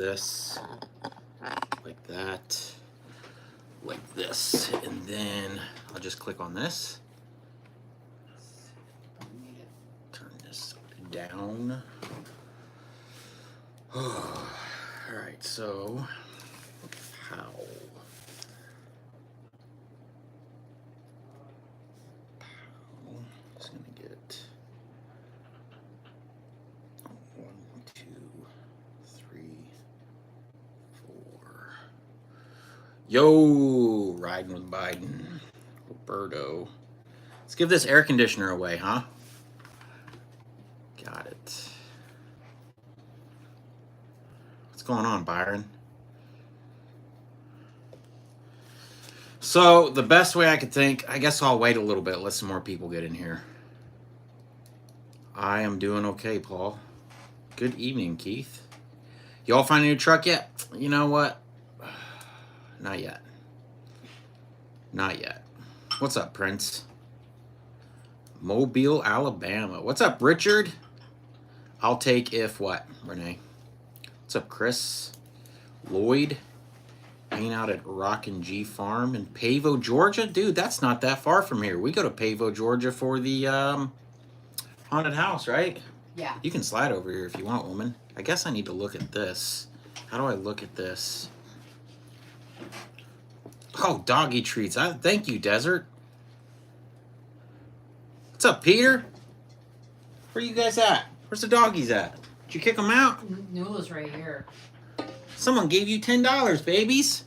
this, like that, like this, and then I'll just click on this. Turn this down. All right, so how? Just gonna get 1, 2, 3, 4. Yo, riding with Biden, Roberto. Let's give this air conditioner away, huh? Got it. What's going on, Byron? So the best way I could think, I guess I'll wait a little bit, let some more people get in here. I am doing okay, Paul. Good evening, Keith. Y'all find a new truck yet? You know what? Not yet. Not yet. What's up, Prince? Mobile, Alabama. What's up, Richard? I'll take if what, Renee? What's up, Chris? Lloyd? Hanging out at Rockin' G Farm in Pavo, Georgia? Dude, that's not that far from here. We go to Pavo, Georgia for the haunted house, right? Yeah. You can slide over here if you want, woman. I guess I need to look at this. How do I look at this? Oh, doggy treats. Thank you, Desert. What's up, Peter? Where you guys at? Where's the doggies at? Did you kick them out? Nula's right here. Someone gave you $10, babies.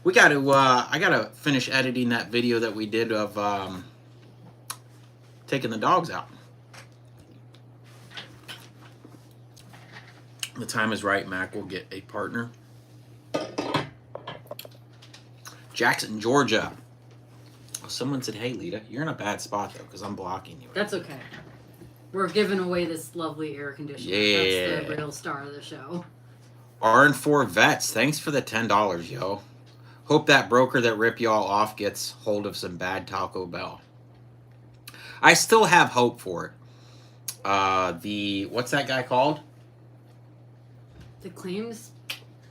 We got to. I gotta finish editing that video that we did of taking the dogs out. The time is right, Mac. We'll get a partner. Jackson, Georgia. Oh, someone said, "Hey, Lita, you're in a bad spot though, because I'm blocking you." Right That's okay. We're giving away this lovely air conditioner. Yeah. That's the real star of the show. R&4 Vets, thanks for the $10, yo. Hope that broker that ripped y'all off gets hold of some bad Taco Bell. I still have hope for it. What's that guy called? The claims?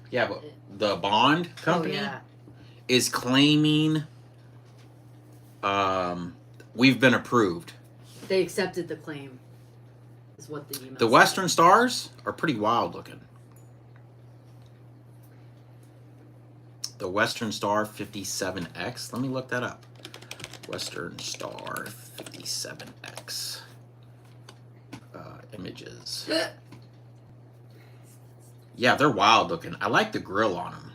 Yeah, but the bond company Oh, yeah. is claiming we've been approved. They accepted the claim, is what the email The said. Western Stars are pretty wild looking. The Western Star 57X. Let me look that up. Western Star 57X. Images. Yeah, they're wild looking. I like the grill on them.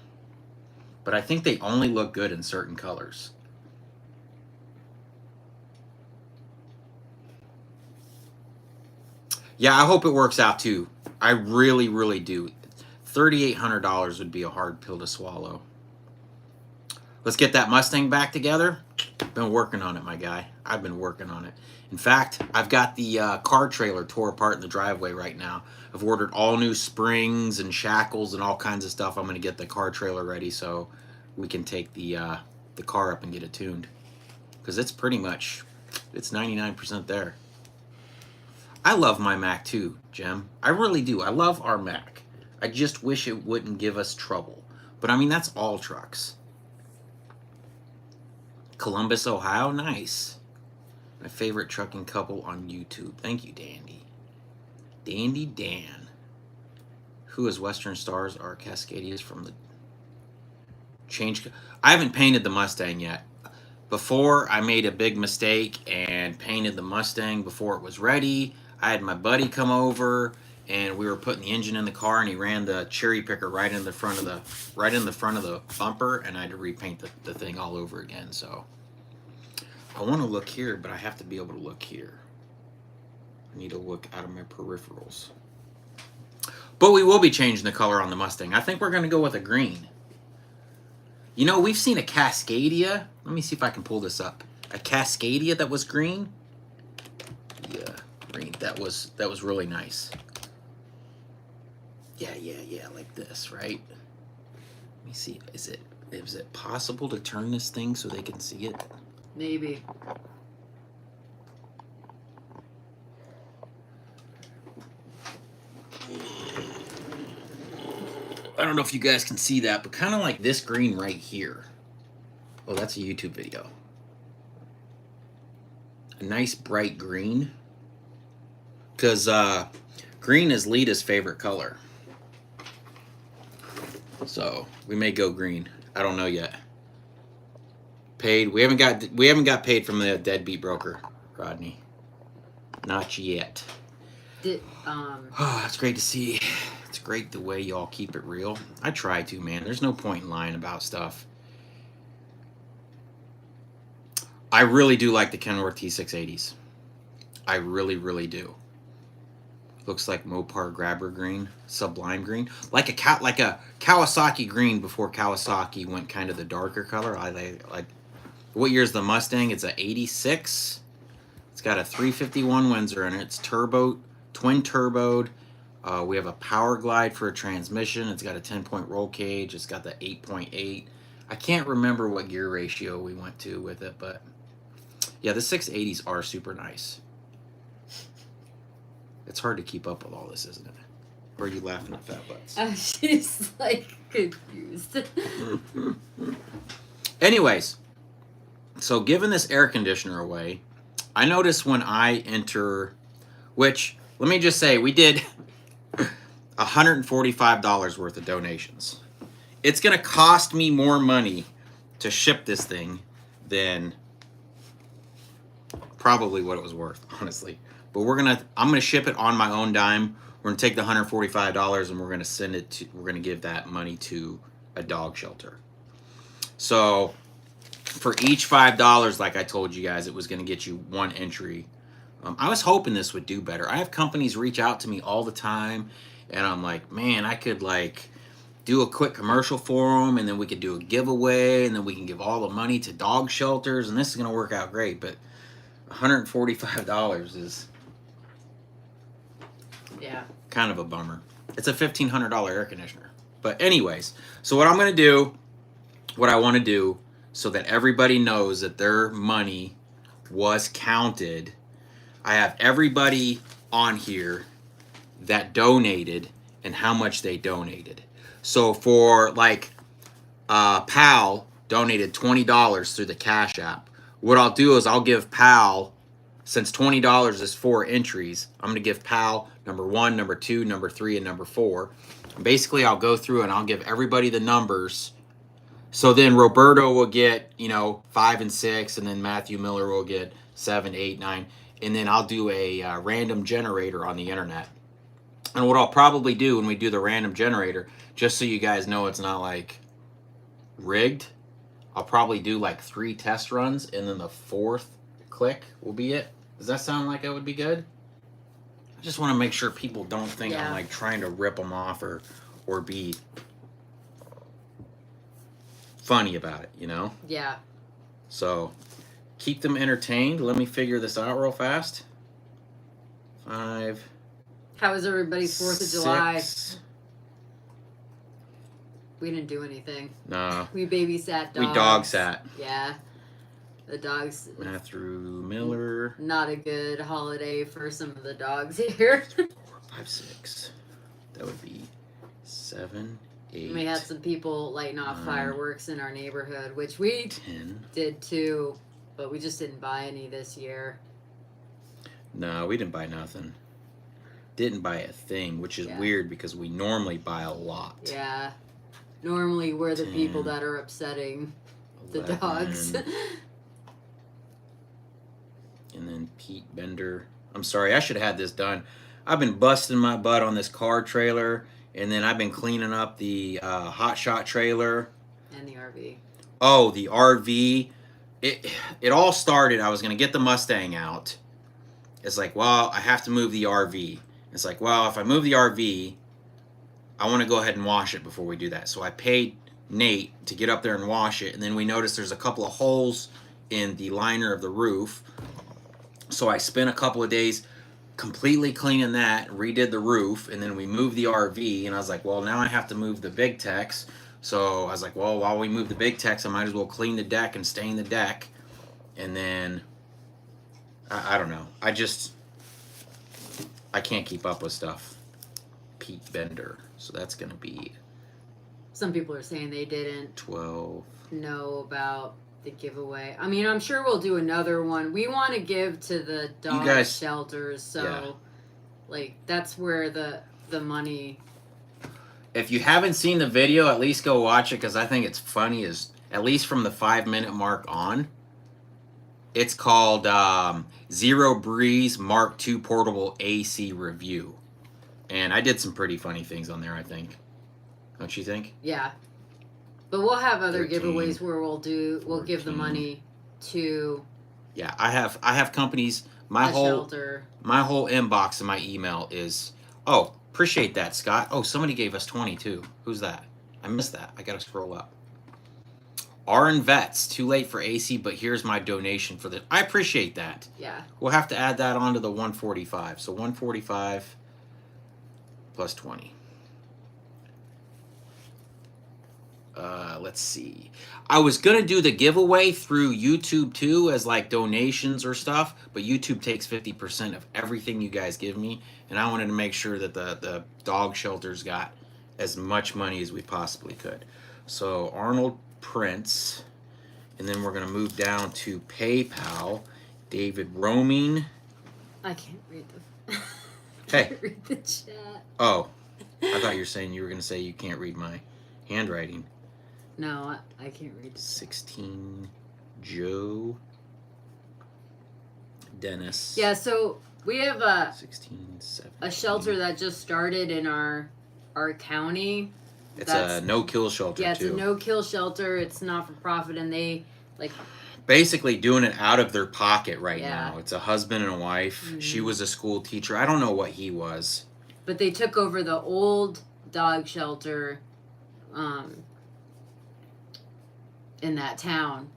But I think they only look good in certain colors. Yeah, I hope it works out too. I really, really do. $3,800 would be a hard pill to swallow. Let's get that Mustang back together. Been working on it, my guy. I've been working on it. In fact, I've got the car trailer tore apart in the driveway right now. I've ordered all new springs and shackles and all kinds of stuff. I'm going to get the car trailer ready so we can take the car up and get it tuned. Because it's pretty much, it's 99% there. I love my Mac too, Jem. I really do. I love our Mac. I just wish it wouldn't give us trouble. But I mean, that's all trucks. Columbus, Ohio, nice. My favorite trucking couple on YouTube. Thank you, Dandy. Dandy Dan. Who is Western Stars are Cascadias from the change. I haven't painted the Mustang yet. Before, I made a big mistake and painted the Mustang before it was ready. I had my buddy come over and we were putting the engine in the car and he ran the cherry picker right in the front of the bumper, and I had to repaint the thing all over again. So I want to look here, but I have to be able to look here. I need to look out of my peripherals. But we will be changing the color on the Mustang. I think we're going to go with a green. You know, we've seen a Cascadia. Let me see if I can pull this up. A Cascadia that was green. Yeah, green. That was really nice. Yeah, like this, right? Let me see. Is it possible to turn this thing so they can see it? Maybe. I don't know if you guys can see that, but kind of like this green right here. Oh, that's a YouTube video. A nice bright green. Because green is Lita's favorite color. So we may go green. I don't know yet. Paid. We haven't got paid from the deadbeat broker, Rodney. Not yet. Oh, it's great to see. It's great the way y'all keep it real. I try to, man. There's no point in lying about stuff. I really do like the Kenworth T680s. I really, really do. Looks like Mopar Grabber green, Sublime green, like a Kawasaki green before Kawasaki went kind of the darker color. I like. What year's the Mustang? It's a '86. It's got a 351 Windsor in it. It's turbo, twin turboed. We have a Power Glide for a transmission. It's got a 10-point roll cage. It's got the 8.8. I can't remember what gear ratio we went to with it, but yeah, the 680s are super nice. It's hard to keep up with all this, isn't it? Or are you laughing at fat butts? She's like confused. Anyways, so giving this air conditioner away, I noticed when I enter, which let me just say, we did $145 worth of donations. It's going to cost me more money to ship this thing than probably what it was worth, honestly. But I'm gonna ship it on my own dime. We're gonna take the $145 and we're gonna send it to. We're gonna give that money to a dog shelter. So for each $5, like I told you guys, it was gonna get you one entry. I was hoping this would do better. I have companies reach out to me all the time, and I'm like, man, I could like do a quick commercial for them, and then we could do a giveaway, and then we can give all the money to dog shelters, and this is gonna work out great. But $145 is. Yeah. Kind of a bummer. It's a $1,500 air conditioner. But anyways, so what I'm going to do, what I want to do, so that everybody knows that their money was counted, I have everybody on here that donated and how much they donated. So for like Pal donated $20 through the Cash App. What I'll do is I'll give Pal, since $20 is 4 entries, I'm going to give Pal number 1, number 2, number 3, and number 4. Basically, I'll go through and I'll give everybody the numbers. So then Roberto will get, 5 and 6, and then Matthew Miller will get 7, 8, 9. And then I'll do a random generator on the internet. And what I'll probably do when we do the random generator, just so you guys know it's not like rigged, I'll probably do like 3 test runs, and then the 4th click will be it. Does that sound like it would be good? I just want to make sure people don't think I'm like trying to rip them off or be funny about it, Yeah. So keep them entertained. Let me figure this out real fast. 5. How was everybody's 4th of July? We didn't do anything. No. We babysat dogs. We dog sat. Yeah. The dogs. Matthew Miller. Not a good holiday for some of the dogs here. 4, 5, 6. That would be 7, 8. We had some people lighting off 9, fireworks in our neighborhood, which we 10. did too, but we just didn't buy any this year. No, we didn't buy nothing. Didn't buy a thing, which is weird because we normally buy a lot. Yeah. Normally we're the 10, people that are upsetting 11, the dogs. And then Pete Bender. I'm sorry, I should have had this done. I've been busting my butt on this car trailer, and then I've been cleaning up the Hot Shot trailer. And the RV. Oh, the RV. It all started, I was going to get the Mustang out. It's like, well, I have to move the RV. It's like, well, if I move the RV, I want to go ahead and wash it before we do that. So I paid Nate to get up there and wash it, and then we noticed there's a couple of holes in the liner of the roof. So I spent a couple of days completely cleaning that, redid the roof, and then we moved the RV, and I was like, well, now I have to move the big techs. So I was like, well, while we move the big techs, I might as well clean the deck and stain the deck. And then, I don't know. I can't keep up with stuff. Pete Bender. So that's going to be some people are saying they didn't 12. know about the giveaway. I mean, I'm sure we'll do another one. We want to give to the dog shelters, so yeah. like that's where the money. If you haven't seen the video, at least go watch it because I think it's funny. As at least from the 5-minute mark on. It's called Zero Breeze Mark II Portable AC Review, and I did some pretty funny things on there. I think, don't you think? Yeah, but we'll have other 13, giveaways where we'll 14. give the money to. Yeah, I have companies. My whole inbox and my email is. Oh, appreciate that, Scott. Oh, somebody gave us 22. Who's that? I missed that. I gotta scroll up. RN Vets, too late for AC, but here's my donation for the. I appreciate that. Yeah. We'll have to add that on to the 145. So 145 plus 20. Let's see. I was gonna do the giveaway through YouTube too, as like donations or stuff, but YouTube takes 50% of everything you guys give me, and I wanted to make sure that the dog shelters got as much money as we possibly could. So Arnold Prince, and then we're gonna move down to PayPal. David Roaming. I can't read the. Hey. Can't read the chat. Oh, I thought you were saying you were gonna say you can't read my handwriting. No, I can't read. 16. Joe. Dennis. Yeah, so we have 16, 17. a shelter that just started in our county. It's a no-kill shelter, yeah, it's too. a no-kill shelter. It's not for profit, and they like basically doing it out of their pocket right Yeah. now. It's a husband and a wife. Mhm. She was a school teacher. I don't know what he was. But they took over the old dog shelter in that town,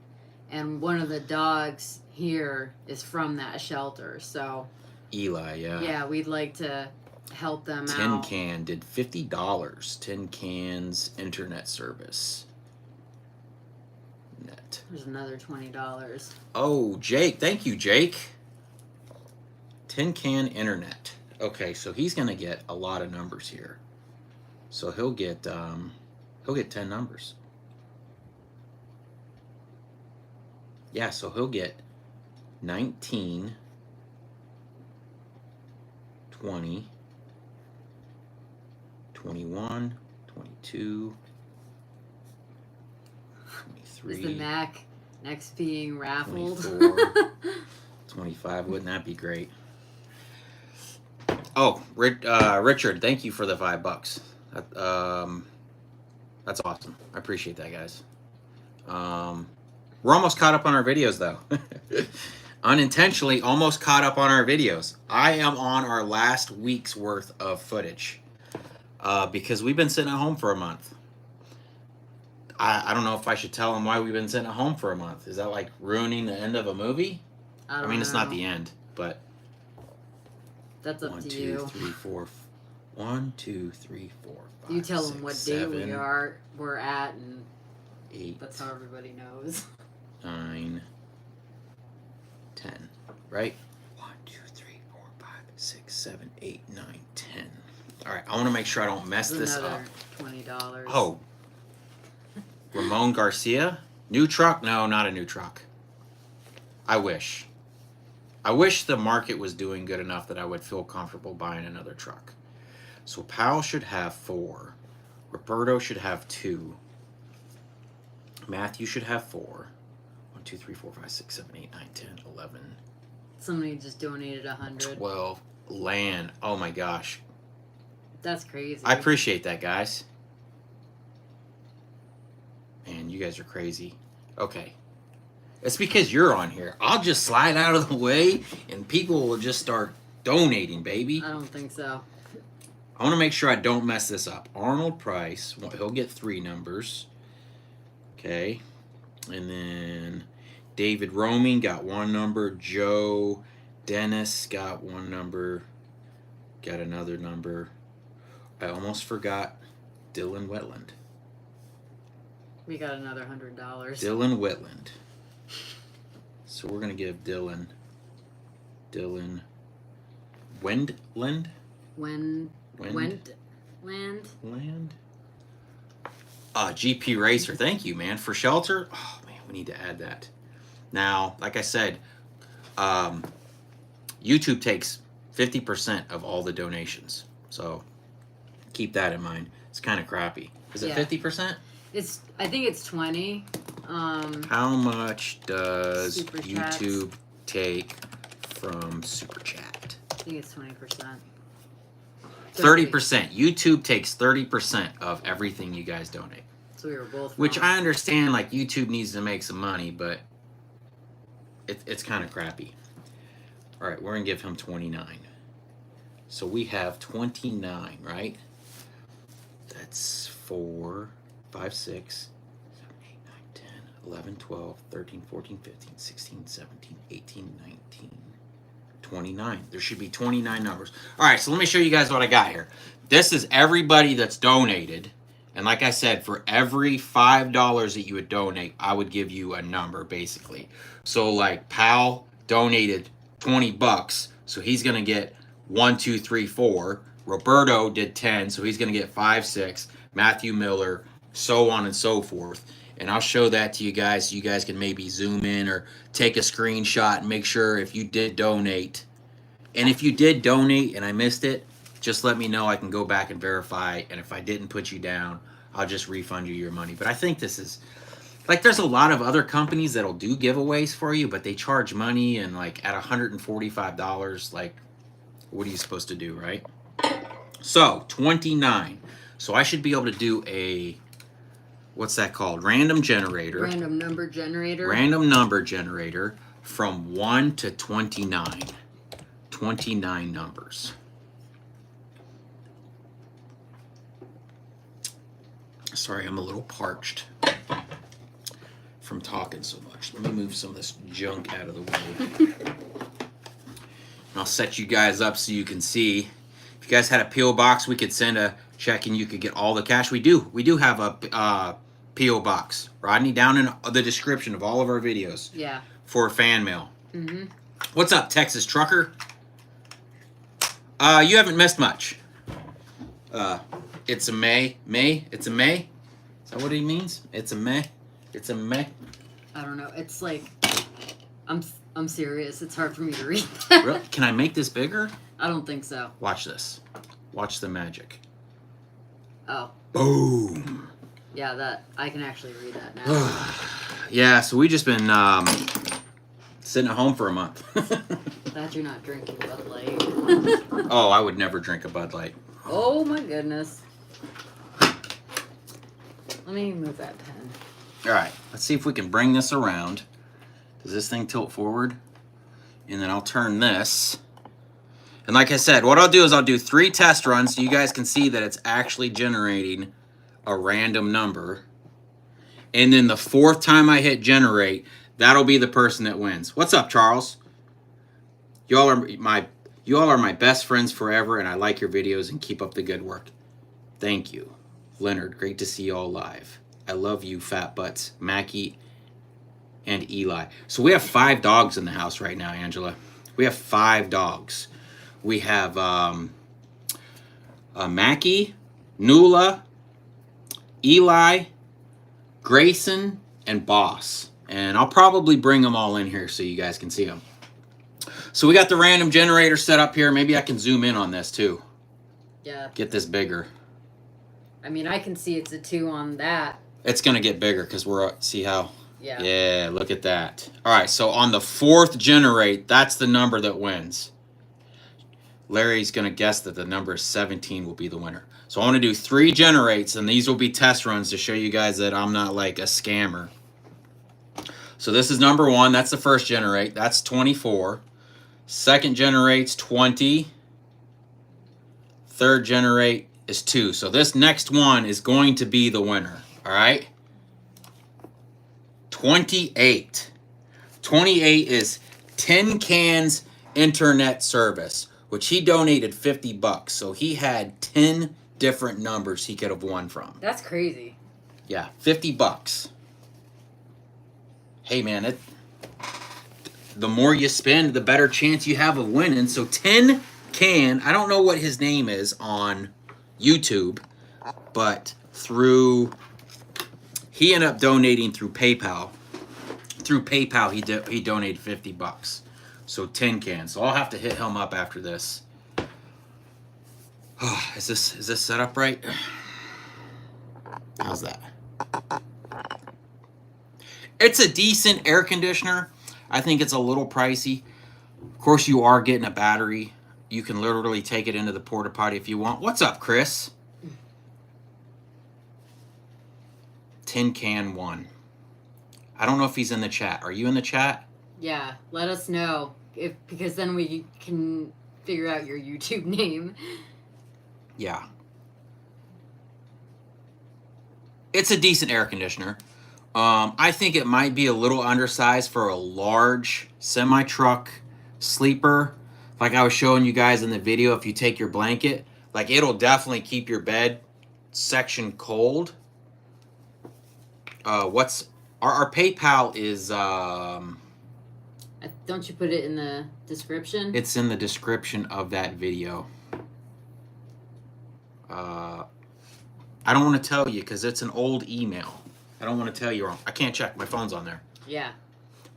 and one of the dogs here is from that shelter. So Eli, yeah. yeah, we'd like to help them Tin out. Can did $50. Tin Can's internet service. Net. There's another $20. Oh, Jake. Thank you, Jake. Tin Can internet. Okay, so he's gonna get a lot of numbers here. So he'll get 10 numbers. Yeah, so he'll get 19, 20, 21, 22, 23. Is the Mac next being raffled? 24. 25. Wouldn't that be great? Oh, Richard, thank you for the $5. That's awesome. I appreciate that, guys. We're almost caught up on our videos, though. Unintentionally, almost caught up on our videos. I am on our last week's worth of footage because we've been sitting at home for a month. I don't know if I should tell them why we've been sitting at home for a month. Is that like ruining the end of a movie? I mean, it's not the end, but that's up 1, to 2, you. 3, 4. 1, 2, 3, 4, 5. You tell 6, them what 7, day we're at, and 8. that's how everybody knows. 9, 10, right? 1, 2, 3, 4, 5, 6, 7, 8, 9, 10. All right, I want to make sure I don't mess this up. $20. Oh, Ramon Garcia, new truck? No, not a new truck. I wish. I wish the market was doing good enough that I would feel comfortable buying another truck. So Powell should have 4. Roberto should have 2. Matthew should have 4. 1, 2, 3, 4, 5, 6, 7, 8, 9, 10, 11. Somebody just donated 100. 12. Land. Oh my gosh. That's crazy. I appreciate that, guys. Man, you guys are crazy. Okay. It's because you're on here. I'll just slide out of the way and people will just start donating, baby. I don't think so. I want to make sure I don't mess this up. Arnold Price, he'll get 3 numbers. Okay. And then David Roaming got 1 number. Joe Dennis got 1 number. Got another number. I almost forgot Dylan Wetland. We got another $100. Dylan Whitland. So we're going to give Dylan Wendland? Land. Land? GP Racer, thank you, man. For shelter, oh man, we need to add that. Now, like I said, YouTube takes 50% of all the donations, so keep that in mind. It's kind of crappy. Is it 50%? I think it's 20. How much does Super YouTube take from Super Chat? I think it's 20%. 30%. YouTube takes 30% of everything you guys donate. So we were both Which wrong. I understand, like, YouTube needs to make some money, but it's kind of crappy. All right, we're going to give him 29. So we have 29, right? That's 4, 5, 6, 7, 8, 9, 10, 11, 12, 13, 14, 15, 16, 17, 18, 19, 29. There should be 29 numbers. All right, so let me show you guys what I got here. This is everybody that's donated. And like I said, for every $5 that you would donate, I would give you a number, basically. So like Pal donated 20 bucks, so he's going to get 1, 2, 3, 4. Roberto did 10, so he's going to get 5, 6. Matthew Miller, so on and so forth. And I'll show that to you guys so you guys can maybe zoom in or take a screenshot and make sure if you did donate. And if you did donate and I missed it, just let me know. I can go back and verify. And if I didn't put you down, I'll just refund you your money. But I think this is, like, there's a lot of other companies that'll do giveaways for you, but they charge money. And, like, at $145, like, what are you supposed to do, right? So, 29. So I should be able to do a, what's that called? Random generator. Random number generator. Random number generator from 1 to 29. 29 numbers. Sorry, I'm a little parched from talking so much. Let me move some of this junk out of the way. And I'll set you guys up so you can see. If you guys had a P.O. box, we could send a check and you could get all the cash. We do have a P.O. box, Rodney, down in the description of all of our videos. Yeah. For fan mail. Mm-hmm. What's up, Texas Trucker? You haven't missed much. It's a May. It's a May? Is that what he means? It's a May? It's a May? I don't know. It's like, I'm serious. It's hard for me to read that. Really? Can I make this bigger? I don't think so. Watch this. Watch the magic. Oh. Boom. Yeah, that I can actually read that now. Yeah, so we just been sitting at home for a month. That you're not drinking Bud Light. Oh, I would never drink a Bud Light. Oh my goodness. Let me move that pen. All right, let's see if we can bring this around. Does this thing tilt forward? And then I'll turn this. And like I said, what I'll do is I'll do 3 test runs so you guys can see that it's actually generating a random number. And then the 4th time I hit generate, that'll be the person that wins. What's up, Charles? You all are my best friends forever, and I like your videos and keep up the good work. Thank you. Leonard, great to see you all live. I love you, fat butts. Mackie and Eli. So we have 5 dogs in the house right now, Angela. We have 5 dogs. We have Mackie, Nula, Eli, Grayson, and Boss. And I'll probably bring them all in here so you guys can see them. So we got the random generator set up here. Maybe I can zoom in on this too. Yeah. Get this bigger. I mean, I can see it's a 2 on that. It's going to get bigger because we're, see how? Yeah. Yeah, look at that. All right, so on the 4th generate, that's the number that wins. Larry's going to guess that the number 17 will be the winner. So I want to do 3 generates, and these will be test runs to show you guys that I'm not like a scammer. So this is number 1. That's the first generate. That's 24. Second generate's 20. Third generate is 2. So this next one is going to be the winner. All right? 28. 28 is Tin Can's internet service, which he donated 50 bucks. So he had 10 different numbers he could have won from. That's crazy. Yeah, 50 bucks. Hey, man, the more you spend, the better chance you have of winning. So Tin Can, I don't know what his name is on YouTube, but through He ended up donating through PayPal. Through PayPal, he donated $50. So 10 cans. So I'll have to hit him up after this. Is this set up right? How's that? It's a decent air conditioner. I think it's a little pricey. Of course, you are getting a battery. You can literally take it into the porta potty if you want. What's up, Chris? Tin Can 1. I don't know if he's in the chat. Are you in the chat? Yeah, let us know because then we can figure out your YouTube name. Yeah. It's a decent air conditioner. I think it might be a little undersized for a large semi-truck sleeper. Like I was showing you guys in the video, if you take your blanket, like it'll definitely keep your bed section cold. What's our PayPal is don't you put it in the description? It's in the description of that video. I don't want to tell you because it's an old email. I don't want to tell you wrong. I can't check. My phone's on there. Yeah.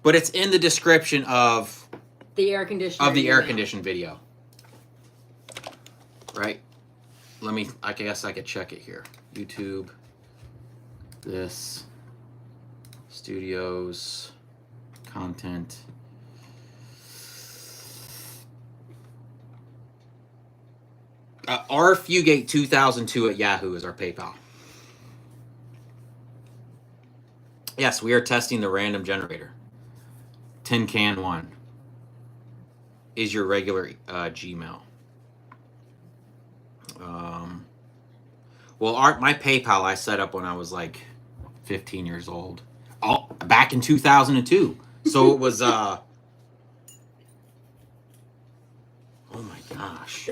But it's in the description of the air conditioner. Of the air conditioned video. Right? I guess I could check it here. YouTube. This. Studios. Content. RFugate 2002 at Yahoo is our PayPal. Yes, we are testing the random generator. Tin Can 1 is your regular Gmail. Well, my PayPal I set up when I was like 15 years old. Back in 2002. So it was oh my gosh.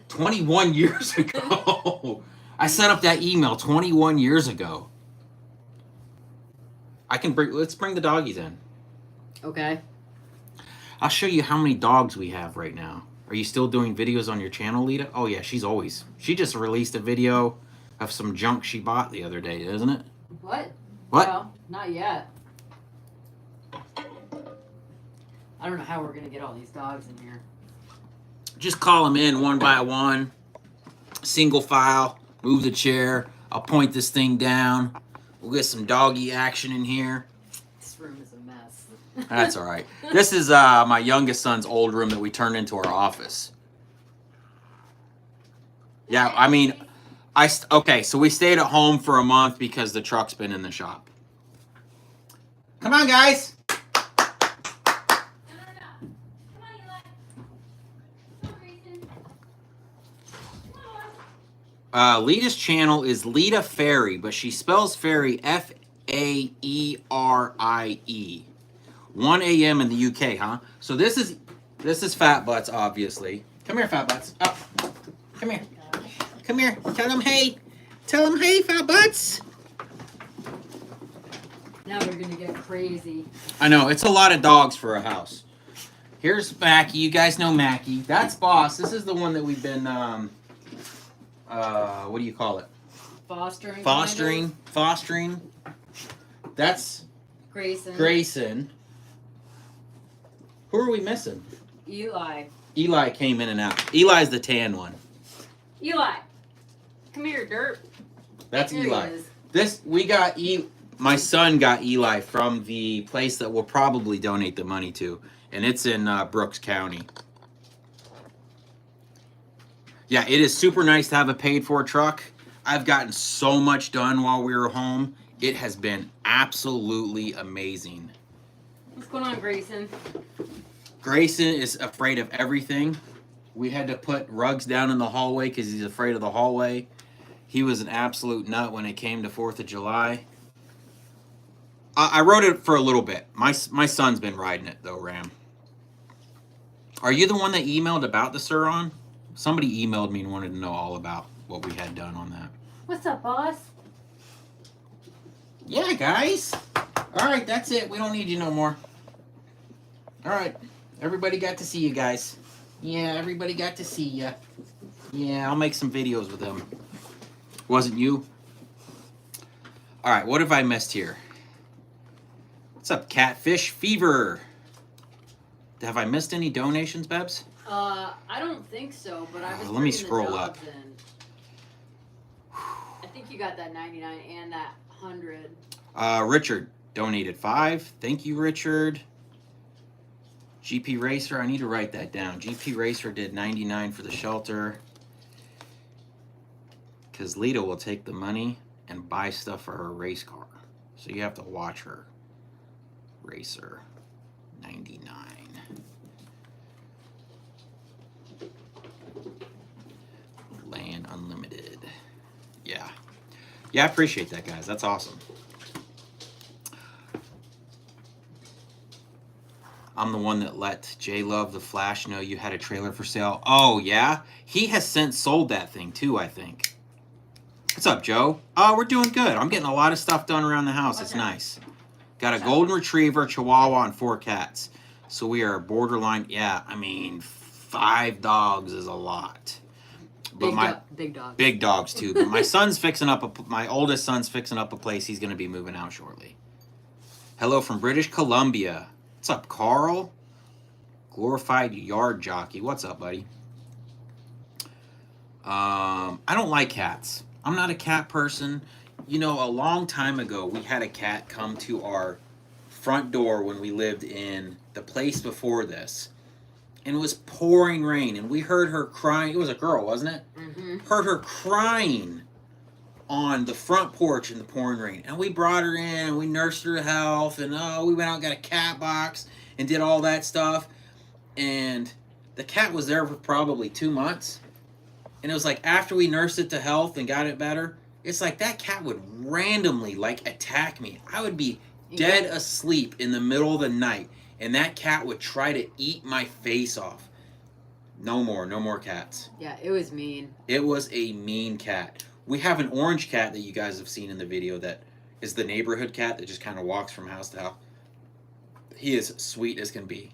21 years ago. I set up that email 21 years ago. Let's bring the doggies in. Okay. I'll show you how many dogs we have right now. Are you still doing videos on your channel, Lita? Oh yeah, she just released a video of some junk she bought the other day, isn't it? What? What? No, not yet. I don't know how we're gonna get all these dogs in here. Just call them in one by one. Single file. Move the chair. I'll point this thing down. We'll get some doggy action in here. This room is a mess. That's all right. This is my youngest son's old room that we turned into our office. Yeah, I mean, okay, so we stayed at home for a month because the truck's been in the shop. Come on, guys. Lita's channel is Lita Fairy, but she spells fairy Faerie. 1 a.m. in the UK, huh? So this is Fat Butts, obviously. Come here, Fat Butts. Up. Come here. Come here. Tell them hey. Tell them hey, Fat Butts. Now they're gonna get crazy. I know, it's a lot of dogs for a house. Here's Mackie. You guys know Mackie. That's Boss. This is the one that we've been what do you call it? Fostering. Fostering. That's Grayson. Who are we missing? Eli. Eli came in and out. Eli's the tan one. Eli, come here, Dirt. That's There Eli. he is. My son got Eli from the place that we'll probably donate the money to, and it's in Brooks County. Yeah, it is super nice to have a paid-for truck. I've gotten so much done while we were home. It has been absolutely amazing. What's going on, Grayson? Grayson is afraid of everything. We had to put rugs down in the hallway because he's afraid of the hallway. He was an absolute nut when it came to 4th of July. I rode it for a little bit. My son's been riding it, though, Ram. Are you the one that emailed about the Sur-Ron? Somebody emailed me and wanted to know all about what we had done on that. What's up, boss? Yeah, guys. All right, that's it. We don't need you no more. All right. Everybody got to see you guys. Yeah, everybody got to see you. Yeah, I'll make some videos with them. Wasn't you? All right, what have I missed here? What's up, Catfish Fever? Have I missed any donations, Bebs? I don't think so, but I was Let me bringing the scroll dogs up. in. I think you got that 99 and that 100. Richard donated 5. Thank you, Richard. GP Racer, I need to write that down. GP Racer did 99 for the shelter. Because Lita will take the money and buy stuff for her race car. So you have to watch her. Racer 99. Land Unlimited. Yeah. Yeah, I appreciate that, guys. That's awesome. I'm the one that let J Love the Flash know you had a trailer for sale. Oh, yeah? He has since sold that thing, too, I think. What's up, Joe? Oh, we're doing good. I'm getting a lot of stuff done around the house. It's nice. Got a golden retriever, chihuahua, and 4 cats. So we are borderline. Yeah, I mean, 5 dogs is a lot. But big dogs. Big dogs, too. But my son's fixing up my oldest son's fixing up a place. He's going to be moving out shortly. Hello from British Columbia. What's up, Carl? Glorified yard jockey. What's up, buddy? I don't like cats. I'm not a cat person. You know, a long time ago, we had a cat come to our front door when we lived in the place before this. And it was pouring rain, and we heard her crying. It was a girl, wasn't it? Mm-hmm. Heard her crying on the front porch in the pouring rain. And we brought her in, and we nursed her to health, and we went out and got a cat box and did all that stuff. And the cat was there for probably 2 months. And it was like after we nursed it to health and got it better, it's like that cat would randomly like attack me. I would be dead asleep in the middle of the night, and that cat would try to eat my face off. No more cats. Yeah, it was mean. It was a mean cat. We have an orange cat that you guys have seen in the video that is the neighborhood cat that just kind of walks from house to house. He is sweet as can be.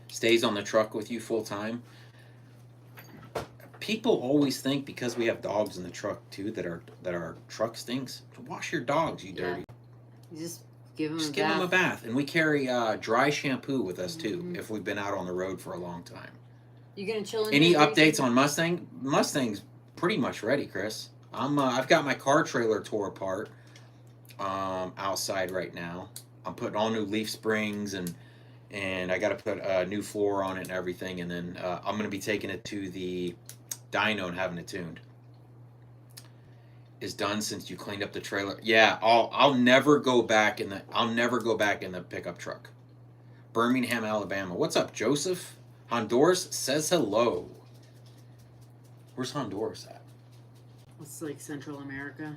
Stays on the truck with you full time. People always think because we have dogs in the truck too that our truck stinks. Wash your dogs, you dirty. You just give them a bath. And we carry dry shampoo with us too if we've been out on the road for a long time. You gonna chill in? Any updates on Mustang? Mustang's pretty much ready, Chris. I've got my car trailer tore apart outside right now. I'm putting all new leaf springs and I got to put a new floor on it and everything, and then I'm going to be taking it to the dyno and having it tuned. Is done since you cleaned up the trailer. Yeah, I'll never go back in the pickup truck. Birmingham, Alabama. What's up, Joseph? Honduras says hello. Where's Honduras at? It's like Central America.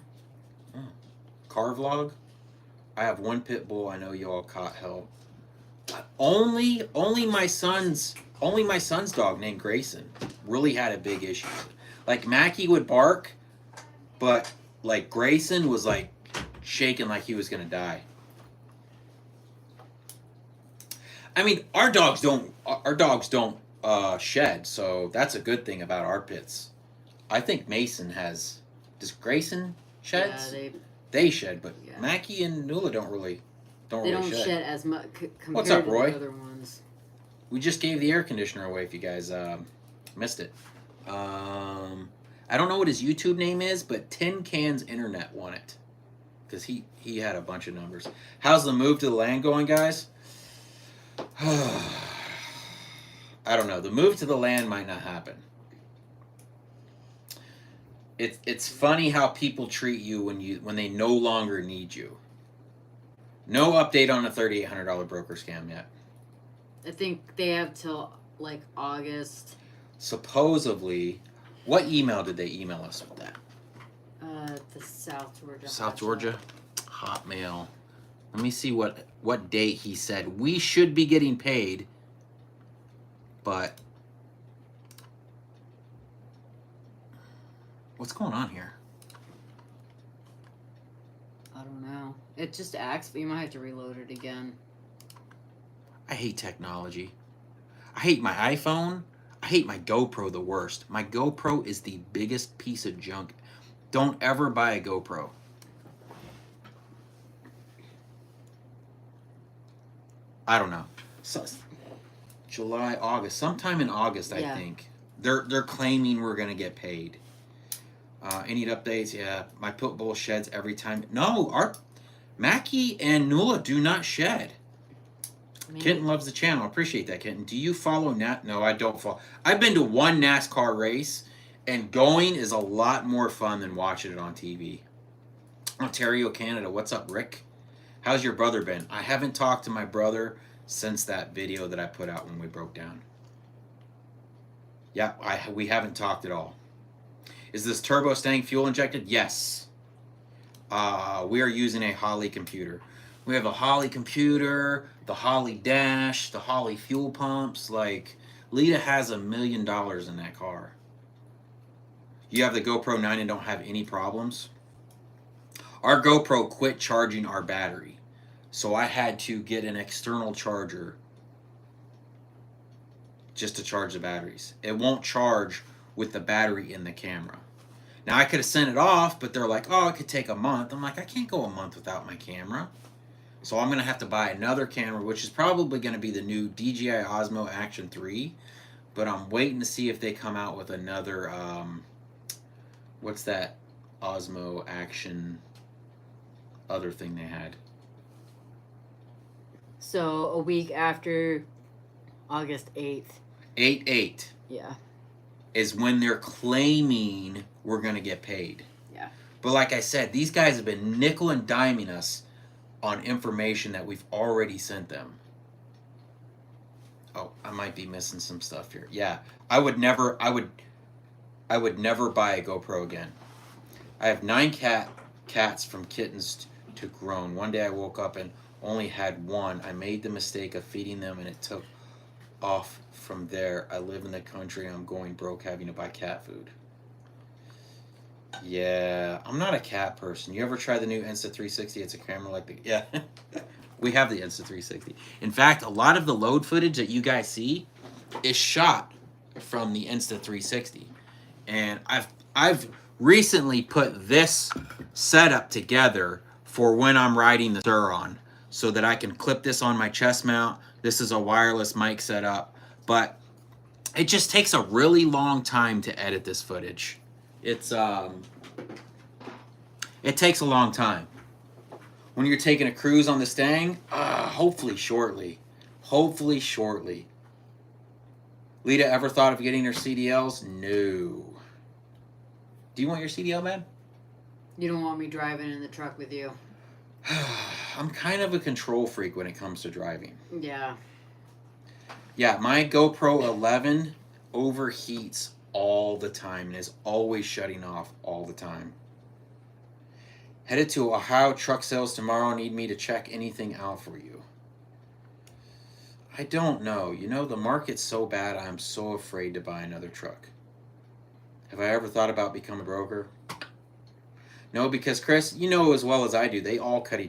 Car vlog. I have 1 pit bull. I know you all caught hell. Only my son's dog named Grayson really had a big issue. Like Mackie would bark, but like Grayson was like shaking like he was gonna die. I mean, our dogs don't shed, so that's a good thing about our pits. I think Mason has. Does Grayson sheds? Yeah, they shed, but Mackie and Nula don't really shed as much compared What's up, to Roy? the other ones. We just gave the air conditioner away if you guys missed it. I don't know what his YouTube name is, but Tin Cans Internet won it. Because he had a bunch of numbers. How's the move to the land going, guys? I don't know. The move to the land might not happen. It's funny how people treat you when they no longer need you. No update on the $3,800 broker scam yet. I think they have till like August. Supposedly, what email did they email us with that? The South Georgia. South Georgia? Hotmail. Let me see what date he said. We should be getting paid, but what's going on here? I don't know. It just acts, but you might have to reload it again. I hate technology. I hate my iPhone. I hate my GoPro the worst. My GoPro is the biggest piece of junk. Don't ever buy a GoPro. I don't know. So, July, August, sometime in August, I think. They're claiming we're gonna get paid. Any updates? Yeah, my pit bull sheds every time. No, our Mackie and Nula do not shed. Kitten loves the channel. Appreciate that, Kitten. Do you follow No, I don't follow. I've been to one NASCAR race, and going is a lot more fun than watching it on TV. Ontario, Canada. What's up, Rick? How's your brother been? I haven't talked to my brother since that video that I put out when we broke down. Yeah, we haven't talked at all. Is this turbo staying fuel injected? Yes. We are using a Holley computer. We have a Holley computer, the Holley dash, the Holley fuel pumps. Like, Lita has $1 million in that car. You have the GoPro 9 and don't have any problems? Our GoPro quit charging our battery. So I had to get an external charger just to charge the batteries. It won't charge with the battery in the camera. Now, I could have sent it off, but they're like, oh, it could take a month. I'm like, I can't go a month without my camera. So I'm going to have to buy another camera, which is probably going to be the new DJI Osmo Action 3. But I'm waiting to see if they come out with another, what's that Osmo Action other thing they had? So a week after August 8th. 8/8. Yeah. Is when they're claiming we're going to get paid. Yeah. But like I said, these guys have been nickel and diming us on information that we've already sent them. Oh, I might be missing some stuff here. Yeah, I would never buy a GoPro again. I have 9 cats from kittens to grown. One day I woke up and only had one. I made the mistake of feeding them and it took off from there. I live in the country and I'm going broke having to buy cat food. Yeah, I'm not a cat person. You ever try the new Insta360? It's a camera like the... Yeah, we have the Insta360. In fact, a lot of the load footage that you guys see is shot from the Insta360. And I've recently put this setup together for when I'm riding the Sur so that I can clip this on my chest mount. This is a wireless mic setup, but it just takes a really long time to edit this footage. It takes a long time. When you're taking a cruise on the Stang, hopefully shortly. Hopefully shortly. Lita ever thought of getting her CDLs? No. Do you want your CDL, man? You don't want me driving in the truck with you. I'm kind of a control freak when it comes to driving. Yeah. Yeah, my GoPro 11 overheats all the time and is always shutting off all the time. Headed to Ohio truck sales tomorrow. Need me to check anything out for you? I don't know. You know, the market's so bad, I'm so afraid to buy another truck. Have I ever thought about becoming a broker? No, because Chris, you know as well as I do, they all cut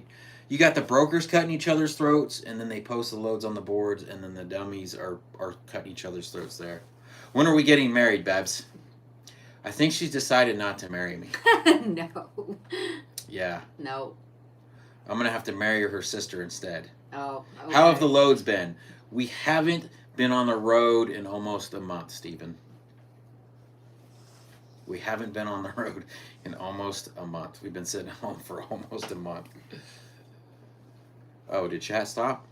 you got the brokers cutting each other's throats, and then they post the loads on the boards, and then the dummies are cutting each other's throats there. When are we getting married, Babs? I think she's decided not to marry me. No. Yeah. No. I'm going to have to marry her sister instead. Oh, okay. How have the loads been? We haven't been on the road in almost a month, Stephen. We haven't been on the road in almost a month. We've been sitting at home for almost a month. Oh, did chat stop?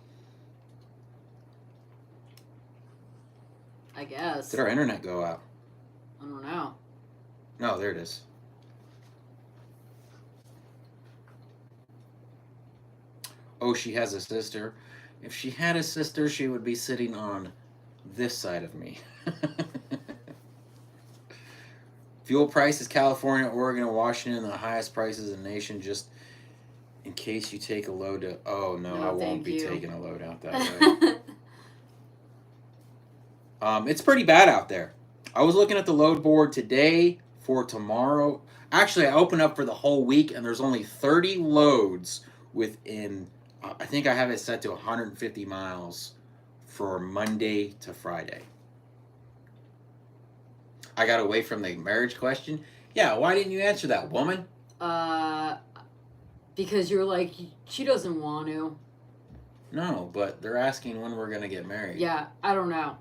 I guess. Did our internet go out? I don't know. No, there it is. Oh, she has a sister. If she had a sister, she would be sitting on this side of me. Fuel prices, California, Oregon, and Washington, the highest prices in the nation, just in case you take a load to... Oh, no, I won't be taking a load out that way. It's pretty bad out there. I was looking at the load board today for tomorrow. Actually, I opened up for the whole week, and there's only 30 loads within... I think I have it set to 150 miles for Monday to Friday. I got away from the marriage question. Yeah, why didn't you answer that, woman? Because you're like, she doesn't want to. No, but they're asking when we're gonna get married. Yeah, I don't know.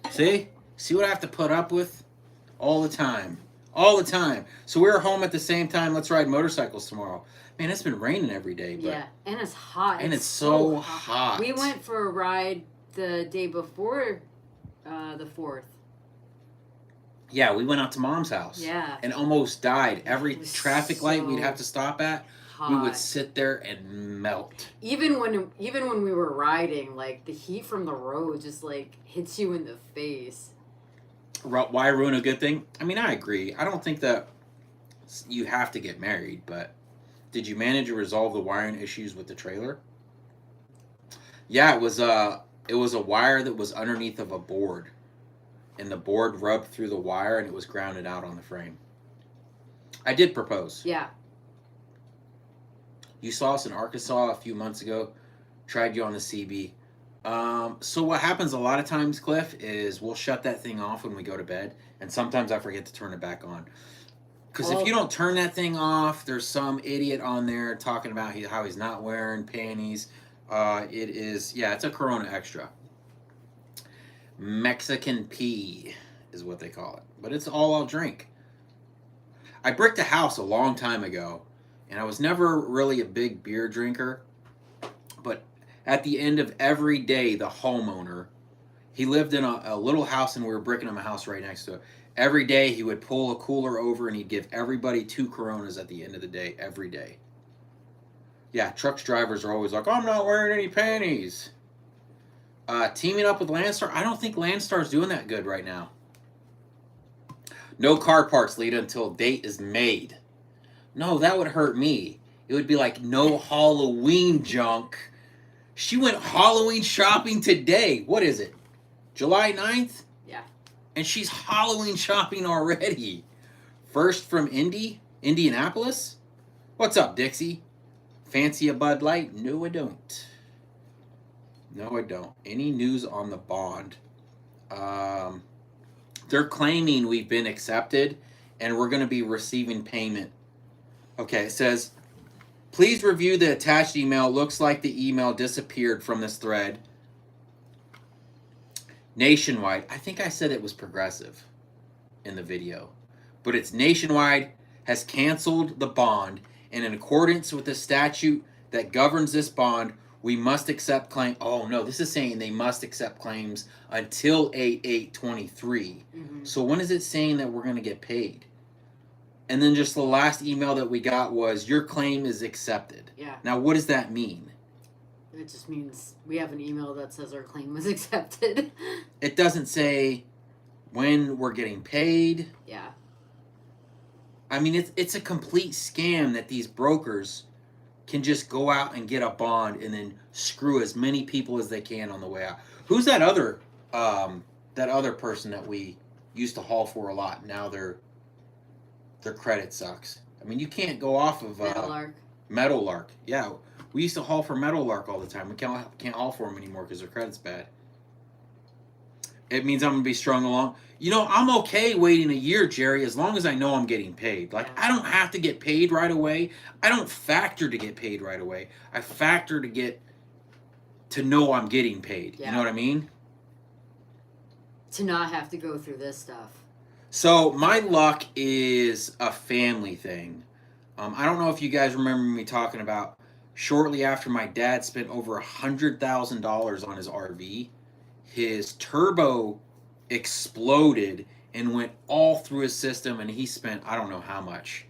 See? See what I have to put up with? All the time. All the time. So we're home at the same time. Let's ride motorcycles tomorrow. Man, it's been raining every day. But, Yeah, and it's hot. and it's so hot. We went for a ride the day before the 4th. Yeah, we went out to Mom's house. Yeah. And almost died. Every traffic light we'd so have to stop at, we would sit there and melt. Even when we were riding, like the heat from the road just like hits you in the face. Why ruin a good thing? I mean, I agree. I don't think that you have to get married, but did you manage to resolve the wiring issues with the trailer? Yeah, it was a wire that was underneath of a board, and the board rubbed through the wire and it was grounded out on the frame. I did propose. Yeah. You saw us in Arkansas a few months ago. Tried you on the CB. So what happens a lot of times, Cliff, is we'll shut that thing off when we go to bed, and sometimes I forget to turn it back on. Because if you don't turn that thing off, there's some idiot on there talking about how he's not wearing panties. It's a Corona Extra. Mexican pee is what they call it. But it's all I'll drink. I bricked a house a long time ago, and I was never really a big beer drinker. But at the end of every day, the homeowner, he lived in a little house, and we were bricking him a house right next to it. Every day, he would pull a cooler over, and he'd give everybody 2 Coronas at the end of the day, every day. Yeah, trucks drivers are always like, I'm not wearing any panties. Teaming up with Landstar, I don't think Landstar's doing that good right now. No car parts, Lita, until date is made. No, that would hurt me. It would be like no Halloween junk. She went Halloween shopping today. What is it? July 9th? Yeah. And she's Halloween shopping already. First from Indianapolis? What's up, Dixie? Fancy a Bud Light? No, I don't. No, I don't. Any news on the bond? They're claiming we've been accepted and we're going to be receiving payment. Okay, it says, please review the attached email. Looks like the email disappeared from this thread. Nationwide. I think I said it was Progressive in the video. But it's Nationwide has canceled the bond, and in accordance with the statute that governs this bond, we must accept claim. Oh no, this is saying they must accept claims until 8/8/23. So when is it saying that we're going to get paid? And then just the last email that we got was your claim is accepted. Yeah. Now what does that mean? It just means we have an email that says our claim was accepted. It doesn't say when we're getting paid. Yeah. I mean, it's a complete scam that these brokers can just go out and get a bond and then screw as many people as they can on the way out. Who's that other person that we used to haul for a lot? Now their credit sucks. I mean, you can't go off of Meadowlark. Yeah, we used to haul for Meadowlark all the time. We can't haul for them anymore because their credit's bad. It means I'm gonna be strung along. You know, I'm okay waiting a year, Jerry, as long as I know I'm getting paid. Like, I don't have to get paid right away. I don't factor to get paid right away. I factor to know I'm getting paid. Yeah. You know what I mean? To not have to go through this stuff. So my luck is a family thing. I don't know if you guys remember me talking about shortly after my dad spent over $100,000 on his RV, his turbo exploded and went all through his system, and he spent I don't know how much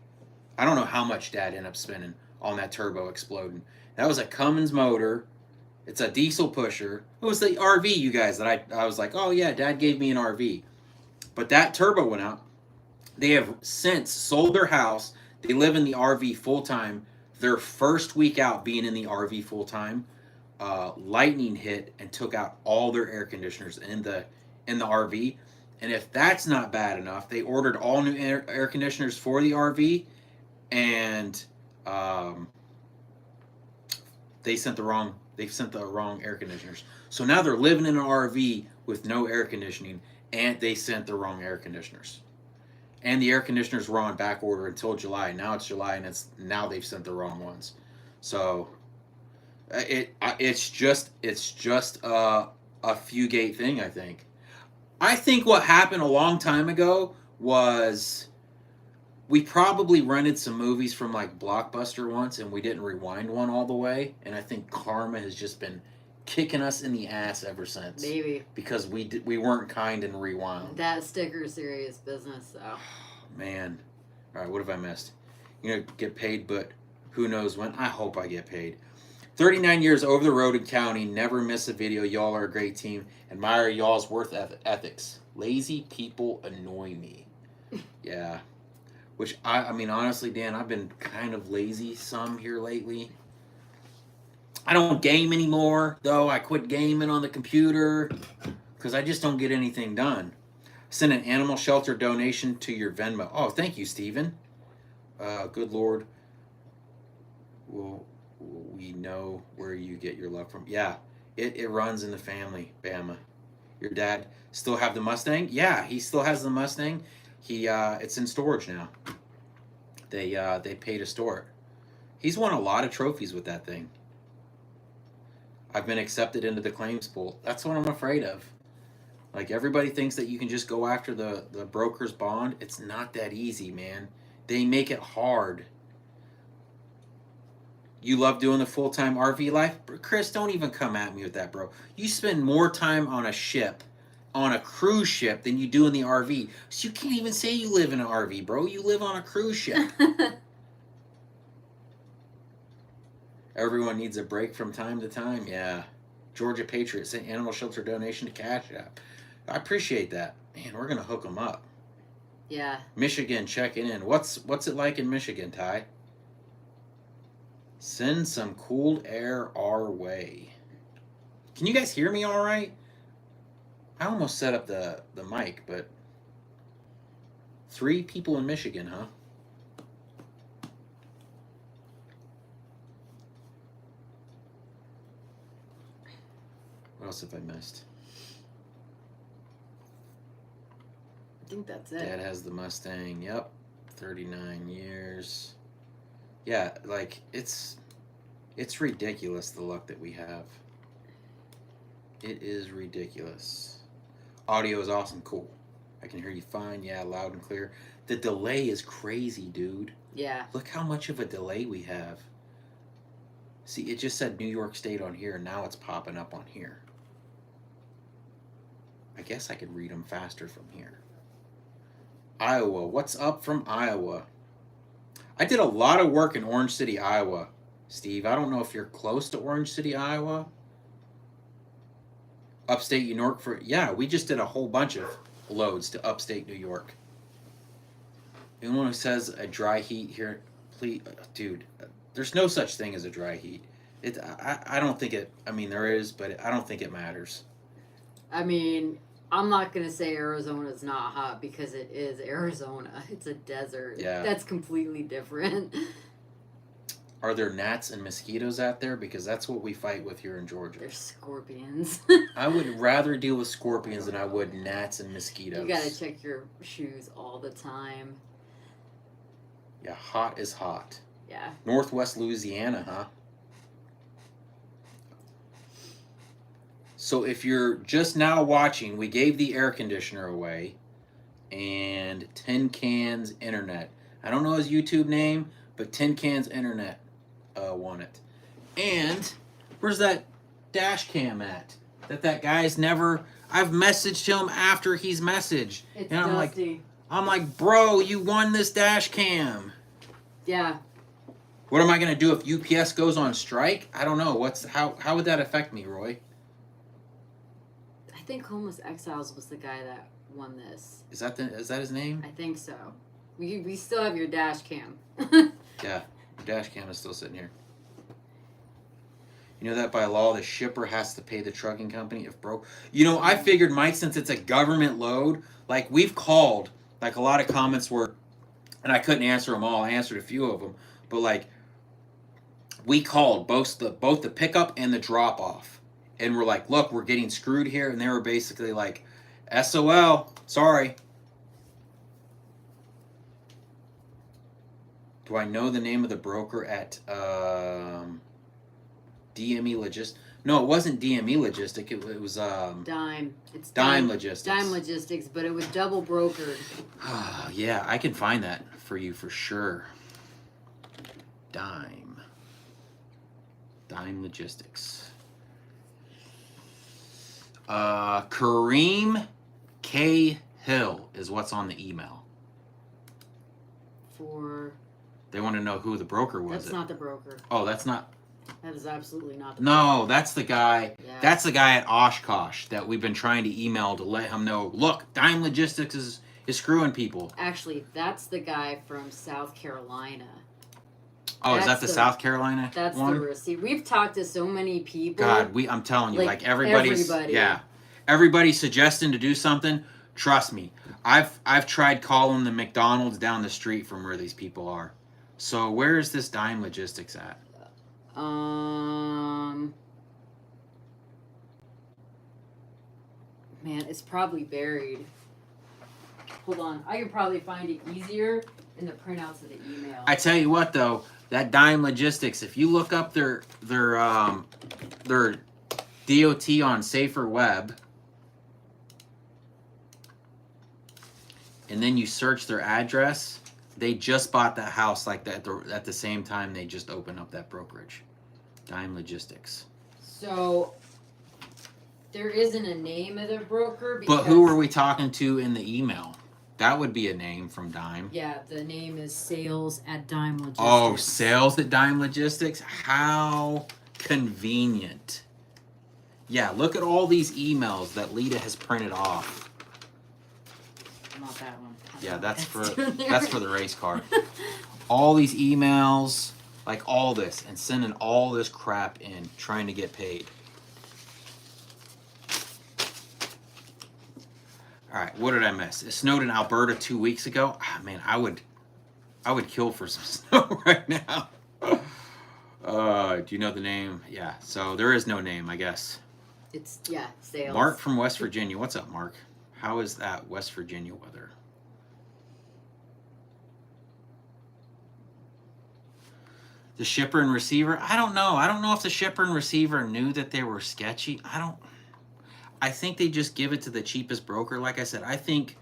Dad ended up spending on that turbo exploding. That was a Cummins motor. It's a diesel pusher. It was the RV, you guys, that I was like, oh yeah, Dad gave me an RV. But that turbo went out. They have since sold their house. They live in the RV full time. Their first week out being in the RV full time, lightning hit and took out all their air conditioners in the RV. And if that's not bad enough, they ordered all new air conditioners for the RV, and they sent the wrong air conditioners. So now they're living in an RV with no air conditioning, and they sent the wrong air conditioners. And the air conditioners were on back order until July. Now it's July, and now they've sent the wrong ones. So It's just a few gate thing. I think what happened a long time ago was we probably rented some movies from like Blockbuster once and we didn't rewind one all the way, and I think karma has just been kicking us in the ass ever since. Maybe because we weren't kind and rewound. that sticker serious business though. Man, all right, what have I missed? You know, get paid, but who knows when? I hope I get paid. 39 years over the road in county, never miss a video. Y'all are a great team. Admire y'all's worth ethics. Lazy people annoy me. Yeah. Which, I mean, honestly, Dan, I've been kind of lazy some here lately. I don't game anymore, though. I quit gaming on the computer because I just don't get anything done. Send an animal shelter donation to your Venmo. Oh, thank you, Steven. Good Lord. Well, we know where you get your love from. Yeah, it runs in the family, Bama. Your dad still have the Mustang? Yeah, he still has the Mustang. It's in storage now. They pay to store it. He's won a lot of trophies with that thing. I've been accepted into the claims pool. That's what I'm afraid of. Like, everybody thinks that you can just go after the broker's bond. It's not that easy, man. They make it hard. You love doing the full-time RV life? Chris, don't even come at me with that, bro. You spend more time on a ship, on a cruise ship, than you do in the RV. So you can't even say you live in an RV, bro. You live on a cruise ship. Everyone needs a break from time to time. Yeah. Georgia Patriot sent animal shelter donation to Cash App. I appreciate that. Man, we're going to hook them up. Yeah. Michigan checking in. What's it like in Michigan, Ty? Send some cooled air our way. Can you guys hear me all right? I almost set up the mic, but 3 people in Michigan, huh? What else have I missed? I think that's it. Dad has the Mustang. Yep. 39 years. Yeah, like, it's ridiculous, the luck that we have. It is ridiculous. Audio is awesome. Cool. I can hear you fine. Yeah, loud and clear. The delay is crazy, dude. Yeah. Look how much of a delay we have. See, it just said New York State on here, and now it's popping up on here. I guess I could read them faster from here. Iowa. What's up from Iowa? I did a lot of work in Orange City, Iowa. Steve, I don't know if you're close to Orange City, Iowa. Upstate New York yeah, we just did a whole bunch of loads to upstate New York. Anyone who says a dry heat here, please, dude, there's no such thing as a dry heat. I don't think it, I mean, there is, but I don't think it matters. I mean, I'm not going to say Arizona's not hot because it is Arizona. It's a desert. Yeah. That's completely different. Are there gnats and mosquitoes out there? Because that's what we fight with here in Georgia. There's scorpions. I would rather deal with scorpions than I would gnats and mosquitoes. You got to check your shoes all the time. Yeah, hot is hot. Yeah. Northwest Louisiana, huh? So if you're just now watching, we gave the air conditioner away and Tin Cans Internet. I don't know his YouTube name, but Tin Cans Internet won it. And where's that dash cam at? That guy's never... I've messaged him after he's messaged. It's and dusty. I'm like, bro, you won this dash cam. Yeah. What am I going to do if UPS goes on strike? I don't know. How would that affect me, Roy? I think Homeless Exiles was the guy that won this. Is that his name? I think so. We still have your dash cam. Yeah, your dash cam is still sitting here. You know that by law the shipper has to pay the trucking company if broke. You know, I figured, Mike, since it's a government load, like we've called, like a lot of comments were, and I couldn't answer them all. I answered a few of them, but like we called both the pickup and the drop off. And we're like, look, we're getting screwed here. And they were basically like, SOL, sorry. Do I know the name of the broker at DME Logistics. No, it wasn't DME Logistic. It was Dime. It's Dime Logistics. Dime Logistics, but it was double brokered. Yeah, I can find that for you for sure. Dime Logistics. Kareem K. Hill is what's on the email. They want to know who the broker was. That's not the broker. Oh, that's not. That is absolutely not the No, broker. that's the guy. Yeah. That's the guy at Oshkosh that we've been trying to email to let him know. Look, Dime Logistics is screwing people. Actually, that's the guy from South Carolina. Oh, is that the South Carolina That's one? the receipt. We've talked to so many people. God, I'm telling you, like everybody's everybody. Yeah, everybody's suggesting to do something. Trust me, I've tried calling the McDonald's down the street from where these people are. So where is this Dime Logistics at? Man, it's probably buried. Hold on, I could probably find it easier in the printouts of the email. I tell you what, though, that Dime Logistics, if you look up their DOT on Safer Web, and then you search their address, they just bought that house like that at the same time they just opened up that brokerage. Dime Logistics. So there isn't a name of the broker. But who are we talking to in the email? That would be a name from Dime. Yeah, the name is Sales at Dime Logistics. Oh, Sales at Dime Logistics? How convenient. Yeah, look at all these emails that Lita has printed off. Not that one. Yeah, that's for the race car. All these emails, like all this, and sending all this crap in, trying to get paid. All right, what did I miss? It snowed in Alberta 2 weeks ago. Man, I would kill for some snow right now. Do you know the name? Yeah, so there is no name, I guess. It's, Sales. Mark from West Virginia. What's up, Mark? How is that West Virginia weather? The shipper and receiver? I don't know. I don't know if the shipper and receiver knew that they were sketchy. I think they just give it to the cheapest broker. Like I said, I think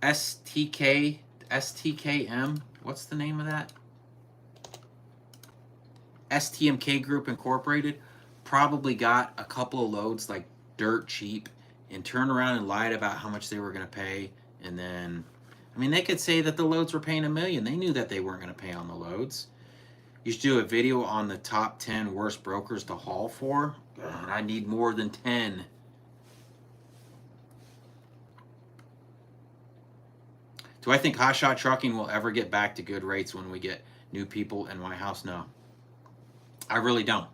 STKM, what's the name of that? STMK Group Incorporated probably got a couple of loads like dirt cheap and turned around and lied about how much they were going to pay. And then, I mean, they could say that the loads were paying $1 million. They knew that they weren't going to pay on the loads. You should do a video on the top 10 worst brokers to haul for. God, I need more than 10. Do I think Hotshot Trucking will ever get back to good rates when we get new people in my house? No. I really don't.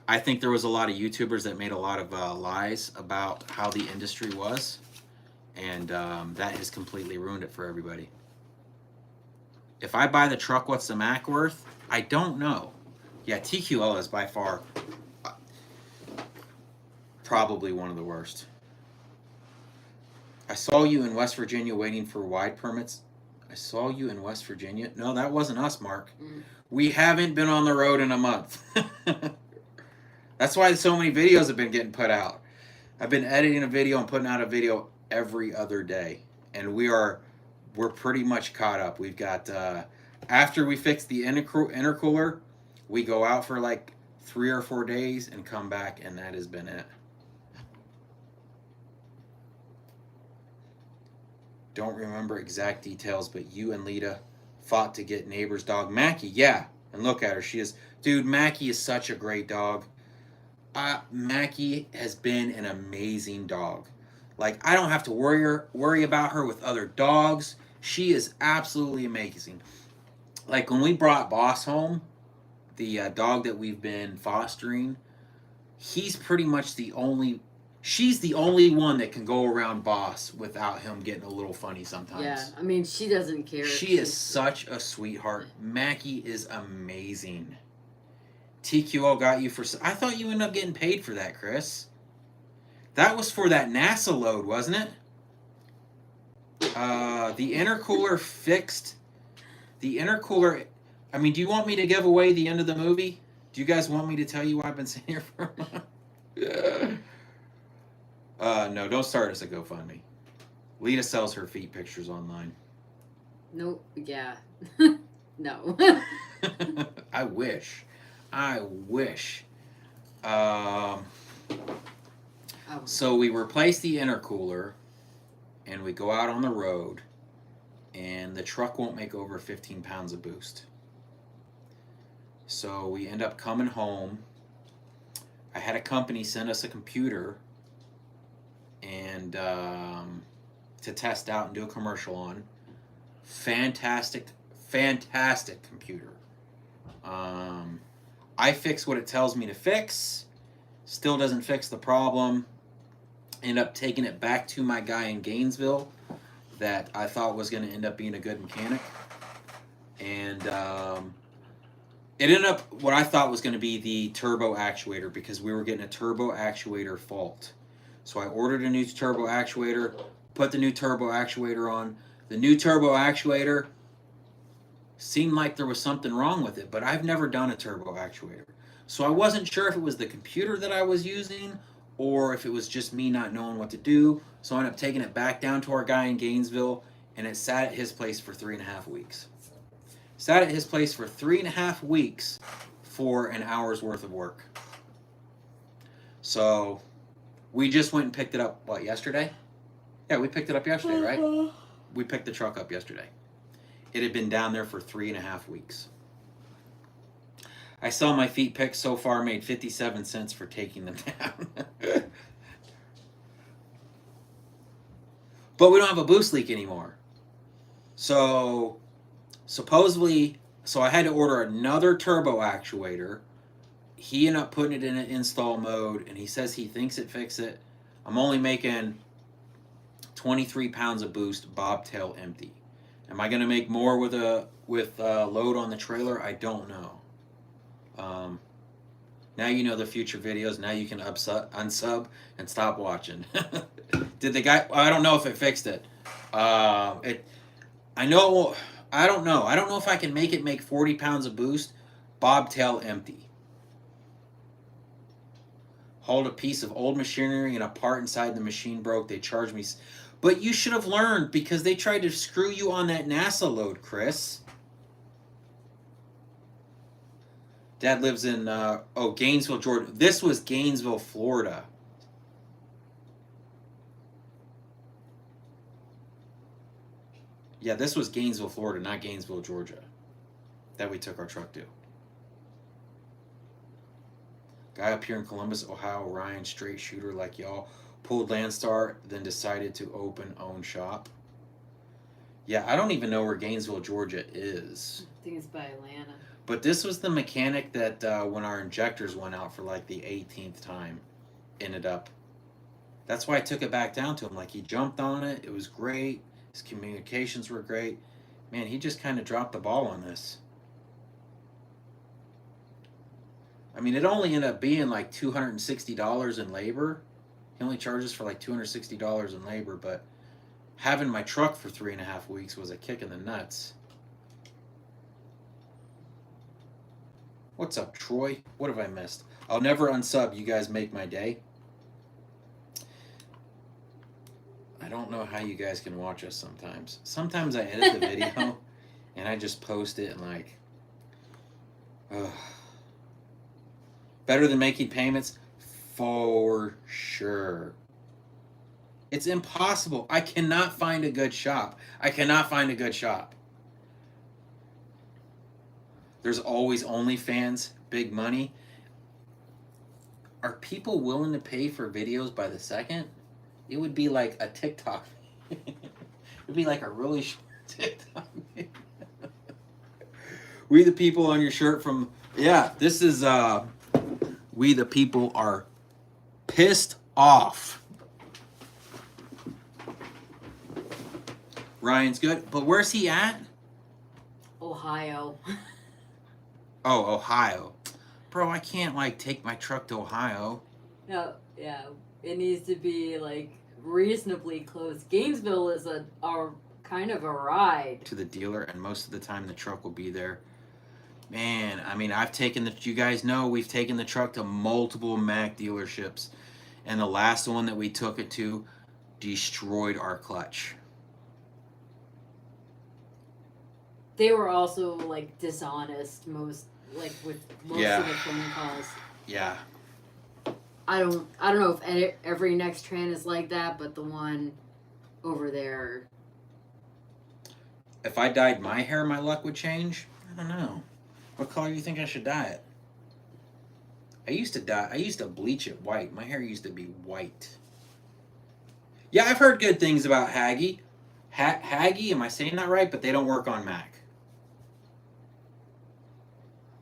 I think there was a lot of YouTubers that made a lot of lies about how the industry was, and that has completely ruined it for everybody. If I buy the truck, what's the Mac worth? I don't know. Yeah, TQL is by far probably one of the worst. I saw you in West Virginia waiting for wide permits. I saw you in West Virginia. No, that wasn't us, Mark. We haven't been on the road in a month. That's why so many videos have been getting put out. I've been editing a video and putting out a video every other day. And we're pretty much caught up. We've got, after we fix the intercooler, we go out for like 3 or 4 days and come back, and that has been it. Don't remember exact details, but you and Lita fought to get neighbor's dog Mackie. Yeah, and look at her. She is, dude, Mackie is such a great dog. Mackie has been an amazing dog. Like, I don't have to worry about her with other dogs. She is absolutely amazing. Like, when we brought Boss home, the dog that we've been fostering, he's pretty much she's the only one that can go around Boss without him getting a little funny sometimes. Yeah, I mean, she doesn't care. She is such a sweetheart. Mackie is amazing. TQL got you for... I thought you ended up getting paid for that, Chris. That was for that NASA load, wasn't it? The intercooler fixed... The intercooler... I mean, do you want me to give away the end of the movie? Do you guys want me to tell you why I've been sitting here for a month? No, don't start us a GoFundMe. Lita sells her feet pictures online. Nope. Yeah. No. I wish. I wish. Um, so we replace the intercooler, and we go out on the road, and the truck won't make over 15 pounds of boost. So we end up coming home. I had a company send us a computer and to test out and do a commercial on. Fantastic computer. I fix what it tells me to fix. Still doesn't fix the problem. End up taking it back to my guy in Gainesville that I thought was going to end up being a good mechanic. And it ended up what I thought was going to be the turbo actuator because we were getting a turbo actuator fault. So I ordered a new turbo actuator, put the new turbo actuator on. The new turbo actuator seemed like there was something wrong with it, but I've never done a turbo actuator. So I wasn't sure if it was the computer that I was using or if it was just me not knowing what to do. So I ended up taking it back down to our guy in Gainesville, and it sat at his place for 3.5 weeks. Sat at his place for 3.5 weeks for an hour's worth of work. So we just went and picked it up, what, yesterday? Yeah, we picked it up yesterday, right? We picked the truck up yesterday. It had been down there for 3.5 weeks. I saw my feet picked so far, made 57 cents for taking them down. But we don't have a boost leak anymore. So supposedly, so I had to order another turbo actuator. He ended up putting it in an install mode, and he says he thinks it fixed it. I'm only making 23 pounds of boost, bobtail empty. Am I going to make more with a load on the trailer? I don't know. Now you know the future videos. Now you can unsub and stop watching. Did the guy? I don't know if it fixed it. I know. I don't know. I don't know if I can make 40 pounds of boost, bobtail empty. Hauled a piece of old machinery and a part inside the machine broke. They charged me. But you should have learned because they tried to screw you on that NASA load, Chris. Dad lives in, Gainesville, Georgia. This was Gainesville, Florida. Yeah, this was Gainesville, Florida, not Gainesville, Georgia, that we took our truck to. Guy up here in Columbus, Ohio, Ryan, straight shooter like y'all. Pulled Landstar, then decided to own shop. Yeah, I don't even know where Gainesville, Georgia is. I think it's by Atlanta. But this was the mechanic that when our injectors went out for like the 18th time, ended up. That's why I took it back down to him. Like, he jumped on it. It was great. His communications were great. Man, he just kind of dropped the ball on this. I mean, it only ended up being like $260 in labor. He only charges for like $260 in labor, but having my truck for 3.5 weeks was a kick in the nuts. What's up, Troy? What have I missed? I'll never unsub. You guys make my day. I don't know how you guys can watch us sometimes. Sometimes I edit the video and I just post it and like, better than making payments? For sure. It's impossible. I cannot find a good shop. There's always OnlyFans, big money. Are people willing to pay for videos by the second? It would be like a TikTok. It would be like a really short TikTok. We the people on your shirt from... Yeah, this is... We the people are pissed off. Ryan's good. But where's he at? Ohio. Oh, Ohio. Bro, I can't, like, take my truck to Ohio. No, yeah. It needs to be, like, reasonably close. Gainesville is a kind of a ride. To the dealer, and most of the time the truck will be there. Man, I mean, I've taken the. You guys know we've taken the truck to multiple Mack dealerships, and the last one that we took it to destroyed our clutch. They were also like dishonest with most Yeah. of the phone calls. Yeah. I don't know if every next tran is like that, but the one over there. If I dyed my hair, my luck would change. I don't know. What color do you think I should dye it? I used to bleach it white. My hair used to be white. Yeah, I've heard good things about Haggy. Haggy, am I saying that right? But they don't work on Mac.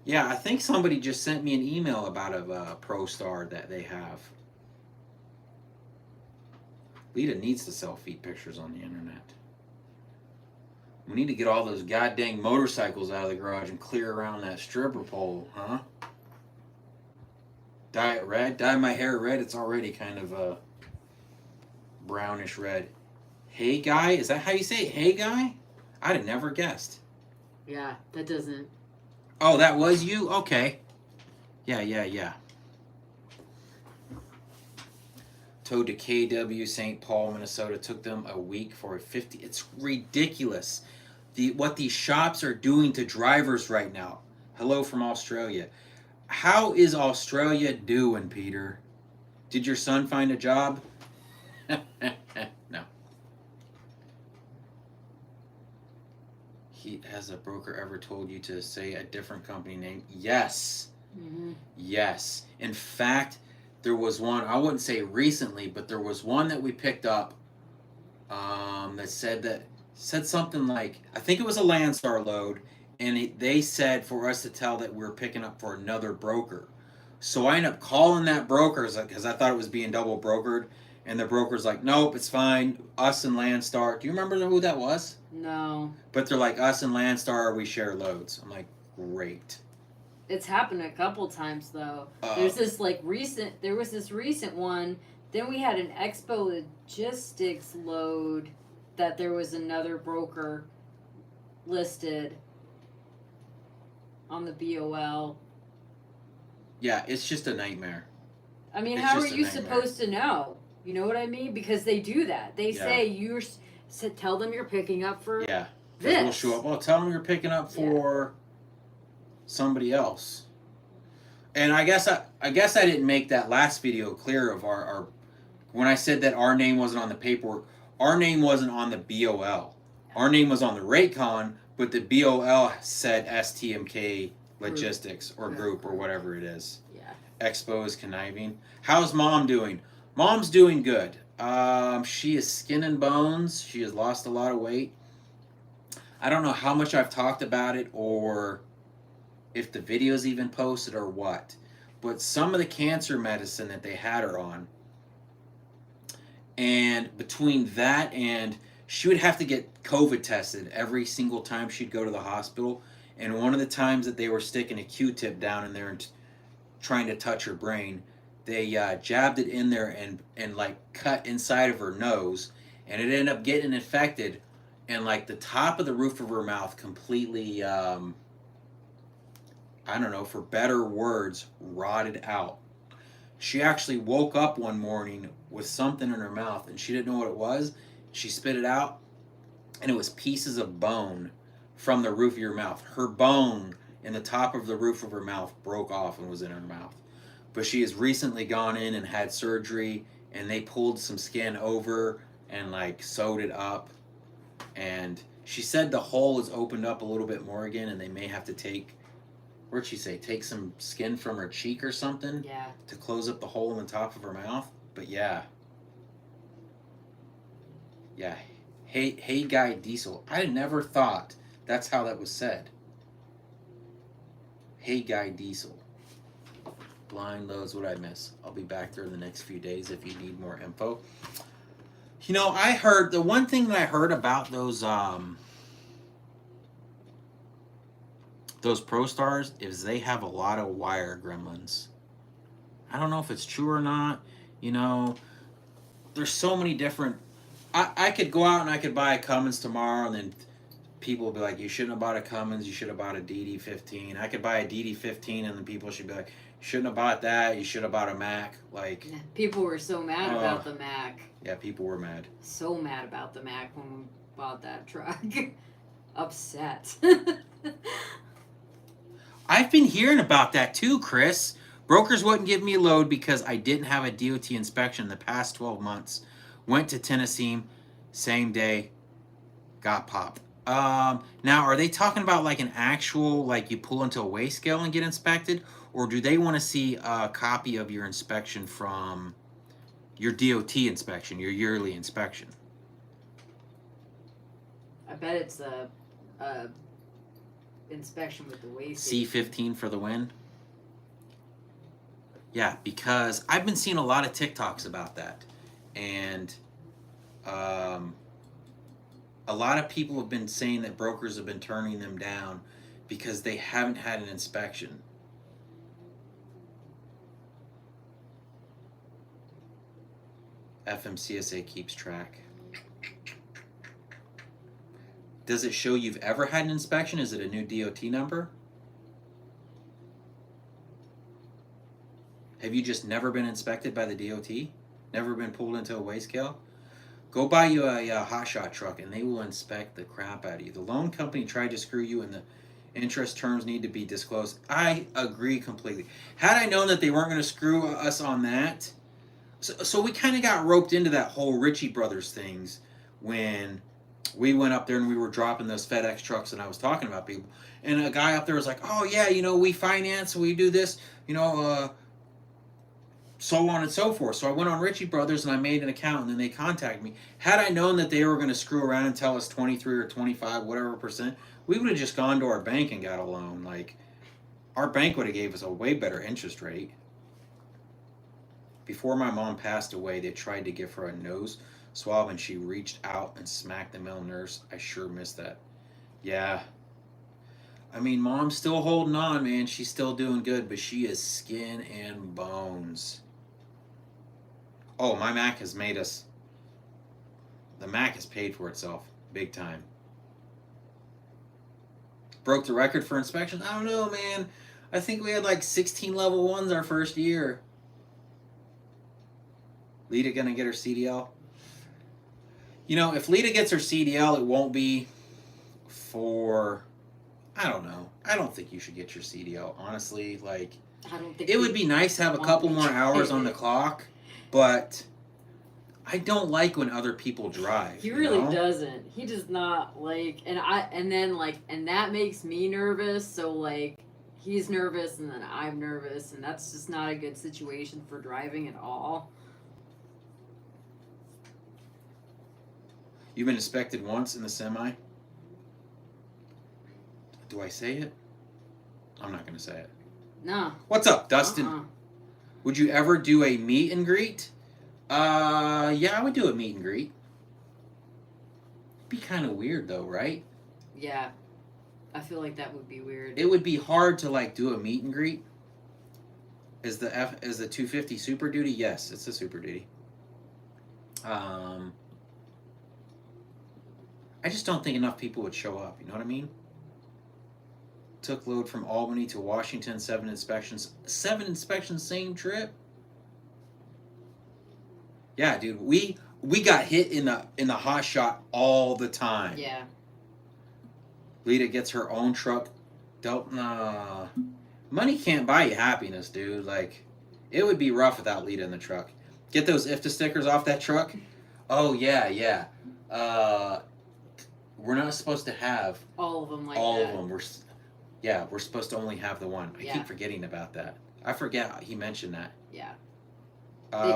Yeah, I think somebody just sent me an email about a ProStar that they have. Lita needs to sell feet pictures on the internet. We need to get all those goddamn motorcycles out of the garage and clear around that stripper pole, huh? Dye it red? Dye my hair red? It's already kind of a brownish red. Hey guy? Is that how you say it? Hey guy? I'd have never guessed. Yeah, that doesn't. Oh, that was you? Okay. Yeah. Towed to KW St. Paul, Minnesota. Took them a week for a 50. It's ridiculous. What these shops are doing to drivers right now. Hello from Australia. How is Australia doing, Peter? Did your son find a job? No. Has a broker ever told you to say a different company name? Yes. Mm-hmm. Yes. In fact, there was one, I wouldn't say recently, but there was one that we picked up that said something like, I think it was a Landstar load, and they said for us to tell that we were picking up for another broker. So I ended up calling that broker because I thought it was being double brokered, and the broker's like, nope, it's fine. Us and Landstar. Do you remember who that was? No. But they're like, us and Landstar, we share loads. I'm like, great. It's happened a couple times though. There was this recent one. Then we had an Expo Logistics load that there was another broker listed on the BOL. Yeah, it's just a nightmare. I mean, It's how are just a you nightmare. supposed to know? You know what I mean? Because they do that. They Yeah. say tell them you're picking up for Yeah. this. We'll show up. Well, tell them you're picking up for somebody else. And I guess I didn't make that last video clear of our when I said that our name wasn't on the paperwork. Our name wasn't on the BOL. Our name was on the Raycon, but the BOL said STMK Logistics or Group or whatever it is. Yeah. Expo is conniving. How's Mom doing? Mom's doing good. She is skin and bones. She has lost a lot of weight. I don't know how much I've talked about it or if the video's even posted or what. But some of the cancer medicine that they had her on, and between that and she would have to get COVID tested every single time she'd go to the hospital. And one of the times that they were sticking a Q-tip down in there and trying to touch her brain, they jabbed it in there and like cut inside of her nose, and it ended up getting infected, and like the top of the roof of her mouth completely, I don't know, for better words, rotted out. She actually woke up one morning with something in her mouth, and she didn't know what it was. She spit it out, and it was pieces of bone from the roof of your mouth. Her bone in the top of the roof of her mouth broke off and was in her mouth. But she has recently gone in and had surgery, and they pulled some skin over and like sewed it up. And she said the hole is opened up a little bit more again, and they may have to take some skin from her cheek or something to close up the hole in the top of her mouth. But yeah. Hey guy Diesel. I never thought that's how that was said. Hey guy Diesel. Blind loads, what I miss. I'll be back there in the next few days if you need more info. You know, I heard the one thing that I heard about those ProStars is they have a lot of wire gremlins. I don't know if it's true or not. You know, there's so many different. I could go out and I could buy a Cummins tomorrow, and then people will be like, you shouldn't have bought a Cummins, you should have bought a DD15. I could buy a DD15 and then people should be like, you shouldn't have bought that, you should have bought a Mac. Like, people were so mad about the Mac. Yeah, people were mad. So mad about the Mac when we bought that truck. Upset. I've been hearing about that too, Chris. Brokers wouldn't give me a load because I didn't have a DOT inspection the past 12 months. Went to Tennessee, same day, got popped. Now, are they talking about like an actual, like you pull into a weigh scale and get inspected? Or do they want to see a copy of your inspection from your DOT inspection, your yearly inspection? I bet it's a inspection with the weigh C15 for the win? Yeah, because I've been seeing a lot of TikToks about that. And a lot of people have been saying that brokers have been turning them down because they haven't had an inspection. FMCSA keeps track. Does it show you've ever had an inspection? Is it a new DOT number? Have you just never been inspected by the DOT? Never been pulled into a weigh scale? Go buy you a hotshot truck and they will inspect the crap out of you. The loan company tried to screw you and the interest terms need to be disclosed. I agree completely. Had I known that they weren't going to screw us on that, so we kind of got roped into that whole Ritchie Brothers things when we went up there and we were dropping those FedEx trucks and I was talking about people. And a guy up there was like, oh yeah, you know, we finance, we do this, you know, so on and so forth. So I went on Ritchie Brothers and I made an account and then they contacted me. Had I known that they were going to screw around and tell us 23 or 25, whatever percent, we would have just gone to our bank and got a loan. Like, our bank would have gave us a way better interest rate. Before my mom passed away, they tried to give her a nose swab and she reached out and smacked the male nurse. I sure missed that. Yeah. I mean, Mom's still holding on, man. She's still doing good, but she is skin and bones. Oh, my Mac has made us... The Mac has paid for itself. Big time. Broke the record for inspections? I don't know, man. I think we had like 16 level 1s our first year. Lita gonna get her CDL? You know, if Lita gets her CDL, it won't be for... I don't know. I don't think you should get your CDL, honestly. Like, I don't think it would be nice to have a couple more hours on the clock, but I don't like when other people drive. He really doesn't. He does not like, and that makes me nervous. So like, he's nervous, and then I'm nervous, and that's just not a good situation for driving at all. You've been inspected once in the semi? Do I say it? I'm not going to say it. No. What's up, Dustin? Would you ever do a meet and greet? Yeah, I would do a meet and greet. Be kind of weird though, right? Yeah. I feel like that would be weird. It would be hard to like do a meet and greet. Is the 250 Super Duty? Yes, it's a Super Duty. I just don't think enough people would show up, you know what I mean? Took load from Albany to Washington, 7 inspections. 7 inspections, same trip? Yeah, dude, we got hit in the hot shot all the time. Yeah. Lita gets her own truck. Nah. Money can't buy you happiness, dude. Like, it would be rough without Lita in the truck. Get those IFTA stickers off that truck. Oh, yeah. We're not supposed to have all of them like all that. of them. We're supposed to only have the one. I keep forgetting about that. I forget he mentioned that. Yeah.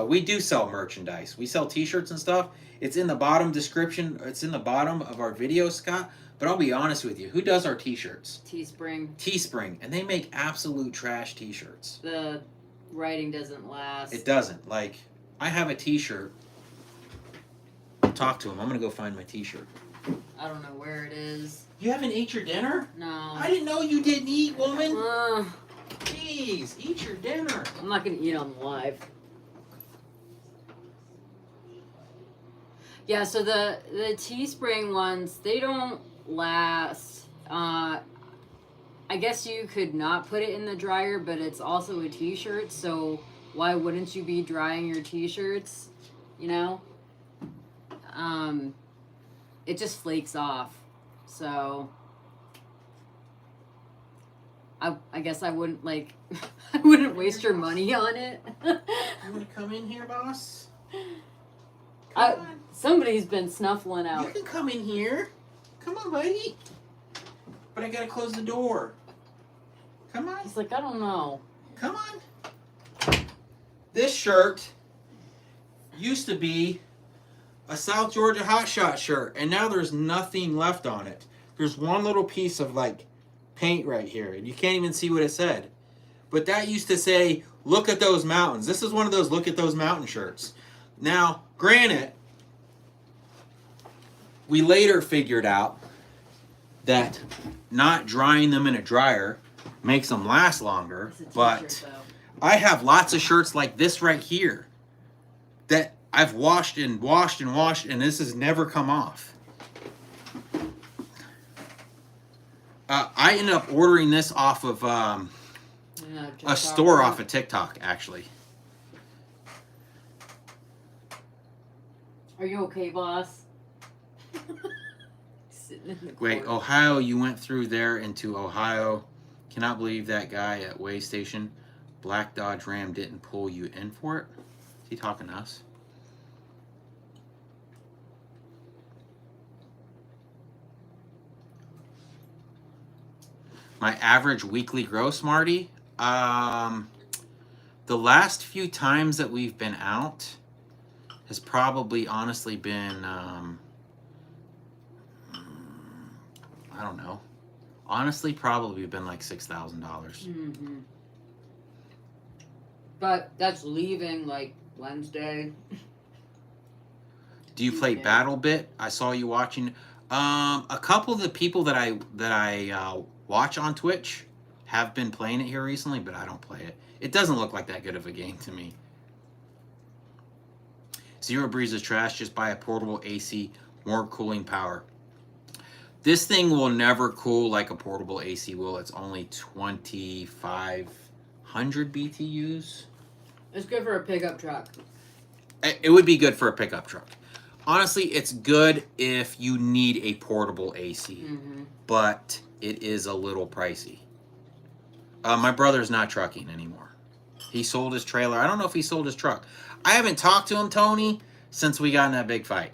We do sell merchandise. We sell t-shirts and stuff. It's in the bottom description. It's in the bottom of our video, Scott. But I'll be honest with you. Who does our t-shirts? Teespring. And they make absolute trash t-shirts. The writing doesn't last. It doesn't. Like, I have a t-shirt. Talk to him. I'm going to go find my t-shirt. I don't know where it is. You haven't ate your dinner? No. I didn't know you didn't eat, woman. Jeez, eat your dinner. I'm not going to eat on live. Yeah, so the Teespring ones, they don't last. I guess you could not put it in the dryer, but it's also a t-shirt, so why wouldn't you be drying your t-shirts? You know? It just flakes off. So I guess I wouldn't like I wouldn't waste your money on it. You want to come in here, boss? Come on. Somebody's been snuffling out. You can come in here. Come on, buddy. But I gotta close the door. Come on. He's like, I don't know. Come on. This shirt used to be a South Georgia Hotshot shirt, and now there's nothing left on it. There's one little piece of like paint right here, and you can't even see what it said. But that used to say, "Look at those mountains." This is one of those "Look at those mountain" shirts. Now, granted, we later figured out that not drying them in a dryer makes them last longer, but I have lots of shirts like this right here that I've washed and washed and washed, and this has never come off. I ended up ordering this off of a store off of TikTok, actually. Are you okay, boss? Sitting in the Wait, corner. Ohio, you went through there into Ohio. Cannot believe that guy at Way Station, Black Dodge Ram, didn't pull you in for it. Is he talking to us? My average weekly gross, Marty? The last few times that we've been out has probably honestly been, I don't know. Honestly, probably been like $6,000. Mm-hmm. But that's leaving like Wednesday. Do you play BattleBit? I saw you watching. A couple of the people that I watch on Twitch have been playing it here recently, but I don't play it. It doesn't look like that good of a game to me. Zero Breeze is trash. Just buy a portable AC, more cooling power. This thing will never cool like a portable AC will. It's only 2,500 BTUs. It's good for a pickup truck. It would be good for a pickup truck. Honestly, it's good if you need a portable AC, but it is a little pricey. My brother's not trucking anymore. He sold his trailer. I don't know if he sold his truck. I haven't talked to him, Tony, since we got in that big fight.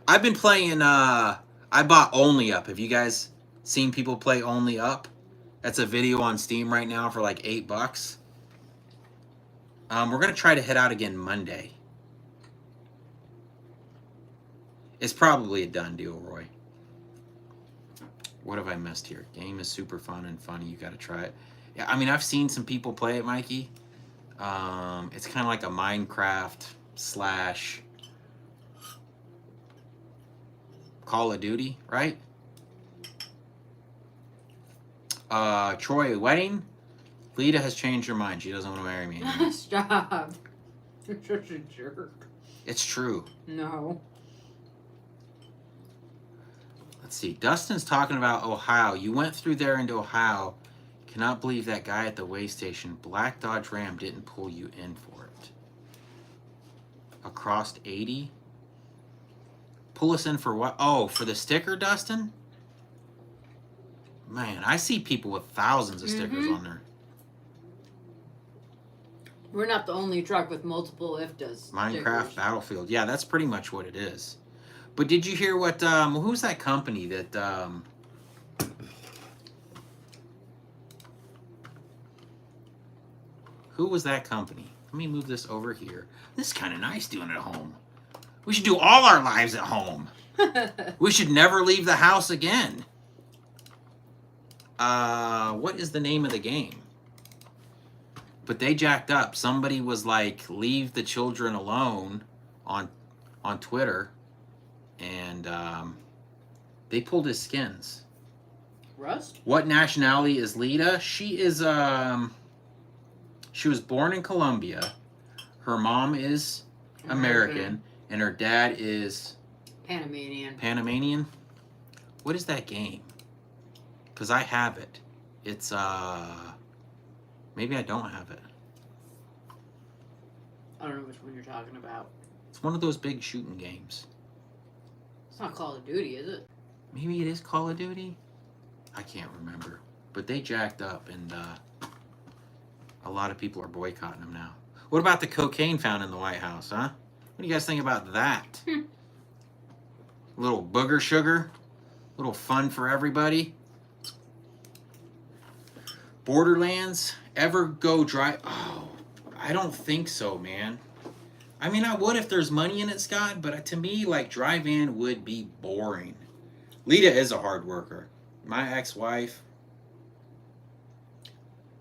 I've been playing, I bought Only Up. Have you guys seen people play Only Up? That's a video on Steam right now for like $8. We're going to try to hit out again Monday. It's probably a done deal, Roy. What have I missed here? Game is super fun and funny. You got to try it. Yeah, I mean, I've seen some people play it, Mikey. It's kind of like a Minecraft / Call of Duty, right? Troy, wedding? Lita has changed her mind. She doesn't want to marry me anymore. Stop. You're such a jerk. It's true. No. Let's see. Dustin's talking about Ohio. You went through there into Ohio. Cannot believe that guy at the way station, Black Dodge Ram, didn't pull you in for it. Across 80? Pull us in for what? Oh, for the sticker, Dustin? Man, I see people with thousands of stickers on there. We're not the only truck with multiple IFTAs. Minecraft stickers. Battlefield. Yeah, that's pretty much what it is. But did you hear what, who's that company that, who was that company? Let me move this over here. This is kind of nice doing it at home. We should do all our lives at home. We should never leave the house again. What is the name of the game? But they jacked up. Somebody was like, leave the children alone on Twitter. And they pulled his skins. Rust? What nationality is Lita? She is, she was born in Colombia. Her mom is American. And her dad is Panamanian. Panamanian? What is that game? Because I have it. It's, maybe I don't have it. I don't know which one you're talking about. It's one of those big shooting games. It's not Call of Duty, is it? Maybe it is Call of Duty? I can't remember. But they jacked up, and a lot of people are boycotting them now. What about the cocaine found in the White House, huh? What do you guys think about that? Little booger sugar? Little fun for everybody? Borderlands? Ever go dry? Oh, I don't think so, man. I mean, I would if there's money in it, Scott, but to me, like, drive-in would be boring. Lita is a hard worker. My ex-wife.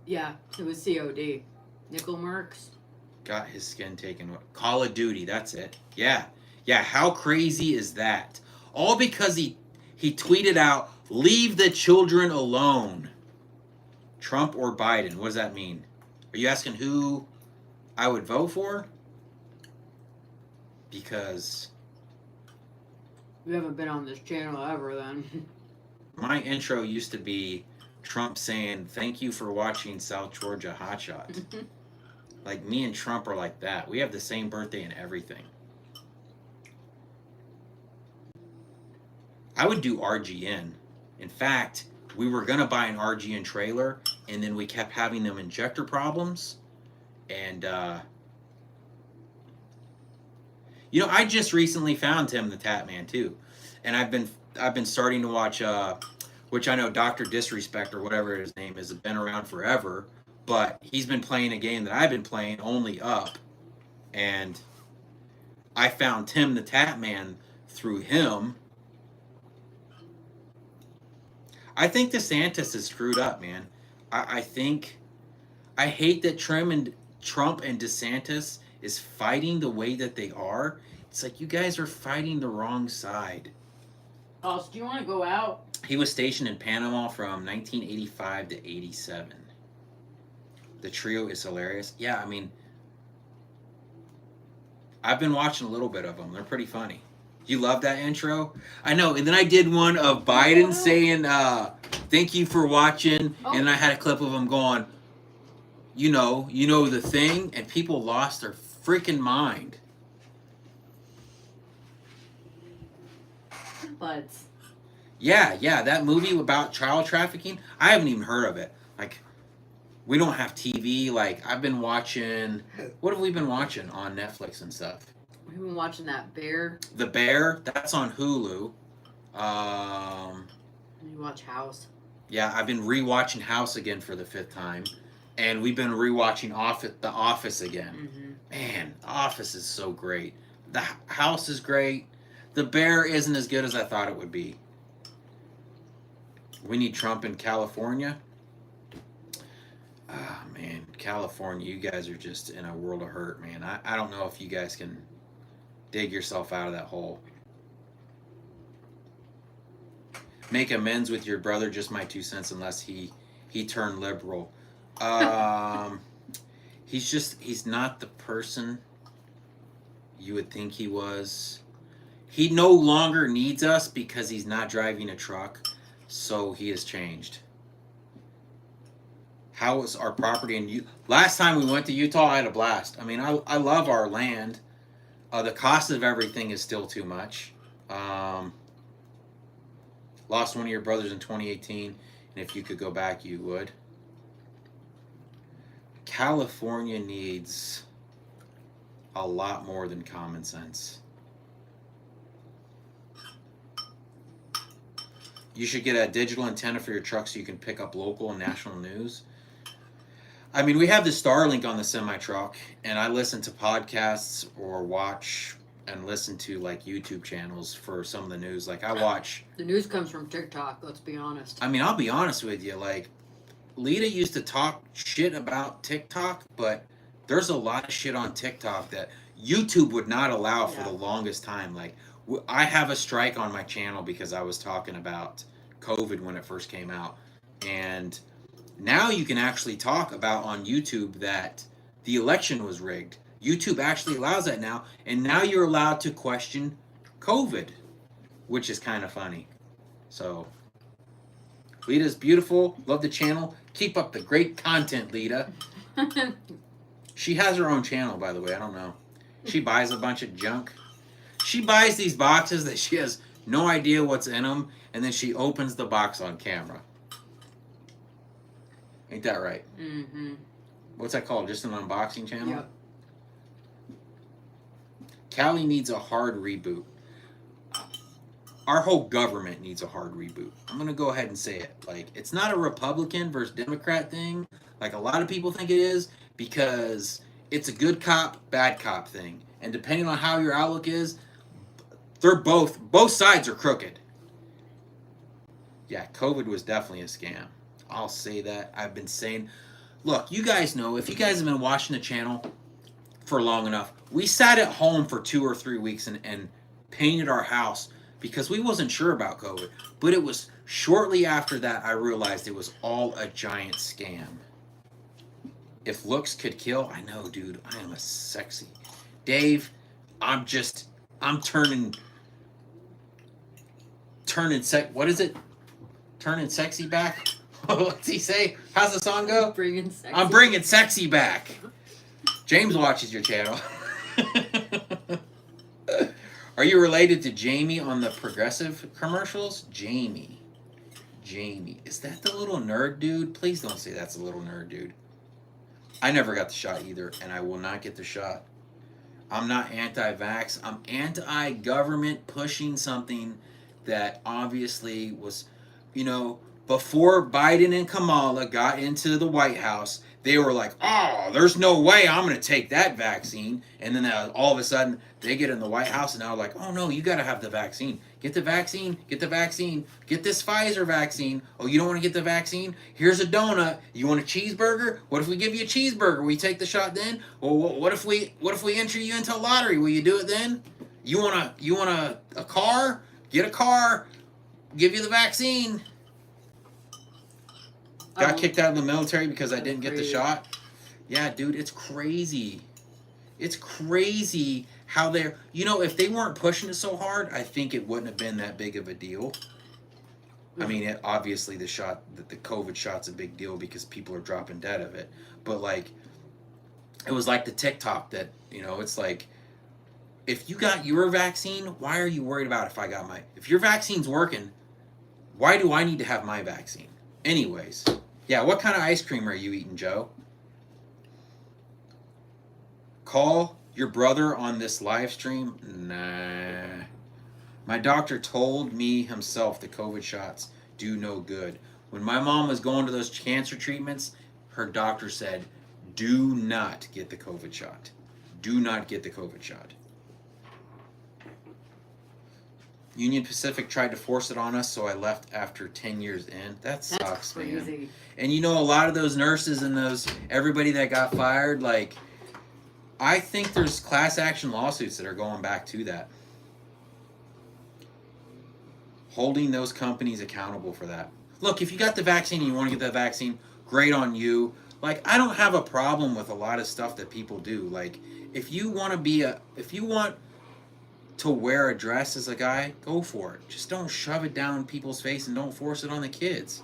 Yeah, it was COD. Nickel Mercs. Got his skin taken away. Call of Duty, that's it. Yeah. Yeah, how crazy is that? All because he tweeted out, "Leave the children alone." Trump or Biden? What does that mean? Are you asking who I would vote for? Because You haven't been on this channel ever then. my intro used to be Trump saying, "Thank you for watching South Georgia Hotshot." Like, me and Trump are like that. We have the same birthday and everything. I would do RGN. In fact, we were going to buy an RGN trailer, and then we kept having them injector problems. And, you know, I just recently found Tim the Tap Man, too. And I've been starting to watch, which I know Dr. Disrespect, or whatever his name is, has been around forever. But he's been playing a game that I've been playing, Only Up. And I found Tim the Tap Man through him. I think DeSantis is screwed up, man. I hate that Trump and DeSantis is fighting the way that they are. It's like, you guys are fighting the wrong side. Oh, so do you want to go out? He was stationed in Panama from 1985 to 87. The trio is hilarious. Yeah, I mean, I've been watching a little bit of them. They're pretty funny. You love that intro? I know. And then I did one of Biden saying, "Thank you for watching." Oh. And I had a clip of him going, you know the thing. And people lost their freaking mind. But yeah, that movie about child trafficking, I haven't even heard of it. Like, we don't have TV. Like, I've been watching, what have we been watching on Netflix and stuff? We've been watching that Bear. The Bear, that's on Hulu. You watch House. Yeah, I've been rewatching House again for the 5th time. And we've been rewatching The Office again. Mm-hmm. Man, The Office is so great. The House is great. The Bear isn't as good as I thought it would be. We need Trump in California. Ah, man, California, you guys are just in a world of hurt, man. I don't know if you guys can dig yourself out of that hole. Make amends with your brother, just my 2 cents, unless he turned liberal. He's not the person you would think he was. He no longer needs us because he's not driving a truck, so he has changed. How was our property in Utah? Last time we went to Utah, I had a blast. I mean, I love our land. The cost of everything is still too much. Lost one of your brothers in 2018, and if you could go back, you would. California needs a lot more than common sense. You should get a digital antenna for your truck so you can pick up local and national news. I mean, we have the Starlink on the semi-truck, and I listen to podcasts or watch and listen to, like, YouTube channels for some of the news. Like, I watch... The news comes from TikTok, let's be honest. I mean, I'll be honest with you. Like, Lita used to talk shit about TikTok, but there's a lot of shit on TikTok that YouTube would not allow for the longest time. Like, I have a strike on my channel because I was talking about COVID when it first came out. And now you can actually talk about on YouTube that the election was rigged. YouTube actually allows that now. And now you're allowed to question COVID. which is kind of funny. So, Lita's beautiful. Love the channel. Keep up the great content, Lita. She has her own channel, by the way. I don't know. She buys a bunch of junk. She buys these boxes that she has no idea what's in them, and then she opens the box on camera. Ain't that right? Mm-hmm. What's that called? Just an unboxing channel? Yep. Cali needs a hard reboot. Our whole government needs a hard reboot. I'm going to go ahead and say it. Like, it's not a Republican versus Democrat thing, like a lot of people think it is, because it's a good cop, bad cop thing. And depending on how your outlook is, they're both sides are crooked. Yeah, COVID was definitely a scam. I'll say that. I've been saying, look, you guys know, if you guys have been watching the channel for long enough, we sat at home for 2 or 3 weeks and painted our house because we wasn't sure about COVID. But it was shortly after that I realized it was all a giant scam. If looks could kill, I know, dude. I am a sexy. Dave, I'm turning what is it? Turning sexy back? What's he say? How's the song go? Bringing sexy. I'm bringing sexy back. James watches your channel. Are you related to Jamie on the Progressive commercials? Jamie. Is that the little nerd dude? Please don't say that's the little nerd dude. I never got the shot either, and I will not get the shot. I'm not anti-vax. I'm anti-government pushing something that obviously was, before Biden and Kamala got into the White House, they were like, oh, there's no way I'm going to take that vaccine. And then all of a sudden, they get in the White House and now like, oh, no, you got to have the vaccine. Get the vaccine. Get the vaccine. Get this Pfizer vaccine. Oh, you don't want to get the vaccine? Here's a donut. You want a cheeseburger? What if we give you a cheeseburger? Will you take the shot then? Well, what if we enter you into a lottery? Will you do it then? You want a car? Get a car. Give you the vaccine. Got kicked out of the military because I didn't get the shot. Yeah, dude, it's crazy. It's crazy how they're... if they weren't pushing it so hard, I think it wouldn't have been that big of a deal. I mean, obviously the COVID shot's a big deal because people are dropping dead of it. But, it was like the TikTok that, it's like, if you got your vaccine, why are you worried about if I got mine? If your vaccine's working, why do I need to have my vaccine? Anyways, yeah, what kind of ice cream are you eating, Joe? Call your brother on this live stream? Nah. My doctor told me himself the COVID shots do no good. When my mom was going to those cancer treatments, her doctor said, do not get the COVID shot. Do not get the COVID shot. Union Pacific tried to force it on us, so I left after 10 years in. That sucks, That's crazy. man. And a lot of those nurses and everybody that got fired, I think there's class action lawsuits that are going back to that. Holding those companies accountable for that. Look, if you got the vaccine and you want to get that vaccine, great on you. I don't have a problem with a lot of stuff that people do. If you want to wear a dress as a guy, go for it. Just don't shove it down people's face and don't force it on the kids.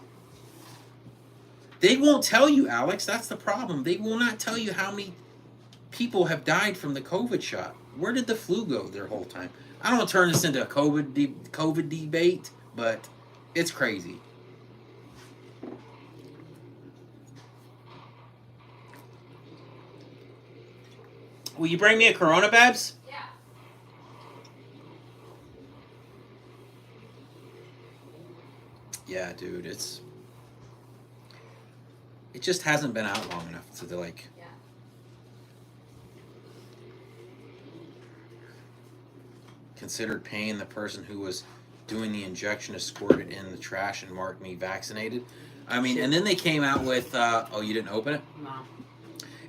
They won't tell you, Alex. That's the problem. They will not tell you how many people have died from the COVID shot. Where did the flu go their whole time? I don't want to turn this into a COVID debate, but it's crazy. Will you bring me a Corona, Babs? Yeah, dude, it just hasn't been out long enough to considered paying the person who was doing the injection to squirt it in the trash and mark me vaccinated. I mean, and then they came out with oh, you didn't open it? No.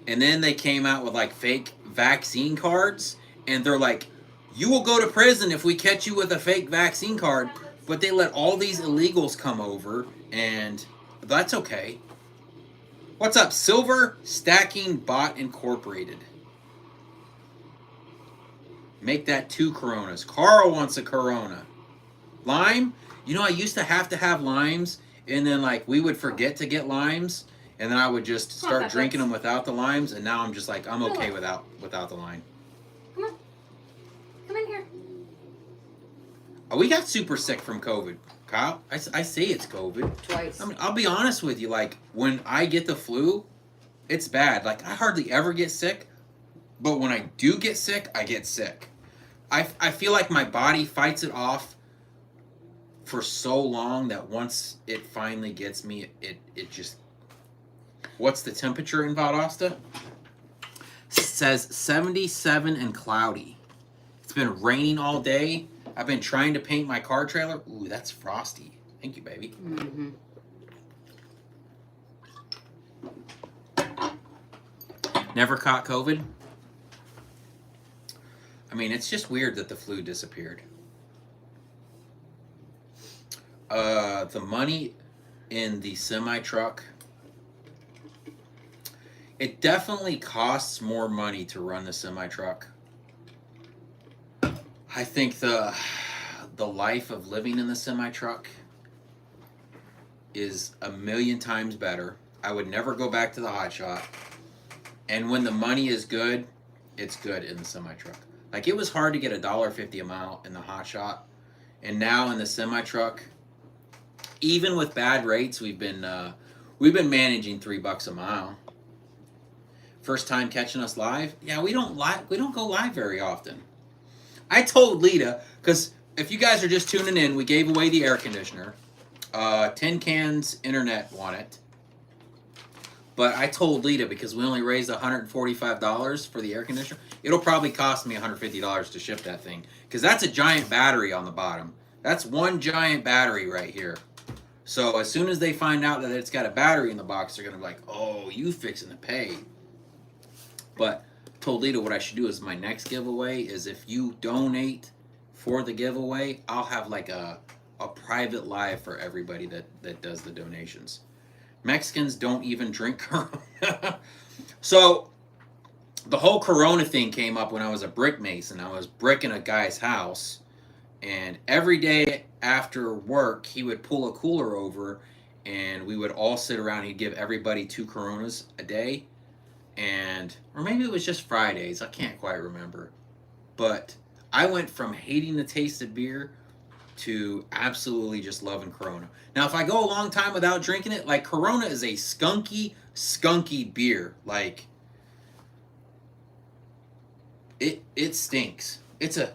And then they came out with fake vaccine cards, and they're like, you will go to prison if we catch you with a fake vaccine card. But they let all these illegals come over, and that's okay. What's up, Silver Stacking Bot Incorporated? Make that 2 Coronas. Carl wants a Corona. Lime. You know, I used to have limes, and then like we would forget to get limes, and then I would just start drinking them without the limes, and now I'm just like I'm okay without the lime. Come on. Come in here. Oh, we got super sick from COVID, Kyle. I say it's COVID. Twice. I mean, I'll be honest with you. Like when I get the flu, it's bad. Like I hardly ever get sick, but when I do get sick, I get sick. I feel like my body fights it off for so long that once it finally gets me, it just. What's the temperature in Valdosta? Says 77 and cloudy. It's been raining all day. I've been trying to paint my car trailer. Ooh, that's frosty. Thank you, baby. Mm-hmm. Never caught COVID? I mean, it's just weird that the flu disappeared. The money in the semi-truck, it definitely costs more money to run the semi-truck. I think the life of living in the semi-truck is a million times better. I would never go back to the hot shot. And when the money is good, it's good in the semi-truck. Like it was hard to get $1.50 a mile in the hot shot, and now in the semi-truck, even with bad rates, we've been managing $3 a mile. First time catching us live? Yeah, we don't go live very often. I told Lita, because if you guys are just tuning in, we gave away the air conditioner. Tin Cans Internet won it. But I told Lita, because we only raised $145 for the air conditioner, it'll probably cost me $150 to ship that thing. Because that's a giant battery on the bottom. That's one giant battery right here. So as soon as they find out that it's got a battery in the box, they're going to be like, oh, you fixing to pay. But told Lita what I should do is my next giveaway is if you donate for the giveaway, I'll have like a private live for everybody that does the donations. Mexicans don't even drink Corona. So the whole Corona thing came up when I was a brick mason. I was bricking a guy's house, and every day after work, he would pull a cooler over, and we would all sit around. He'd give everybody 2 Coronas a day, or maybe it was just Fridays. I can't quite remember. But I went from hating the taste of beer to absolutely just loving Corona. Now, if I go a long time without drinking it, like Corona is a skunky beer. Like it stinks. It's a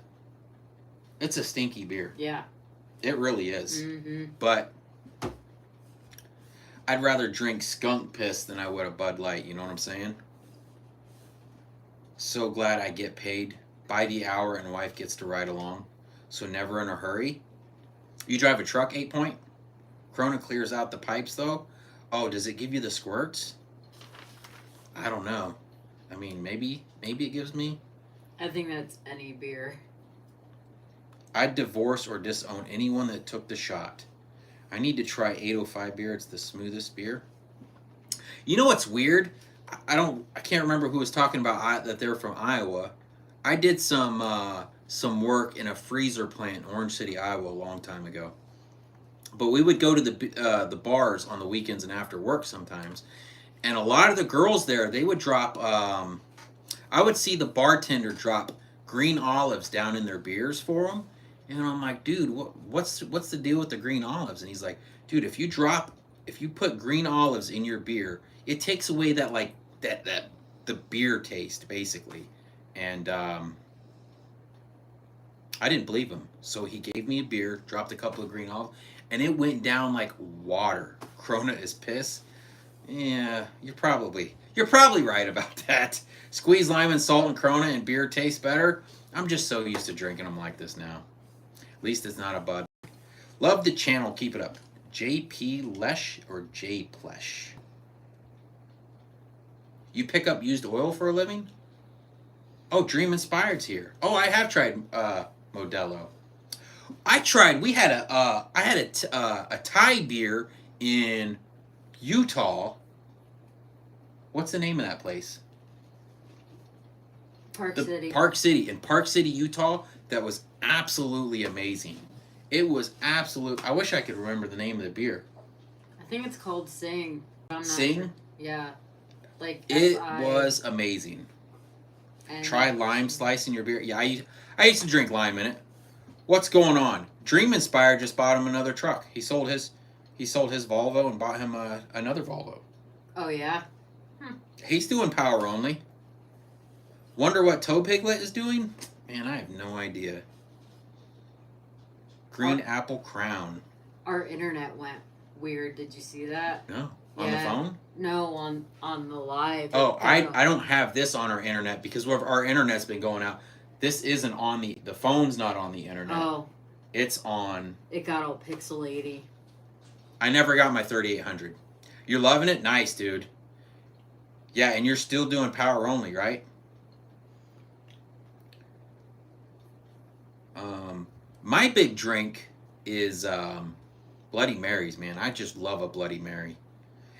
stinky beer. Yeah. It really is. Mm-hmm. But I'd rather drink skunk piss than I would a Bud Light, you know what I'm saying? So glad I get paid by the hour and wife gets to ride along. So never in a hurry. You drive a truck, 8 Point? Corona clears out the pipes though? Oh, does it give you the squirts? I don't know. I mean, maybe it gives me. I think that's any beer. I'd divorce or disown anyone that took the shot. I need to try 805 beer. It's the smoothest beer. You know what's weird? I can't remember who was talking about that they're from Iowa. I did some work in a freezer plant in Orange City, Iowa, a long time ago. But we would go to the bars on the weekends and after work sometimes, and a lot of the girls there, they would drop. I would see the bartender drop green olives down in their beers for them, and I'm like, dude, what's the deal with the green olives? And he's like, dude, if you put green olives in your beer, it takes away that the beer taste basically, and I didn't believe him, so he gave me a beer, dropped a couple of green olives, and it went down like water. Corona is piss. Yeah, you're probably right about that. Squeeze lime and salt and Corona and beer tastes better. I'm just so used to drinking them like this now. At least it's not a Bud. Love the channel. Keep it up. JP Lesh or J Plesh? You pick up used oil for a living? Oh, Dream Inspired's here. Oh, I have tried Modelo. We had a Thai beer in Utah. What's the name of that place? Park City. Park City. In Park City, Utah, that was absolutely amazing. It was absolute. I wish I could remember the name of the beer. I think it's called Sing. I'm not Sing? Sure. Yeah. Like It S-I was amazing. and Try lime slice in your beer. Yeah, I used to drink lime in it. What's going on? Dream Inspire just bought him another truck. He sold his Volvo and bought him another Volvo. Oh yeah. He's doing power only. Wonder what Toe Piglet is doing? Man, I have no idea. Green Apple Crown. Our internet went weird. Did you see that? No. On the phone? No, on the live. Oh, I don't have this on our internet because our internet's been going out. This isn't on the phone's not on the internet. Oh. It's on. It got all pixelaty. I never got my 3800. You're loving it? Nice, dude. Yeah, and you're still doing power only, right? My big drink is Bloody Marys, man. I just love a Bloody Mary.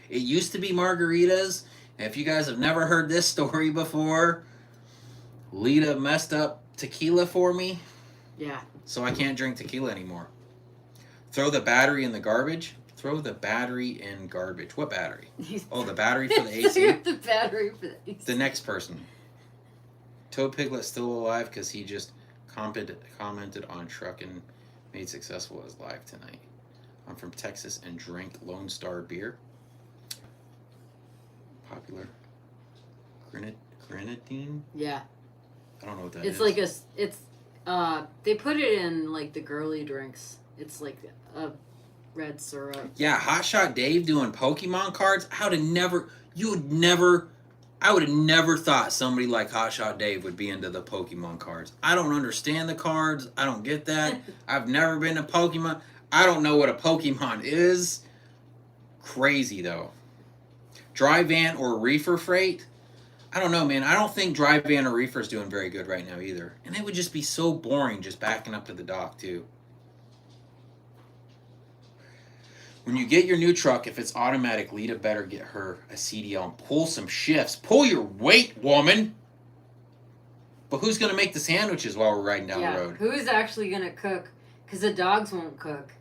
It used to be margaritas. And if you guys have never heard this story before, Lita messed up tequila for me. Yeah. So I can't drink tequila anymore. Throw the battery in the garbage. Throw the battery in garbage. What battery? Oh, the battery for the AC? The battery for the AC. The next person. Toe Piglet's still alive because he just commented on trucking made successful his live tonight. I'm from Texas and drank Lone Star beer. Popular. Grenadine? Yeah. I don't know what that it's is. Like they put it in like the girly drinks. It's like a red syrup. Yeah, Hotshot Dave doing Pokemon cards. I would have never thought somebody like Hotshot Dave would be into the Pokemon cards. I don't understand the cards. I don't get that. I've never been to Pokemon. I don't know what a Pokemon is. Crazy though. Dry van or reefer freight? I don't know, man. I don't think dry van or reefer is doing very good right now either. And it would just be so boring just backing up to the dock too. When you get your new truck, if it's automatic, Lita better get her a CDL and pull some shifts. Pull your weight, woman! But who's going to make the sandwiches while we're riding down the road? Who's actually going to cook? Because the dogs won't cook.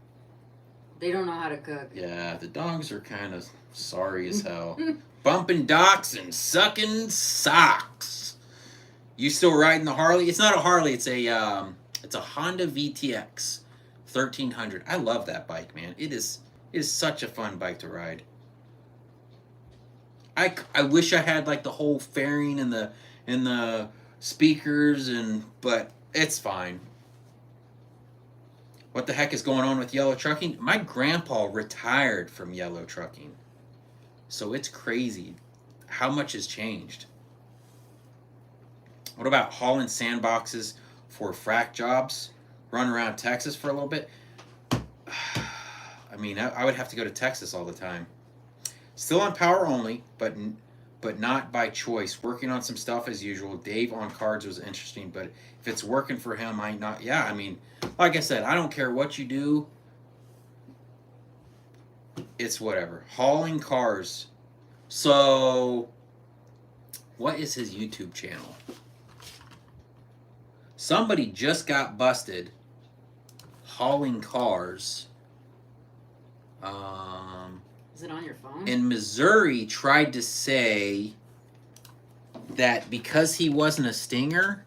They don't know how to cook. Yeah, the dogs are kind of sorry as hell. Bumping docks and sucking socks. You still riding the Harley? It's not a Harley. It's a Honda VTX 1300. I love that bike, man. It is such a fun bike to ride. I wish I had like the whole fairing and the speakers but it's fine. What the heck is going on with yellow trucking? My grandpa retired from yellow trucking. So it's crazy how much has changed. What about hauling sandboxes for frack jobs? Run around Texas for a little bit? I mean, I would have to go to Texas all the time. Still on power only, but not by choice. Working on some stuff as usual. Dave on cards was interesting, but if it's working for him, I mean, like I said, I don't care what you do. It's whatever. Hauling cars. So, what is his YouTube channel? Somebody just got busted hauling cars. Is it on your phone? In Missouri, tried to say that because he wasn't a stinger,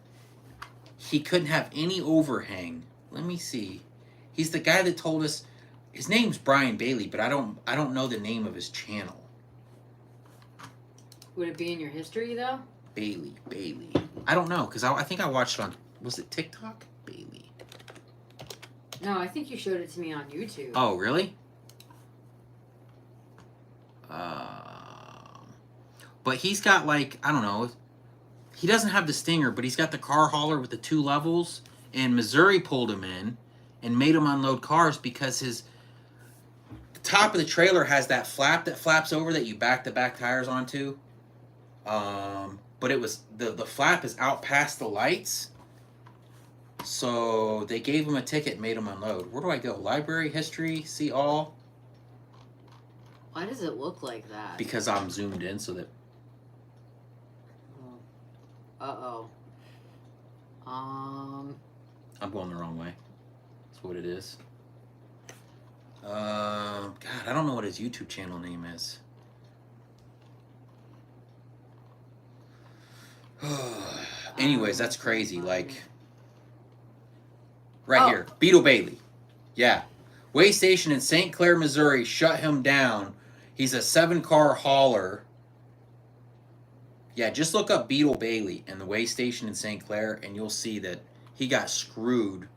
he couldn't have any overhang. Let me see. He's the guy that told us. His name's Brian Bailey, but I don't know the name of his channel. Would it be in your history though? Bailey. I don't know because I think I watched it on. Was it TikTok? Bailey. No, I think you showed it to me on YouTube. Oh, really? But he's got like, I don't know, he doesn't have the stinger, but he's got the car hauler with the 2 levels, and Missouri pulled him in and made him unload cars because the top of the trailer has that flap that flaps over that you back the back tires onto. But it was, the flap is out past the lights, so they gave him a ticket and made him unload. Where do I go? Library, history, see all? Why does it look like that? Because I'm zoomed in so that... Uh-oh. I'm going the wrong way. That's what it is. God, I don't know what his YouTube channel name is. Anyways, that's crazy. Like, right here, Beetle Bailey. Yeah. Way Station in St. Clair, Missouri shut him down. He's a 7-car hauler. Yeah, just look up Beetle Bailey and the Way Station in St. Clair, and you'll see that he got screwed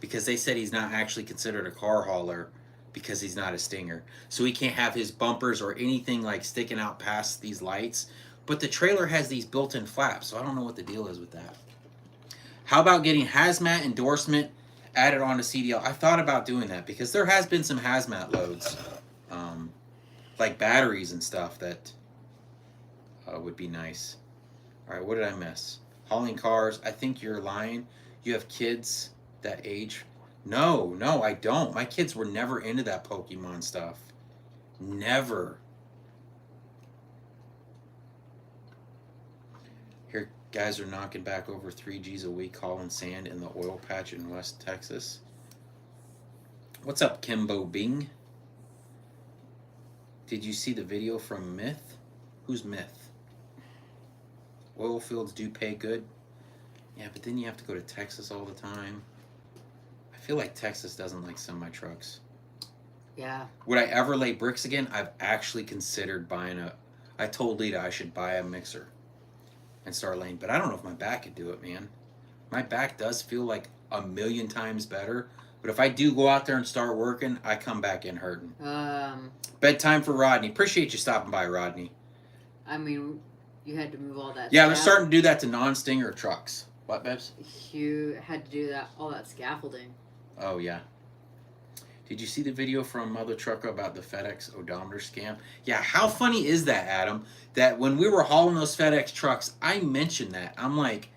because they said he's not actually considered a car hauler because he's not a stinger. So he can't have his bumpers or anything like sticking out past these lights. But the trailer has these built-in flaps, so I don't know what the deal is with that. How about getting hazmat endorsement added on to CDL? I thought about doing that because there has been some hazmat loads, like batteries and stuff that would be nice. All right, what did I miss? Hauling cars. I think you're lying. You have kids that age. No, I don't. My kids were never into that Pokemon stuff. Never. Here, guys are knocking back over 3 G's a week hauling sand in the oil patch in West Texas. What's up, Kimbo Bing? Did you see the video from Myth? Who's Myth? Oil fields do pay good. Yeah, but then you have to go to Texas all the time. I feel like Texas doesn't like semi-trucks. Yeah. Would I ever lay bricks again? I've actually considered buying I told Lita I should buy a mixer and start laying, but I don't know if my back could do it, man. My back does feel like a million times better, but if I do go out there and start working, I come back in hurting. Bedtime for Rodney. Appreciate you stopping by, Rodney. I mean, you had to move all that. Yeah, they're starting to do that to non-stinger trucks. What, Bebs? You had to do all that scaffolding. Oh, yeah. Did you see the video from Mother Trucker about the FedEx odometer scam? Yeah, how funny is that, Adam? That when we were hauling those FedEx trucks, I mentioned that. I'm like,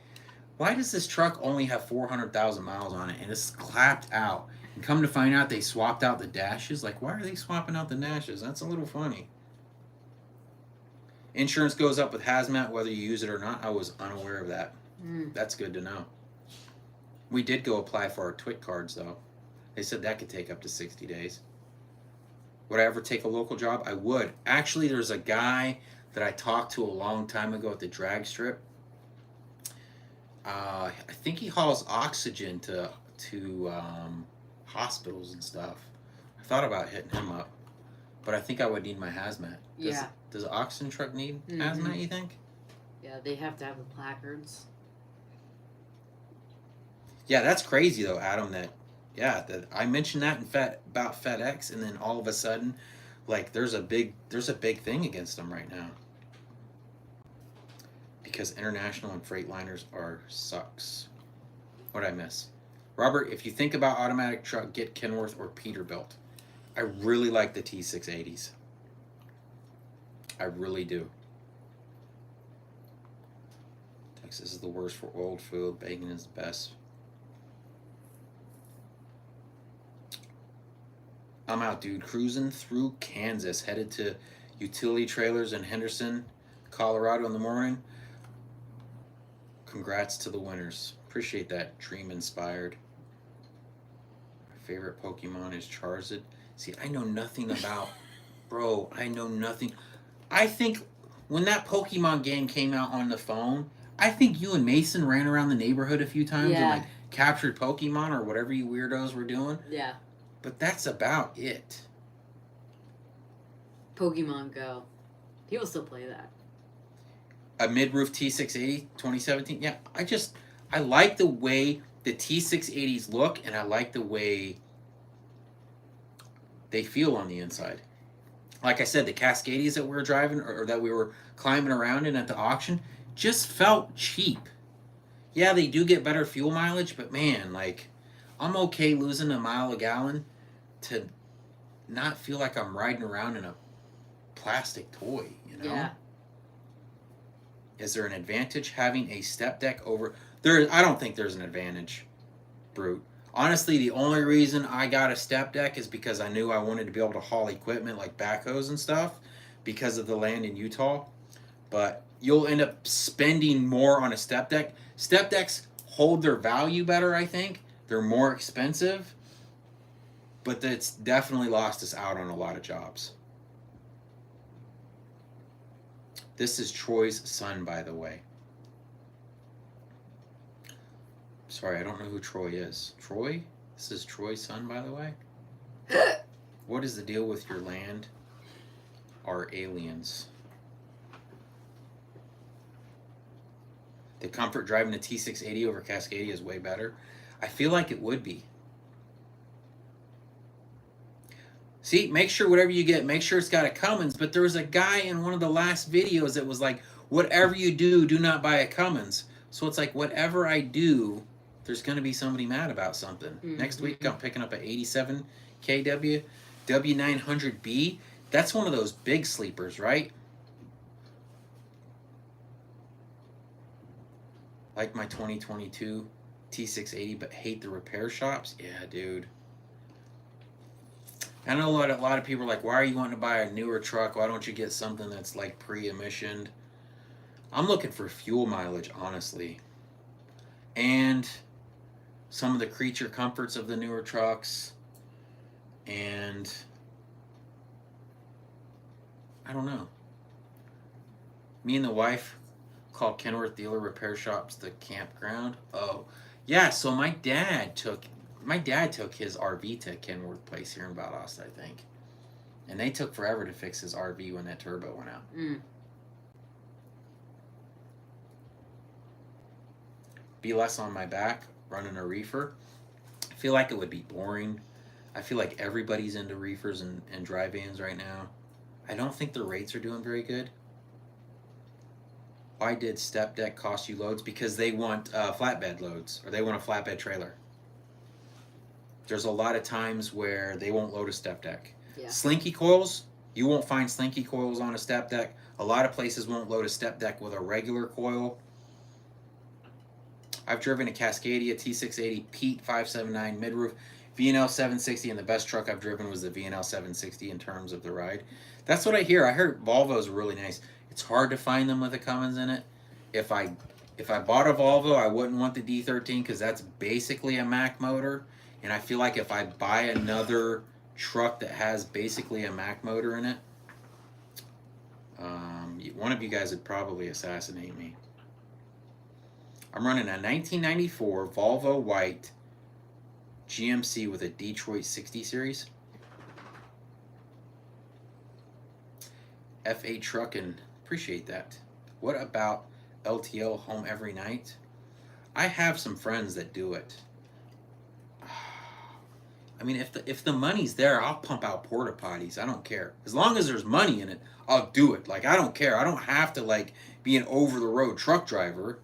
why does this truck only have 400,000 miles on it? And it's clapped out. And come to find out, they swapped out the dashes. Like, why are they swapping out the dashes? That's a little funny. Insurance goes up with hazmat, whether you use it or not. I was unaware of that. That's good to know. We did go apply for our TWIC cards, though. They said that could take up to 60 days. Would I ever take a local job? I would. Actually, there's a guy that I talked to a long time ago at the drag strip. I think he hauls oxygen to hospitals and stuff. I thought about hitting him up, but I think I would need my hazmat. Does the oxygen truck need hazmat, you think? Yeah, they have to have the placards. Yeah, that's crazy though, Adam. That I mentioned that about FedEx, and then all of a sudden, like there's a big thing against them right now because international and freight liners are sucks. What'd I miss? Robert, if you think about automatic truck, get Kenworth or Peterbilt. I really like the T680s. I really do. Texas is the worst for oil field. Bacon is the best. I'm out, dude. Cruising through Kansas, headed to utility trailers in Henderson, Colorado in the morning. Congrats to the winners. Appreciate that. Dream inspired. My favorite Pokemon is Charizard. See, I know nothing about... Bro, I know nothing. I think when that Pokemon game came out on the phone, I think you and Mason ran around the neighborhood a few times and like captured Pokemon or whatever you weirdos were doing. Yeah. But that's about it. Pokemon Go. People still play that. A mid-roof T680 2017. Yeah, I like the way the T680s look, and I like the way they feel on the inside. Like I said, the Cascadias that we were driving or that we were climbing around in at the auction just felt cheap. Yeah, they do get better fuel mileage, but man, like, I'm okay losing a mile a gallon to not feel like I'm riding around in a plastic toy, you know? Yeah. Is there an advantage having a step deck over... I don't think there's an advantage, Brute. Honestly, the only reason I got a step deck is because I knew I wanted to be able to haul equipment like backhoes and stuff because of the land in Utah. But you'll end up spending more on a step deck. Step decks hold their value better, I think. They're more expensive. But it's definitely lost us out on a lot of jobs. This is Troy's son, by the way. Sorry, I don't know who Troy is. Troy? This is Troy's son, by the way. What is the deal with your land? Are aliens. The comfort driving the T680 over Cascadia is way better. I feel like it would be. See, make sure whatever you get, make sure it's got a Cummins. But there was a guy in one of the last videos that was like, whatever you do, do not buy a Cummins. So it's like, whatever I do, there's going to be somebody mad about something. Mm-hmm. Next week, I'm picking up an 87 kW W900B. That's one of those big sleepers, right? Like my 2022 T680, but hate the repair shops. Yeah, dude. I know a lot of people are like, why are you wanting to buy a newer truck? Why don't you get something that's like pre-emissioned? I'm looking for fuel mileage, honestly. And some of the creature comforts of the newer trucks. And I don't know. Me and the wife call Kenworth dealer repair shops the campground. Oh, yeah. So my dad took his RV to Kenworth place here in Valdosta, I think, and they took forever to fix his RV when that turbo went out. Be less on my back running a reefer. I feel like it would be boring. I feel like everybody's into reefers and dry vans right now. I don't think the rates are doing very good. Why did step deck cost you loads? Because they want flatbed loads, or they want a flatbed trailer. There's a lot of times where they won't load a step deck. Yeah. Slinky coils, you won't find slinky coils on a step deck. A lot of places won't load a step deck with a regular coil. I've driven a Cascadia T680 Pete 579 mid-roof V&L 760, and the best truck I've driven was the V&L 760 in terms of the ride. That's what I hear. I heard Volvo's really nice. It's hard to find them with a Cummins in it. If I bought a Volvo, I wouldn't want the D13 because that's basically a Mack motor. And I feel like if I buy another truck that has basically a Mack motor in it, one of you guys would probably assassinate me. I'm running a 1994 Volvo White GMC with a Detroit 60 Series. F8 trucking, appreciate that. What about LTL home every night? I have some friends that do it. I mean, if the money's there, I'll pump out porta potties. I don't care. As long as there's money in it, I'll do it. Like, I don't care. I don't have to, like, be an over-the-road truck driver.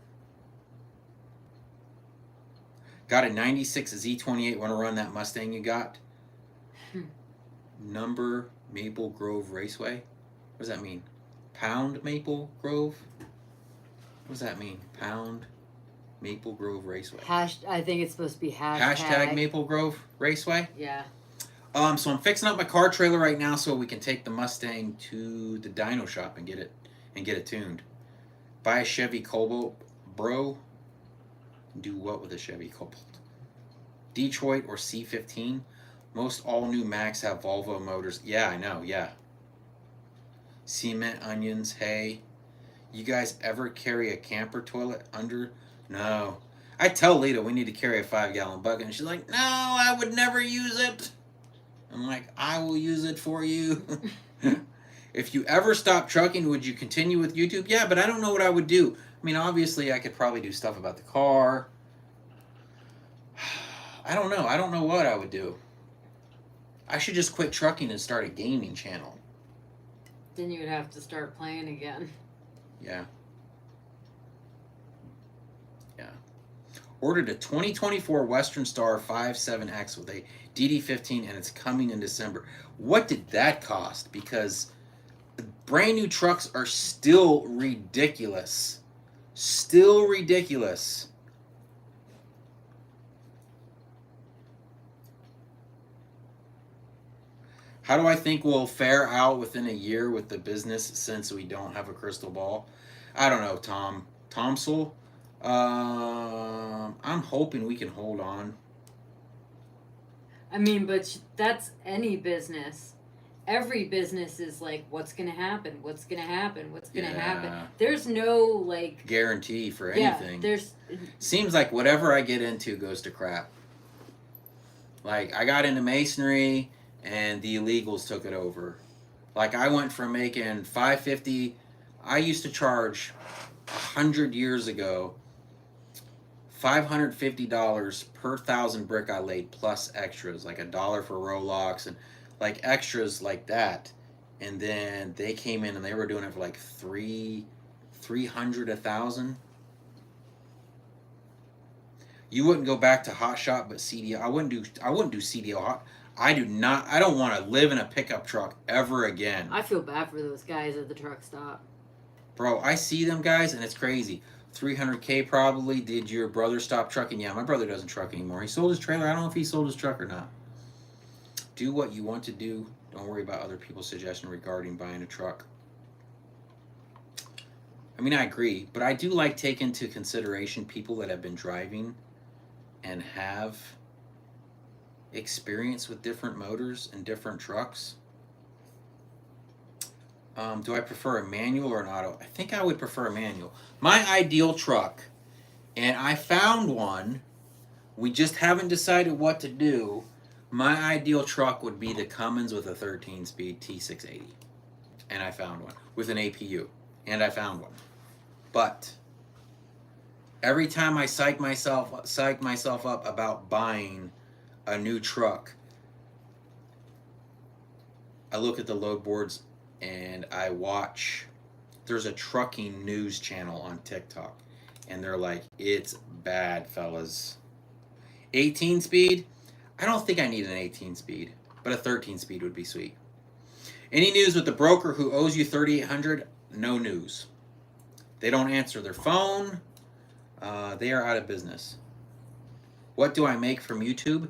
Got a 96 Z28. Want to run that Mustang you got? Number Maple Grove Raceway. What does that mean? Pound Maple Grove? What does that mean? Pound Maple Grove Raceway. I think it's supposed to be hashtag Maple Grove Raceway? Yeah. So I'm fixing up my car trailer right now so we can take the Mustang to the dyno shop and get it tuned. Buy a Chevy Cobalt, bro. Do what with a Chevy Cobalt? Detroit or C15? Most all new Macs have Volvo motors. Yeah, I know, yeah. Cement, onions, hay. You guys ever carry a camper toilet under? No. I tell Lita we need to carry a 5-gallon bucket, and she's like, no, I would never use it. I'm like, I will use it for you. If you ever stop trucking, would you continue with YouTube? Yeah, but I don't know what I would do. I mean, obviously, I could probably do stuff about the car. I don't know. I don't know what I would do. I should just quit trucking and start a gaming channel. Then you would have to start playing again. Yeah. Yeah. Ordered a 2024 Western Star 57X with a DD15, and it's coming in December. What did that cost? Because the brand new trucks are still ridiculous. Still ridiculous. How do I think we'll fare out within a year with the business since we don't have a crystal ball? I don't know, Tom. Tomsel? I'm hoping we can hold on. I mean, but that's any business. Every business is like, what's gonna happen? What's gonna happen? What's gonna happen? There's no like guarantee for yeah. anything. There's Seems like whatever I get into goes to crap. Like I got into masonry, and the illegals took it over. Like I went from making $550. I used to charge 100 years ago $550 per 1,000 brick I laid plus extras, like $1 for Rolox and like extras like that. And then they came in and they were doing it for like 300 1,000. You wouldn't go back to Hot Shot, but CDL. I wouldn't do CDL hot. I don't want to live in a pickup truck ever again. I feel bad for those guys at the truck stop. Bro, I see them guys and it's crazy. 300K probably. Did your brother stop trucking? Yeah, my brother doesn't truck anymore. He sold his trailer. I don't know if he sold his truck or not. Do what you want to do. Don't worry about other people's suggestion regarding buying a truck. I mean, I agree, but I do like taking into consideration people that have been driving and have experience with different motors and different trucks. Do I prefer a manual or an auto? I think I would prefer a manual. My ideal truck, and I found one, we just haven't decided what to do. My ideal truck would be the Cummins with a 13-speed T680. And I found one with an APU. And I found one. But every time I psych myself up about buying a new truck, I look at the load boards and I watch. There's a trucking news channel on TikTok, and they're like, it's bad, fellas. 18 speed? I don't think I need an 18 speed, but a 13 speed would be sweet. Any news with the broker who owes you $3,800? No news. They don't answer their phone. They are out of business. What do I make from YouTube?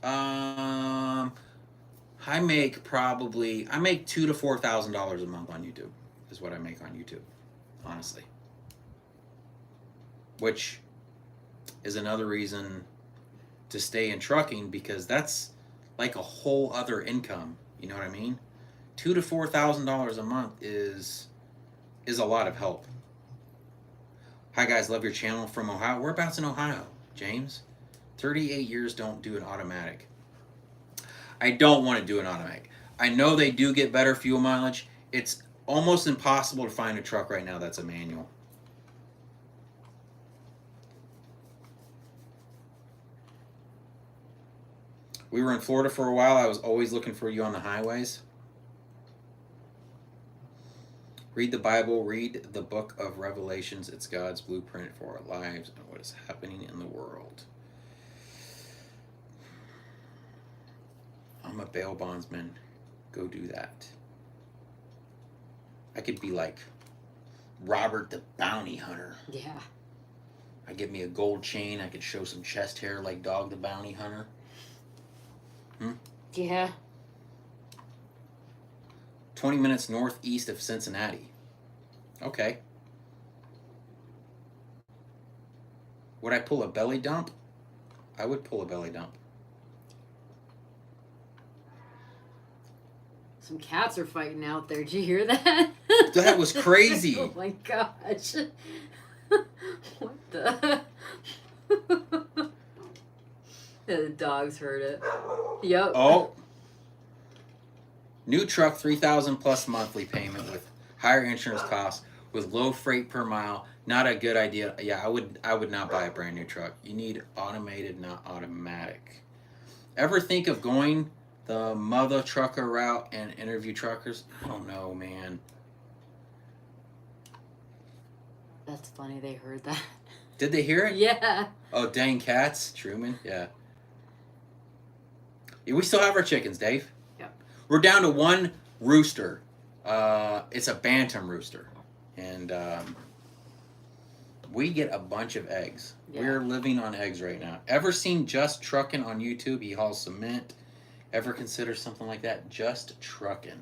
I make $2,000 to $4,000 a month on YouTube is what I make on YouTube, honestly. Which is another reason to stay in trucking, because that's like a whole other income. You know what I mean? $2,000 to $4,000 a month is a lot of help. Hi guys, love your channel from Ohio. Whereabouts in Ohio, James? 38 years, don't do an automatic. I don't want to do an automatic. I know they do get better fuel mileage. It's almost impossible to find a truck right now that's a manual. We were in Florida for a while. I was always looking for you on the highways. Read the Bible. Read the book of Revelations. It's God's blueprint for our lives and what is happening in the world. I'm a bail bondsman. Go do that. I could be like Robert the Bounty Hunter. Yeah. I give me a gold chain. I could show some chest hair like Dog the Bounty Hunter. Yeah. 20 minutes northeast of Cincinnati. Okay. Would I pull a belly dump? I would pull a belly dump. Some cats are fighting out there. Did you hear that? That was crazy. Oh my gosh. What the? The dogs heard it. Yep. Oh. New truck, $3,000 plus monthly payment with higher insurance costs with low freight per mile. Not a good idea. Yeah, I would not buy a brand new truck. You need automated, not automatic. Ever think of going the mother trucker route and interview truckers? I don't know, man. That's funny. They heard that. Did they hear it? Yeah. Oh, dang cats. Truman. Yeah. We still have our chickens, Dave. Yep. We're down to one rooster. It's a bantam rooster. And we get a bunch of eggs. Yeah. We're living on eggs right now. Ever seen Just Truckin' on YouTube? He hauls cement. Ever consider something like that? Just Truckin'.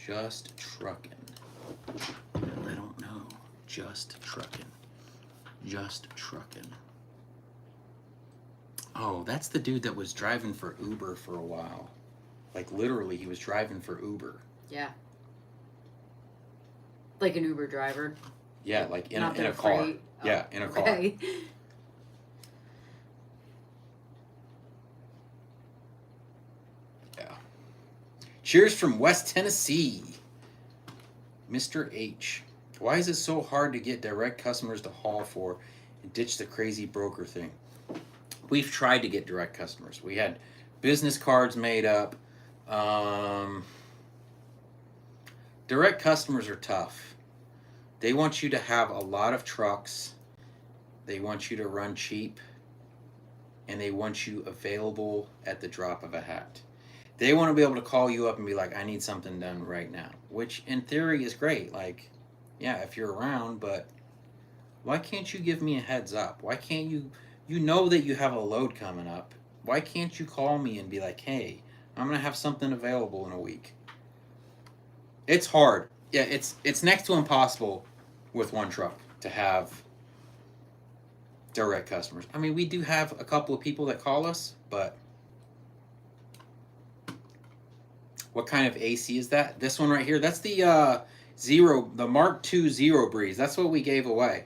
Just Truckin'. I don't know. Just Truckin'. Just Truckin'. Oh, that's the dude that was driving for Uber for a while. Like, literally, he was driving for Uber. Yeah. Like an Uber driver. Yeah, like in Not a their car. freight. Yeah, in a car. Okay. Yeah. Cheers from West Tennessee. Mr. H. Why is it so hard to get direct customers to haul for and ditch the crazy broker thing? We've tried to get direct customers. We had business cards made up. Direct customers are tough. They want you to have a lot of trucks. They want you to run cheap. And they want you available at the drop of a hat. They want to be able to call you up and be like, I need something done right now. Which in theory is great. Like, yeah, if you're around, but why can't you give me a heads up? Why can't you know that you have a load coming up. Why can't you call me and be like, hey, I'm going to have something available in a week? It's hard. Yeah, it's next to impossible with one truck to have direct customers. I mean, we do have a couple of people that call us, but what kind of AC is that? This one right here, that's the the Mark II Zero Breeze. That's what we gave away.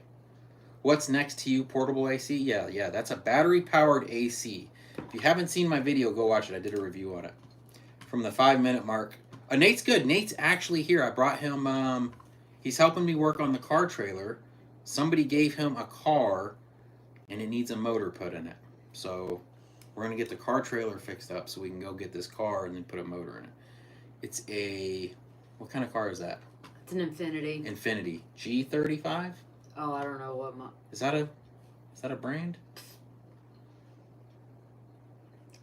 What's next to you, portable AC? Yeah, that's a battery-powered AC. If you haven't seen my video, go watch it. I did a review on it. From the 5-minute mark. Nate's good. Nate's actually here. I brought him, he's helping me work on the car trailer. Somebody gave him a car, and it needs a motor put in it. So we're going to get the car trailer fixed up so we can go get this car and then put a motor in it. It's a, what kind of car is that? It's an Infinity. Infinity. G35? Oh, I don't know what Is that a brand?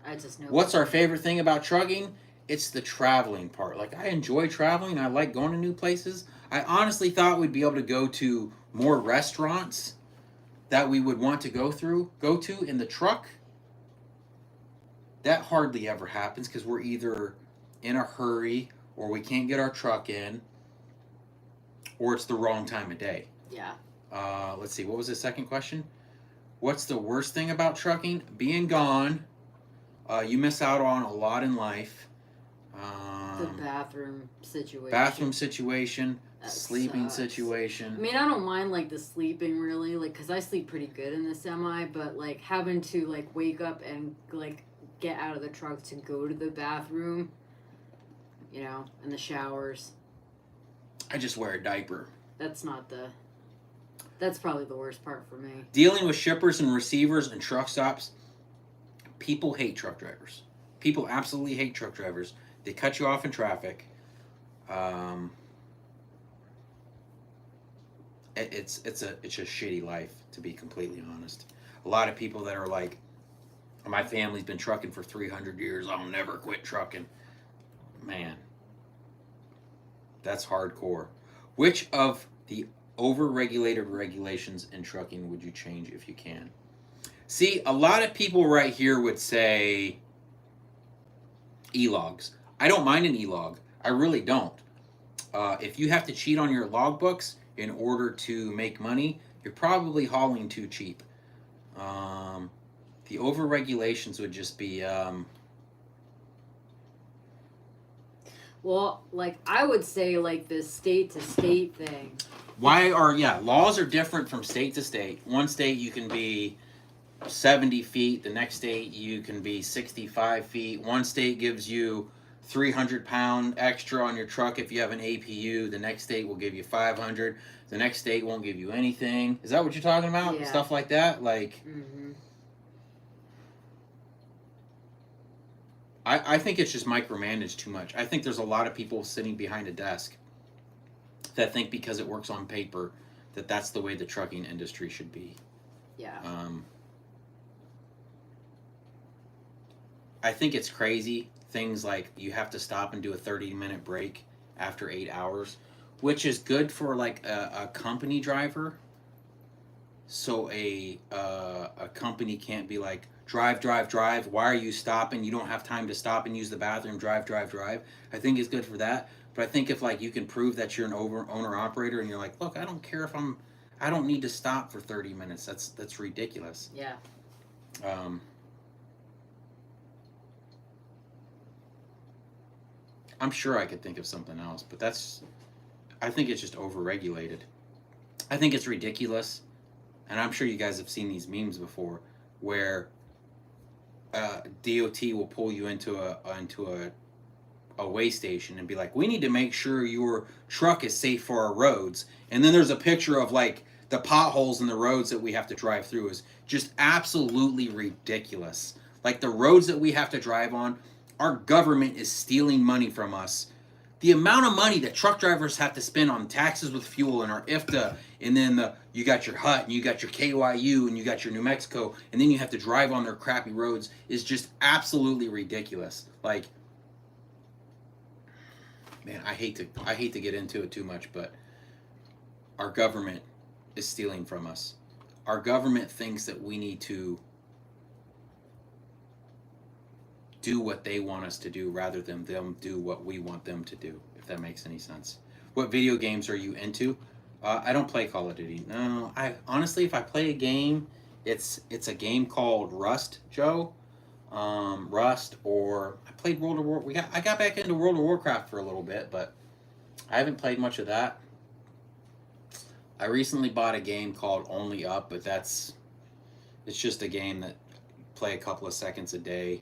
I just know. What's our favorite thing about trucking? It's the traveling part. Like, I enjoy traveling. I like going to new places. I honestly thought we'd be able to go to more restaurants that we would want to go to in the truck. That hardly ever happens because we're either in a hurry or we can't get our truck in or it's the wrong time of day. Yeah. Let's see. What was the second question? What's the worst thing about trucking? Being gone. You miss out on a lot in life. The bathroom situation. Bathroom situation. That Sleeping sucks. situation. I mean, I don't mind like the sleeping really, like, cause I sleep pretty good in the semi, but like having to like wake up and like get out of the truck to go to the bathroom, you know, and the showers. I just wear a diaper. That's probably the worst part for me. Dealing with shippers and receivers and truck stops. People hate truck drivers. People absolutely hate truck drivers. They cut you off in traffic. It's a shitty life, to be completely honest. A lot of people that are like, my family's been trucking for 300 years. I'll never quit trucking. Man, that's hardcore. Which of the over-regulated regulations in trucking would you change if you can? See, a lot of people right here would say e-logs. I don't mind an e-log. I really don't. If you have to cheat on your logbooks in order to make money, you're probably hauling too cheap. The over-regulations would just be... Well, like, I would say, like, the state-to-state thing. Laws are different from state to state. One state you can be 70 feet. The next state you can be 65 feet. One state gives you 300-pound extra on your truck if you have an APU. The next state will give you 500. The next state won't give you anything. Is that what you're talking about? Yeah. Stuff like that? Like... Mm-hmm. I think it's just micromanaged too much. I think there's a lot of people sitting behind a desk that think because it works on paper that that's the way the trucking industry should be. Yeah. I think it's crazy. Things like you have to stop and do a 30-minute break after 8 hours, which is good for like a company driver. So a company can't be like, drive. Why are you stopping? You don't have time to stop and use the bathroom. Drive. I think it's good for that. But I think if like you can prove that you're an owner operator and you're like, look, I don't care if I don't need to stop for 30 minutes. That's ridiculous. Yeah. I'm sure I could think of something else, but I think it's just overregulated. I think it's ridiculous, and I'm sure you guys have seen these memes before, where DOT will pull you into a way station and be like, we need to make sure your truck is safe for our roads. And then there's a picture of like the potholes in the roads that we have to drive through is just absolutely ridiculous. Like the roads that we have to drive on, our government is stealing money from us. The amount of money that truck drivers have to spend on taxes with fuel and our IFTA, and then you got your HUT, and you got your KYU, and you got your New Mexico, and then you have to drive on their crappy roads is just absolutely ridiculous. Like, man, I hate to get into it too much, but our government is stealing from us. Our government thinks that we need to do what they want us to do rather than them do what we want them to do, if that makes any sense. What video games are you into? I don't play Call of Duty. No, I honestly, if I play a game, it's a game called Rust, Joe. Rust, or I played World of War. I got back into World of Warcraft for a little bit, but I haven't played much of that. I recently bought a game called Only Up, but it's just a game that you play a couple of seconds a day.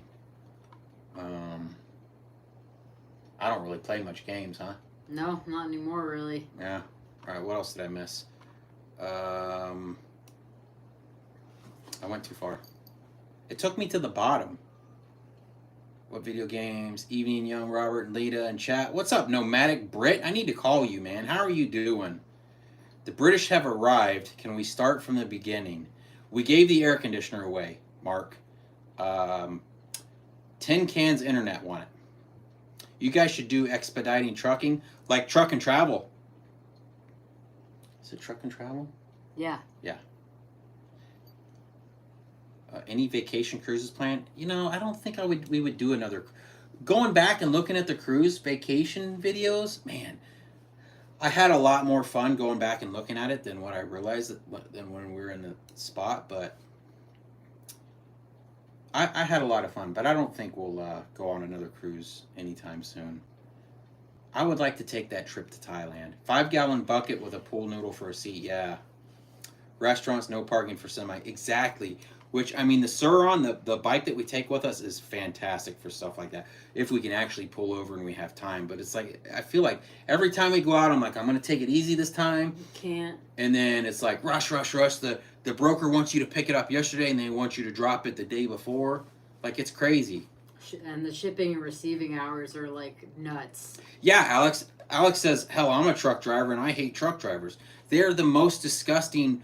I don't really play much games, huh? No, not anymore, really. Yeah. All right. What else did I miss? I went too far. It took me to the bottom. What video games? Evening, Young, Robert, and Lita, and chat. What's up, Nomadic Brit? I need to call you, man. How are you doing? The British have arrived. Can we start from the beginning? We gave the air conditioner away, Mark. 10 cans internet want it. You guys should do expediting trucking, like truck and travel. Is it truck and travel? Yeah. Yeah. Any vacation cruises planned? You know, I don't think we would do another. Going back and looking at the cruise vacation videos, man, I had a lot more fun going back and looking at it than what I realized than when we were in the spot. But I had a lot of fun, but I don't think we'll go on another cruise anytime soon. I would like to take that trip to Thailand. 5-gallon bucket with a pool noodle for a seat. Yeah. Restaurants, no parking for semi. Exactly. Which, I mean, the Suron, the bike that we take with us is fantastic for stuff like that. If we can actually pull over and we have time. But it's like, I feel like every time we go out, I'm like, I'm going to take it easy this time. You can't. And then it's like, rush. The broker wants you to pick it up yesterday and they want you to drop it the day before. Like, it's crazy. And the shipping and receiving hours are, like, nuts. Yeah, Alex. Alex says, hell, I'm a truck driver and I hate truck drivers. They're the most disgusting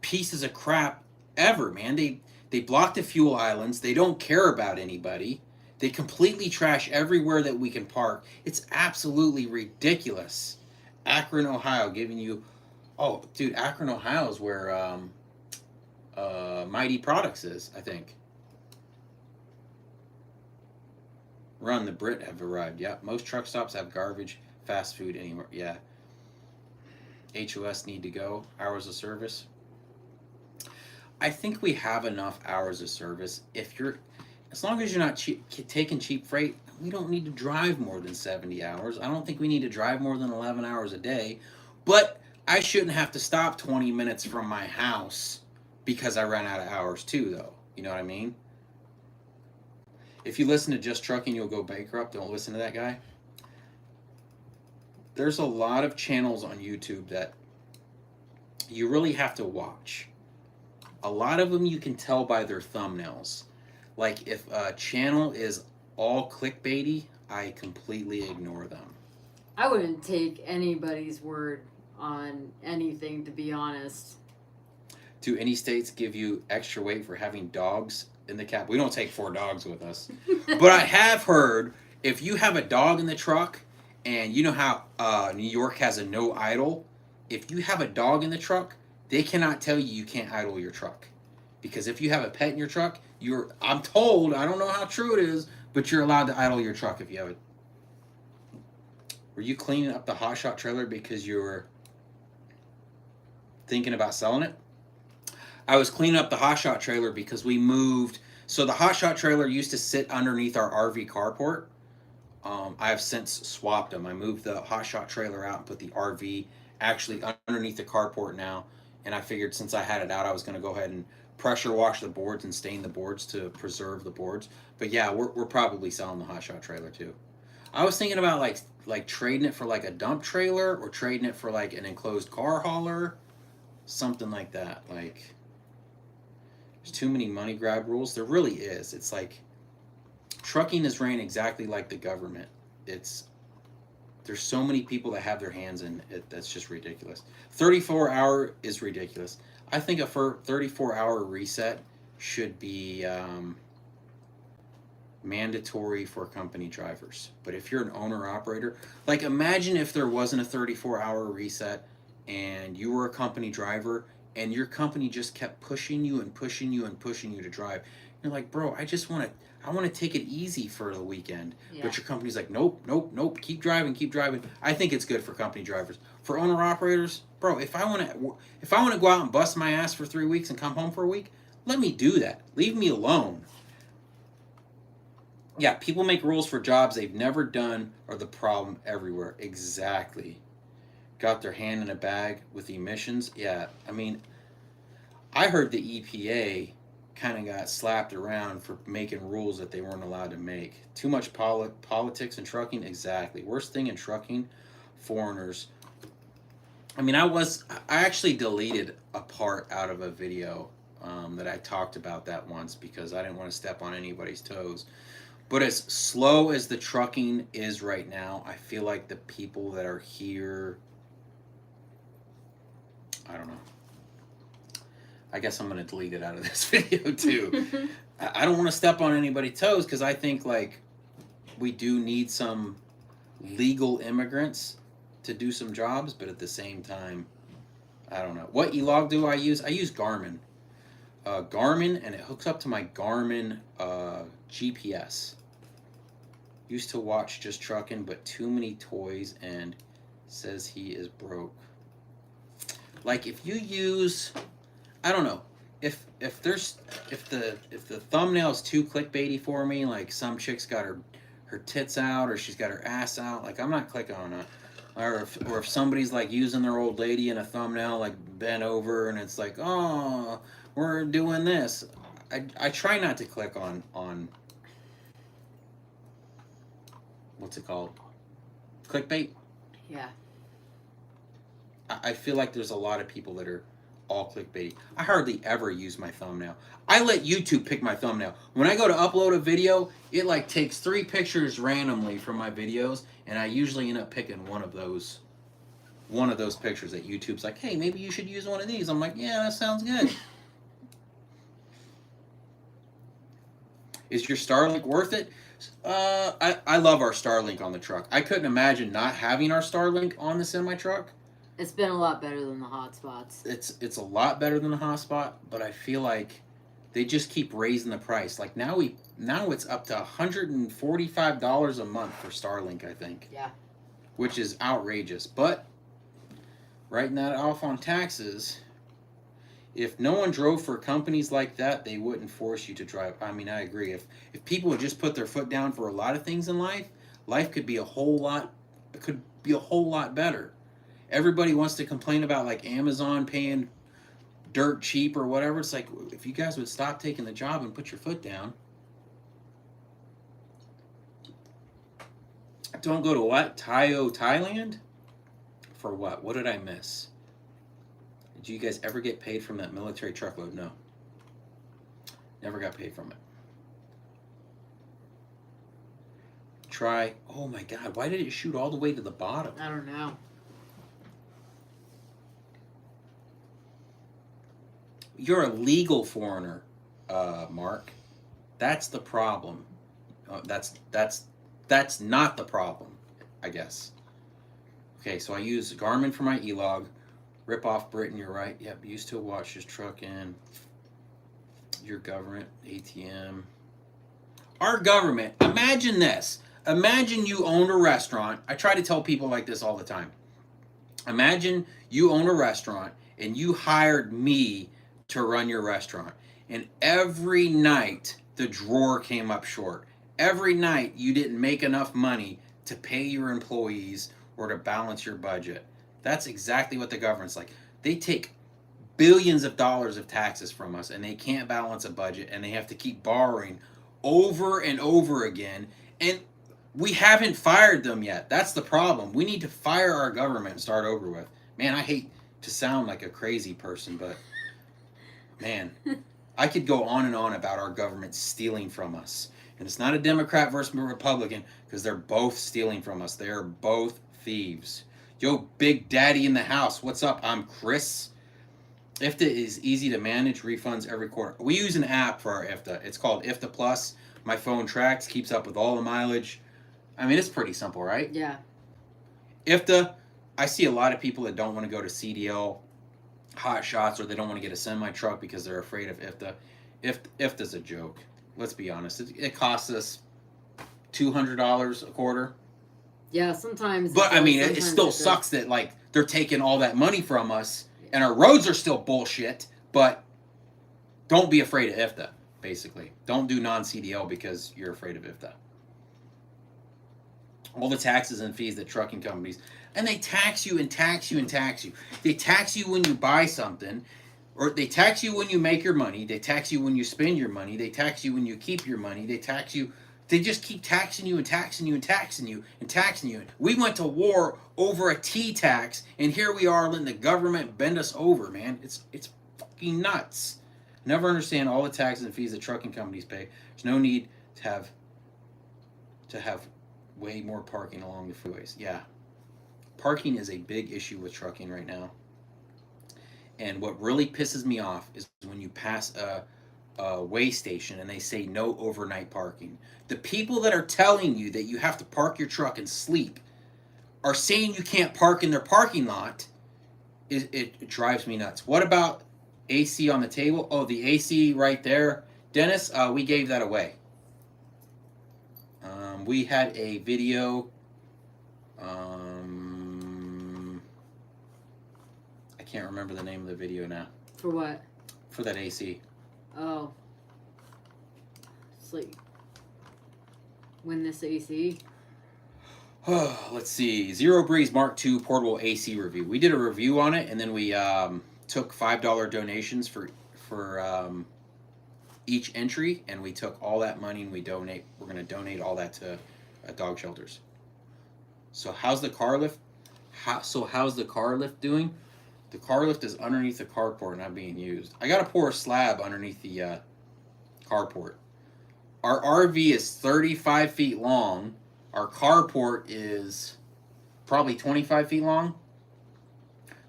pieces of crap ever, man. They block the fuel islands. They don't care about anybody. They completely trash everywhere that we can park. It's absolutely ridiculous. Akron, Ohio, giving you... Oh, dude, Akron, Ohio is where Mighty Products is, I think. Run, the Brit have arrived. Yeah, most truck stops have garbage, fast food anywhere. Yeah. HOS need to go. Hours of service. I think we have enough hours of service. As long as you're not taking cheap freight, we don't need to drive more than 70 hours. I don't think we need to drive more than 11 hours a day. But I shouldn't have to stop 20 minutes from my house because I ran out of hours too, though. You know what I mean? If you listen to Just Trucking, you'll go bankrupt. Don't listen to that guy. There's a lot of channels on YouTube that you really have to watch. A lot of them you can tell by their thumbnails. Like, if a channel is all clickbaity, I completely ignore them. I wouldn't take anybody's word on anything, to be honest. Do any states give you extra weight for having dogs in the cab? We don't take 4 dogs with us. But I have heard, if you have a dog in the truck, and you know how New York has a no idle, if you have a dog in the truck, they cannot tell you can't idle your truck. Because if you have a pet in your truck, I'm told, I don't know how true it is, but you're allowed to idle your truck if you have it. Were you cleaning up the hotshot trailer because you were thinking about selling it? I was cleaning up the hotshot trailer because we moved. So the hotshot trailer used to sit underneath our RV carport. I have since swapped them. I moved the hot shot trailer out and put the RV actually underneath the carport now. And I figured since I had it out, I was going to go ahead and pressure wash the boards and stain the boards to preserve the boards. But yeah, we're probably selling the hot shot trailer too. I was thinking about like trading it for like a dump trailer or trading it for like an enclosed car hauler, something like that. Like there's too many money grab rules. There really is. It's like trucking is ran exactly like the government. It's there's so many people that have their hands in it. That's just ridiculous. 34-hour is ridiculous. I think a 34-hour reset should be mandatory for company drivers. But if you're an owner operator, like imagine if there wasn't a 34-hour reset and you were a company driver and your company just kept pushing you and pushing you and pushing you to drive. You're like, bro, I want to take it easy for the weekend. Yeah. But your company's like, nope, nope, nope. Keep driving, keep driving. I think it's good for company drivers. For owner operators, bro, if I want to go out and bust my ass for 3 weeks and come home for a week, let me do that. Leave me alone. Yeah, people make rules for jobs they've never done are the problem everywhere. Exactly. Got their hand in a bag with emissions. Yeah, I mean, I heard the EPA kind of got slapped around for making rules that they weren't allowed to make. Too much politics in trucking. Exactly. Worst thing in trucking, foreigners. I mean, I actually deleted a part out of a video that I talked about that once because I didn't want to step on anybody's toes. But as slow as the trucking is right now, I feel like the people that are here, I don't know. I guess I'm going to delete it out of this video too. I don't want to step on anybody's toes because I think like we do need some legal immigrants to do some jobs, but at the same time, I don't know. What e-log do I use? I use Garmin. Garmin, and it hooks up to my Garmin GPS. Used to watch Just Truckin', but too many toys and says he is broke. Like if you use, I don't know, if the thumbnail is too clickbaity for me, like some chick's got her tits out or she's got her ass out, like I'm not clicking on it. Or if somebody's like using their old lady in a thumbnail, like bent over, and it's like, oh, we're doing this. I try not to click on what's it called? Clickbait? Yeah. I feel like there's a lot of people that are all clickbaity. I hardly ever use my thumbnail. I let YouTube pick my thumbnail. When I go to upload a video, it like takes 3 pictures randomly from my videos, and I usually end up picking one of those pictures that YouTube's like, hey, maybe you should use one of these. I'm like, yeah, that sounds good. Is your Starlink worth it? I love our Starlink on the truck. I couldn't imagine not having our Starlink on the semi-truck. It's been a lot better than the hotspots. It's a lot better than the hotspot, but I feel like they just keep raising the price. Like now it's up to $145 a month for Starlink, I think. Yeah. Which is outrageous. But writing that off on taxes, if no one drove for companies like that, they wouldn't force you to drive. I mean, I agree. If people would just put their foot down for a lot of things in life, life could be a whole lot better. Everybody wants to complain about like Amazon paying dirt cheap or whatever. It's like, if you guys would stop taking the job and put your foot down. Don't go to what? Thailand? For what? What did I miss? Did you guys ever get paid from that military truckload? No. Never got paid from it. Try. Oh my God. Why did it shoot all the way to the bottom? I don't know. You're a legal foreigner, Mark. That's the problem. That's not the problem, I guess. Okay, so I use Garmin for my e-log. Rip off Britain, you're right. Yep, used to watch this truck in. Your government, ATM. Our government, imagine this. Imagine you owned a restaurant. I try to tell people like this all the time. Imagine you own a restaurant and you hired me to run your restaurant. And every night the drawer came up short. every night you didn't make enough money to pay your employees or to balance your budget. That's exactly what the government's like. They take billions of dollars of taxes from us and they can't balance a budget and they have to keep borrowing over and over again. And we haven't fired them yet. That's the problem. We need to fire our government and start over with. Man, I hate to sound like a crazy person, but man, I could go on and on about our government stealing from us. And it's not a Democrat versus a Republican because they're both stealing from us. They are both thieves. Yo, Big Daddy in the house. What's up? I'm Chris. IFTA is easy to manage, refunds every quarter. We use an app for our IFTA. It's called IFTA Plus. My phone tracks, keeps up with all the mileage. I mean, it's pretty simple, right? Yeah. IFTA, I see a lot of people that don't want to go to CDL hot shots or they don't want to get a semi-truck because they're afraid of IFTA. IFTA's a joke. Let's be honest. It costs us $200 a quarter. Yeah, sometimes. But I mean, it still sucks that like they're taking all that money from us and our roads are still bullshit. But don't be afraid of IFTA, basically. Don't do non-CDL because you're afraid of IFTA. All the taxes and fees that trucking companies, and they tax you and tax you and tax you. They tax you when you buy something, or they tax you when you make your money. They tax you when you spend your money. They tax you when you keep your money. They tax you. They just keep taxing you and taxing you and taxing you and taxing you. We went to war over a T tax, and here we are letting the government bend us over, man. It's fucking nuts. Never understand all the taxes and fees that trucking companies pay. There's no need to have way more parking along the freeways. Yeah. Parking is a big issue with trucking right now. And what really pisses me off is when you pass a way station and they say no overnight parking. The people that are telling you that you have to park your truck and sleep are saying you can't park in their parking lot. It drives me nuts. What about AC on the table? Oh, the AC right there. Dennis, we gave that away. We had a video. I can't remember the name of the video now. For what? For that AC. Oh. It's like, win this AC. Let's see. Zero Breeze Mark II portable AC review. We did a review on it, and then we took $5 donations for each entry, and we took all that money and we're going to donate all that to dog shelters. So how's the car lift? How's the car lift doing? The car lift is underneath the carport, not being used. I got to pour a slab underneath the carport. Our RV is 35 feet long. Our carport is probably 25 feet long.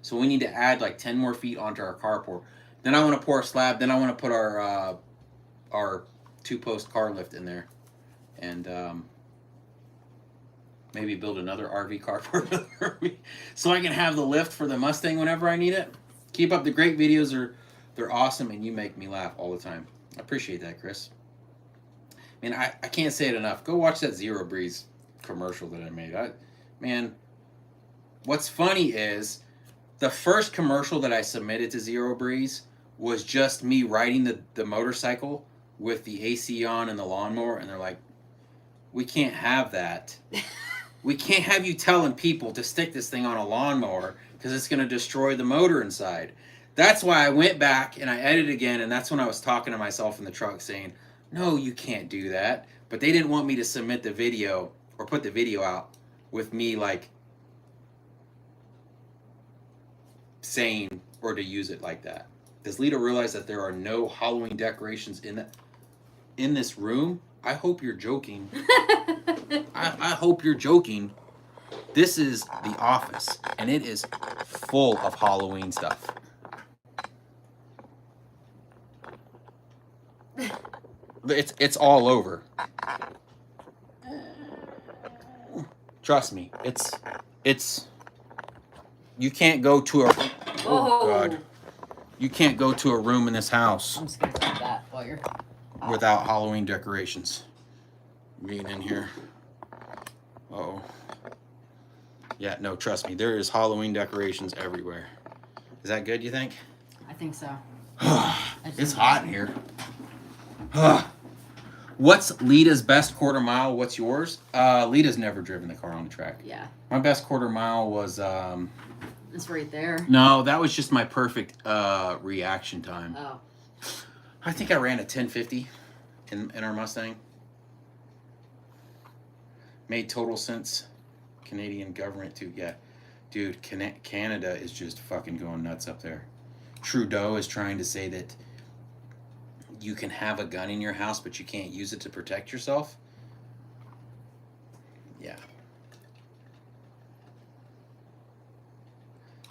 So we need to add like 10 more feet onto our carport. Then I want to pour a slab. Then I want to put our two-post car lift in there. And maybe build another RV carport so I can have the lift for the Mustang whenever I need it. Keep up the great videos. They're awesome, and you make me laugh all the time. I appreciate that, Chris. Man, I can't say it enough. Go watch that Zero Breeze commercial that I made. Man, what's funny is the first commercial that I submitted to Zero Breeze was just me riding the motorcycle with the AC on and the lawnmower, and they're like, we can't have that. We can't have you telling people to stick this thing on a lawnmower because it's going to destroy the motor inside. That's why I went back and I edited again, and that's when I was talking to myself in the truck saying, no, you can't do that. But they didn't want me to submit the video or put the video out with me like saying or to use it like that. Does Lita realize that there are no Halloween decorations in this room? I hope you're joking. I hope you're joking. This is the office, and it is full of Halloween stuff. It's all over. Trust me, it's. You can't go to a. Oh God. You can't go to a room in this house. I'm just gonna grab that while you're. Without Halloween decorations being in here. Uh-oh. Yeah, no, trust me. There is Halloween decorations everywhere. Is that good, you think? I think so. It's hot in here. What's Lita's best quarter mile? What's yours? Lita's never driven the car on the track. Yeah. My best quarter mile was It's right there. no, that was just my perfect reaction time. Oh. I think I ran a 1050 in our Mustang. Made total sense. Canadian government too. Yeah. Dude, Canada is just fucking going nuts up there. Trudeau is trying to say that you can have a gun in your house, but you can't use it to protect yourself. Yeah.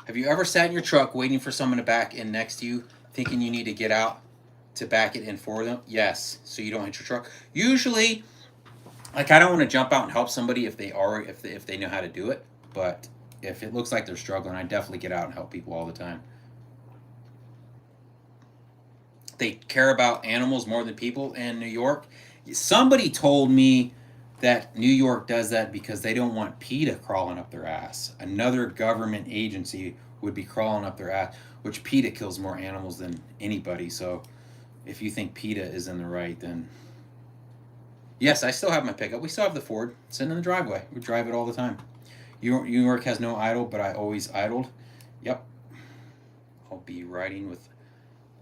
Have you ever sat in your truck waiting for someone to back in next to you, thinking you need to get out to back it in for them? Yes, so you don't hit your truck. Usually, like, I don't want to jump out and help somebody if they know how to do it, but if it looks like they're struggling, I definitely get out and help people all the time. They care about animals more than people in New York. Somebody told me that New York does that because they don't want PETA crawling up their ass. Another government agency would be crawling up their ass, which PETA kills more animals than anybody. So if you think PETA is in the right, then yes, I still have my pickup. We still have the Ford sitting in the driveway. We drive it all the time. New York has no idle, but I always idled. Yep. I'll be riding with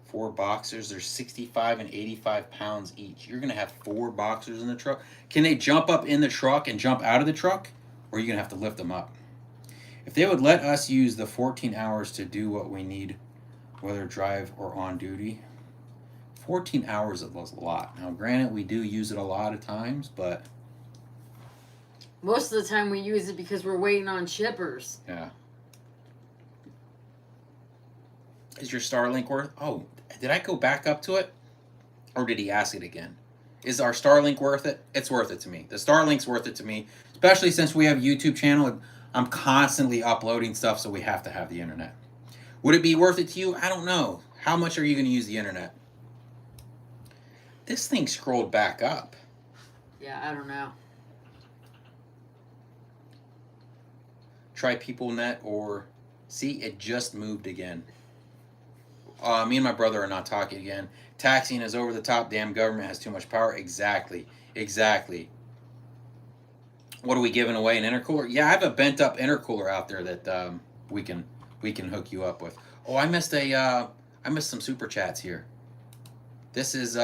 4 boxers. They're 65 and 85 pounds each. You're going to have 4 boxers in the truck. Can they jump up in the truck and jump out of the truck? Or are you going to have to lift them up? If they would let us use the 14 hours to do what we need, whether drive or on duty, 14 hours is a lot. Now, granted, we do use it a lot of times, but most of the time we use it because we're waiting on shippers. yeah. Is your Starlink worth? Oh, did I go back up to it? Or did he ask it again? Is our Starlink worth it? It's worth it to me. The Starlink's worth it to me, especially since we have a YouTube channel. I'm constantly uploading stuff, so we have to have the internet. Would it be worth it to you? I don't know. How much are you going to use the internet? This thing scrolled back up. Yeah, I don't know. Try PeopleNet or... See, it just moved again. Me and my brother are not talking again. Taxing is over the top. Damn government has too much power. Exactly. Exactly. What are we giving away? An intercooler? Yeah, I have a bent up intercooler out there that we can hook you up with. Oh, I missed some super chats here. This is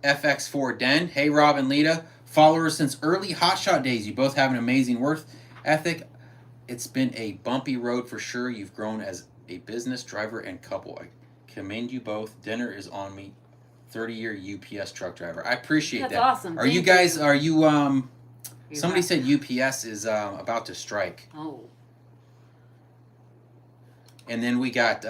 FX4 Den. Hey Rob and Lita. Followers since early hotshot days. You both have an amazing work ethic. It's been a bumpy road for sure. You've grown as a business, driver, and couple. I commend you both. Dinner is on me. 30-year UPS truck driver. I appreciate that. That's awesome. Are you guys, are you, somebody said UPS is about to strike. Oh. And then we got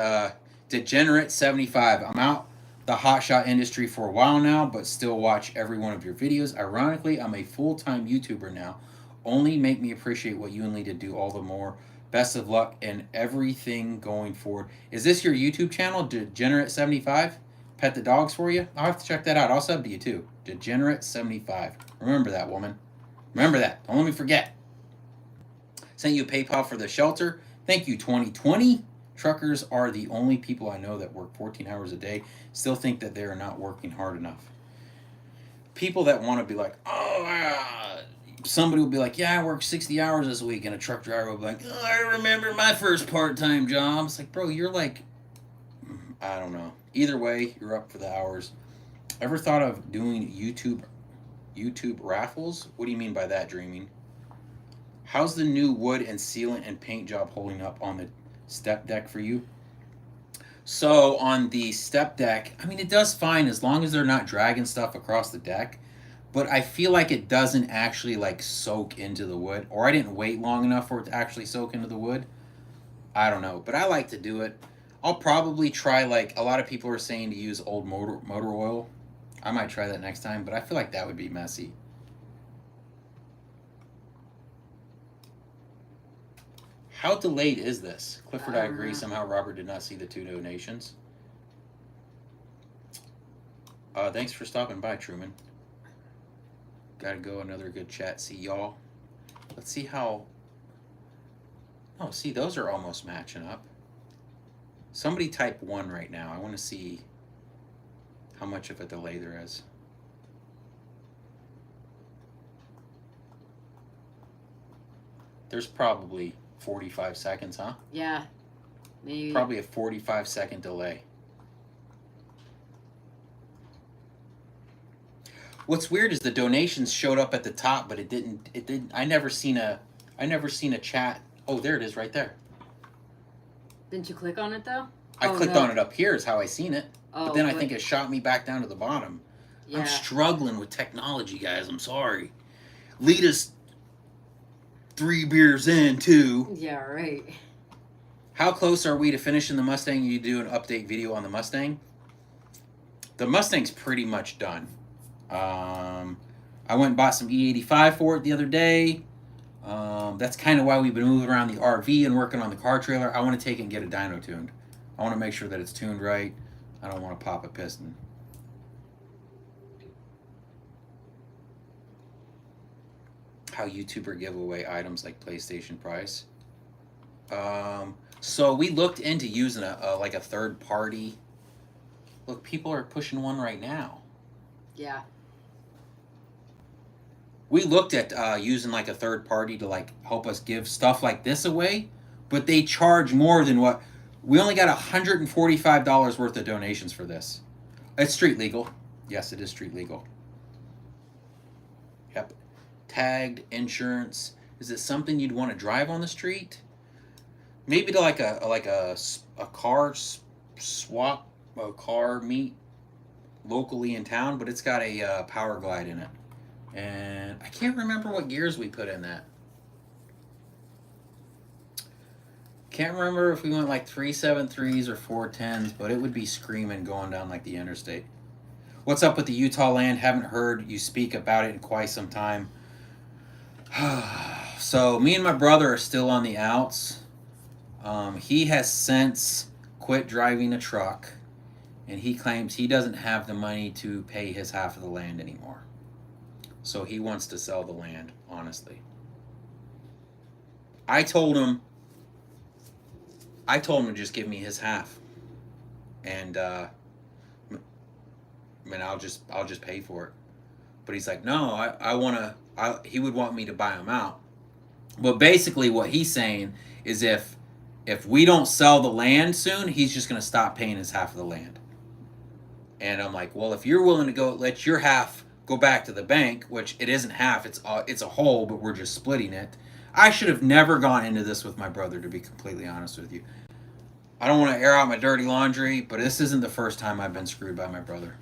Degenerate 75. I'm out the hotshot industry for a while now, but still watch every one of your videos. Ironically, I'm a full-time YouTuber now. Only make me appreciate what you and Lita do all the more. Best of luck and everything going forward. Is this your YouTube channel, Degenerate75? Pet the dogs for you? I'll have to check that out. I'll sub to you too. Degenerate75. Remember that, woman. Remember that. Don't let me forget. Sent you a PayPal for the shelter. Thank you, 2020. Truckers are the only people I know that work 14 hours a day. Still think that they are not working hard enough. People that want to be like, oh, somebody will be like, yeah, I worked 60 hours this week, and a truck driver will be like, oh, I remember my first part-time job. It's like, bro, you're like, I don't know. Either way, you're up for the hours. Ever thought of doing YouTube raffles? What do you mean by that, Dreaming? How's the new wood and sealant and paint job holding up on the step deck for you? So on the step deck, I mean, it does fine as long as they're not dragging stuff across the deck. But I feel like it doesn't actually like soak into the wood, or I didn't wait long enough for it to actually soak into the wood. I don't know, but I like to do it. I'll probably try, like, a lot of people are saying to use old motor oil. I might try that next time, but I feel like that would be messy. How delayed is this? Clifford, I agree. Somehow Robert did not see the 2 donations. Thanks for stopping by, Truman. Gotta go. Another good chat. See y'all. Let's see how... Oh, see, those are almost matching up. Somebody type 1 right now. I want to see how much of a delay there is. There's probably 45 seconds, huh? Yeah, maybe. Probably a 45-second delay. What's weird is the donations showed up at the top, but it didn't. I never seen a chat. Oh, there it is, right there. Didn't you click on it though? I clicked on it up here. Is how I seen it. Oh, but then I think it shot me back down to the bottom. Yeah. I'm struggling with technology, guys. I'm sorry. Lead us 3 beers in, too. Yeah, right. How close are we to finishing the Mustang? You do an update video on the Mustang? The Mustang's pretty much done. I went and bought some E85 for it the other day. That's kind of why we've been moving around the RV and working on the car trailer. I want to take it and get a dyno tuned. I want to make sure that it's tuned right. I don't want to pop a piston. How YouTuber give away items like PlayStation price. So we looked into using a third party. Look, people are pushing one right now. Yeah. We looked at using like a third party to like help us give stuff like this away, but they charge more than what we only got $145 worth of donations for this. It's street legal. Yes, it is street legal. Yep. Tagged, insurance. Is it something you'd want to drive on the street? Maybe to like a car swap, a car meet locally in town, but it's got a power glide in it. And I can't remember what gears we put in that. Can't remember if we went like 373s or 410s, but it would be screaming going down like the interstate. What's up with the Utah land? Haven't heard you speak about it in quite some time. So me and my brother are still on the outs. He has since quit driving a truck, and he claims he doesn't have the money to pay his half of the land anymore. So he wants to sell the land, honestly. I told him to just give me his half. And I'll just pay for it. But he's like, no, he would want me to buy him out. But basically what he's saying is if we don't sell the land soon, he's just going to stop paying his half of the land. And I'm like, well, if you're willing to go let your half go back to the bank, which it isn't half, it's a whole, but we're just splitting it. I should have never gone into this with my brother, to be completely honest with you. I don't want to air out my dirty laundry, but this isn't the first time I've been screwed by my brother.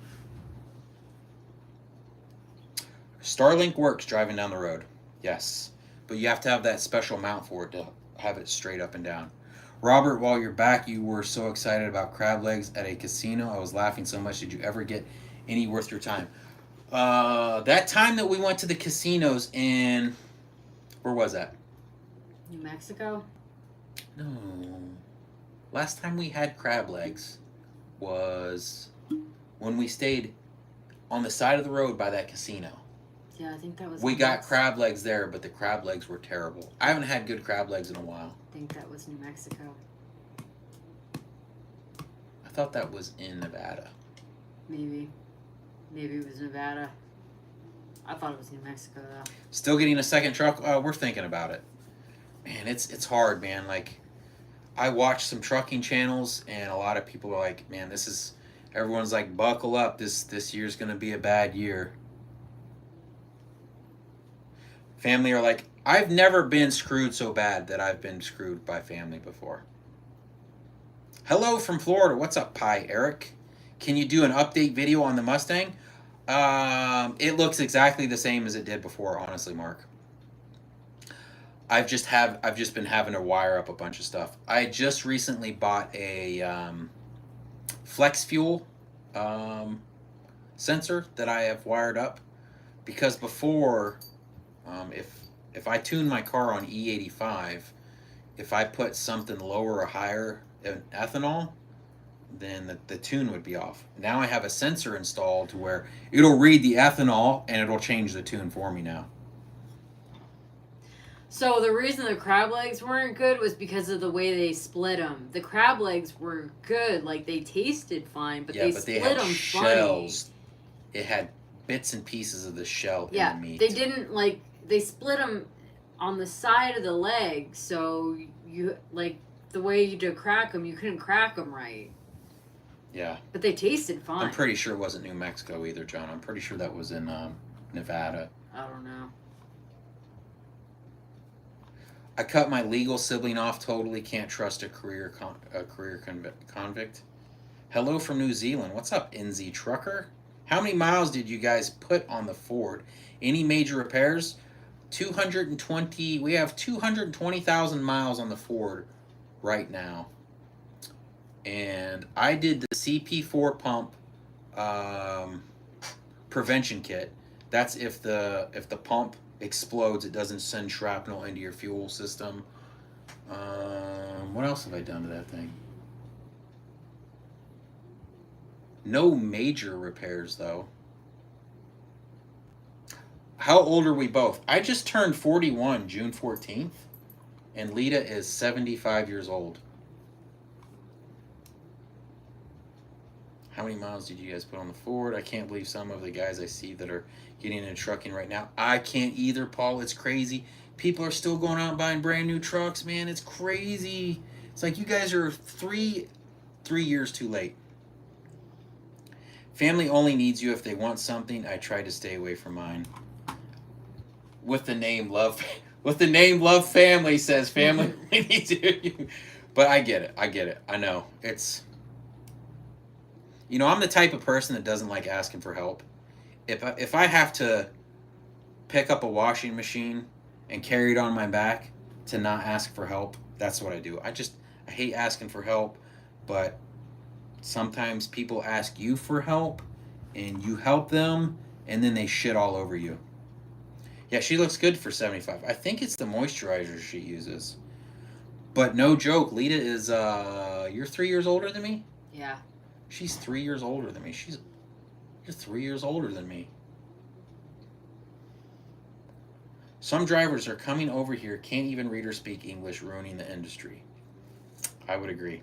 Starlink works driving down the road. Yes. But you have to have that special mount for it to have it straight up and down. Robert, while you're back, you were so excited about crab legs at a casino. I was laughing so much. Did you ever get any worth your time? That time that we went to the casinos in... Where was that? New Mexico? No. Last time we had crab legs was when we stayed on the side of the road by that casino. Yeah, I think that was... We got crab legs there, but the crab legs were terrible. I haven't had good crab legs in a while. I think that was New Mexico. I thought that was in Nevada. Maybe it was Nevada. I thought it was New Mexico, though. Still getting a second truck? We're thinking about it. Man, it's hard, man. Like, I watch some trucking channels, and a lot of people are like, man, everyone's like, buckle up. This year's going to be a bad year. Family are like, I've never been screwed so bad that I've been screwed by family before. Hello from Florida. What's up, Pi Eric? Can you do an update video on the Mustang? It looks exactly the same as it did before, honestly, Mark. I've just been having to wire up a bunch of stuff. I just recently bought a flex fuel sensor that I have wired up, because before, if I tune my car on E85, if I put something lower or higher in ethanol, then the tune would be off. Now I have a sensor installed to where it'll read the ethanol and it'll change the tune for me now. So the reason the crab legs weren't good was because of the way they split them. The crab legs were good, like they tasted fine, but they split them shells. funny. It had bits and pieces of the shell in Yeah, the meat. they didn't they split them on the side of the leg, so you like the way you to crack them, you couldn't crack them right. Yeah. But they tasted fine. I'm pretty sure it wasn't New Mexico either, John. I'm pretty sure that was in Nevada. I don't know. I cut my legal sibling off totally. Can't trust a career convict. Hello from New Zealand. What's up, NZ Trucker? How many miles did you guys put on the Ford? Any major repairs? 220. We have 220,000 miles on the Ford right now. And I did the CP4 pump prevention kit. That's if the pump explodes, it doesn't send shrapnel into your fuel system. What else have I done to that thing? No major repairs though. How old are we both? I just turned 41 June 14th, and Lita is 75 years old. How many miles did you guys put on the Ford? I can't believe some of the guys I see that are getting into trucking right now. I can't either, Paul. It's crazy. People are still going out and buying brand new trucks, man. It's crazy. It's like you guys are three years too late. Family only needs you if they want something. I try to stay away from mine. With the name Love Family says family needs you. But I get it. I know. It's, you know, I'm the type of person that doesn't like asking for help. If I have to pick up a washing machine and carry it on my back to not ask for help, that's what I do. I hate asking for help, but sometimes people ask you for help and you help them and then they shit all over you. Yeah, she looks good for 75. I think it's the moisturizer she uses. But no joke, Lita is you're 3 years older than me? Yeah. She's 3 years older than me. You're 3 years older than me. Some drivers are coming over here, can't even read or speak English, ruining the industry. I would agree.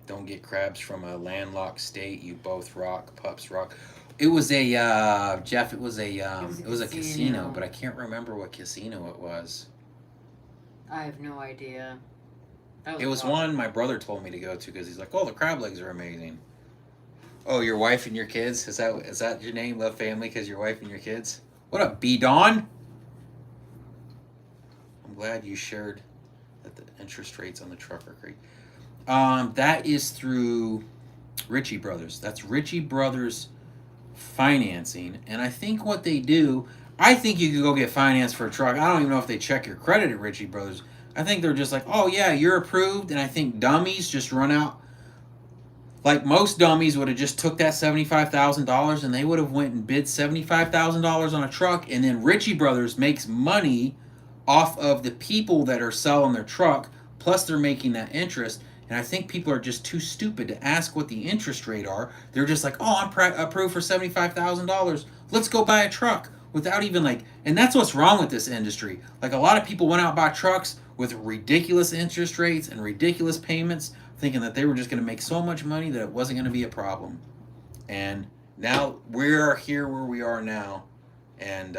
Don't get crabs from a landlocked state. You both rock. Pups rock. It was a Jeff. It was a casino, but I can't remember what casino it was. I have no idea. It was one my brother told me to go to because he's like, "Oh, the crab legs are amazing." Oh, your wife and your kids? Is that your name? Love Family because your wife and your kids? What up, B Dawn? I'm glad you shared that the interest rates on the truck are great. That is through Ritchie Brothers. That's Ritchie Brothers Financing, and I think what they do, I think you could go get finance for a truck. I don't even know if they check your credit at Ritchie Brothers. I think they're just like, oh yeah, you're approved, and I think dummies just run out. Like most dummies would have just took that $75,000 and they would have went and bid $75,000 on a truck, and then Ritchie Brothers makes money off of the people that are selling their truck, plus they're making that interest. And I think people are just too stupid to ask what the interest rate are. They're just like, oh, I'm approved for $75,000. Let's go buy a truck without even like, and that's what's wrong with this industry. Like a lot of people went out and bought trucks with ridiculous interest rates and ridiculous payments, thinking that they were just going to make so much money that it wasn't going to be a problem. And now we're here where we are now. And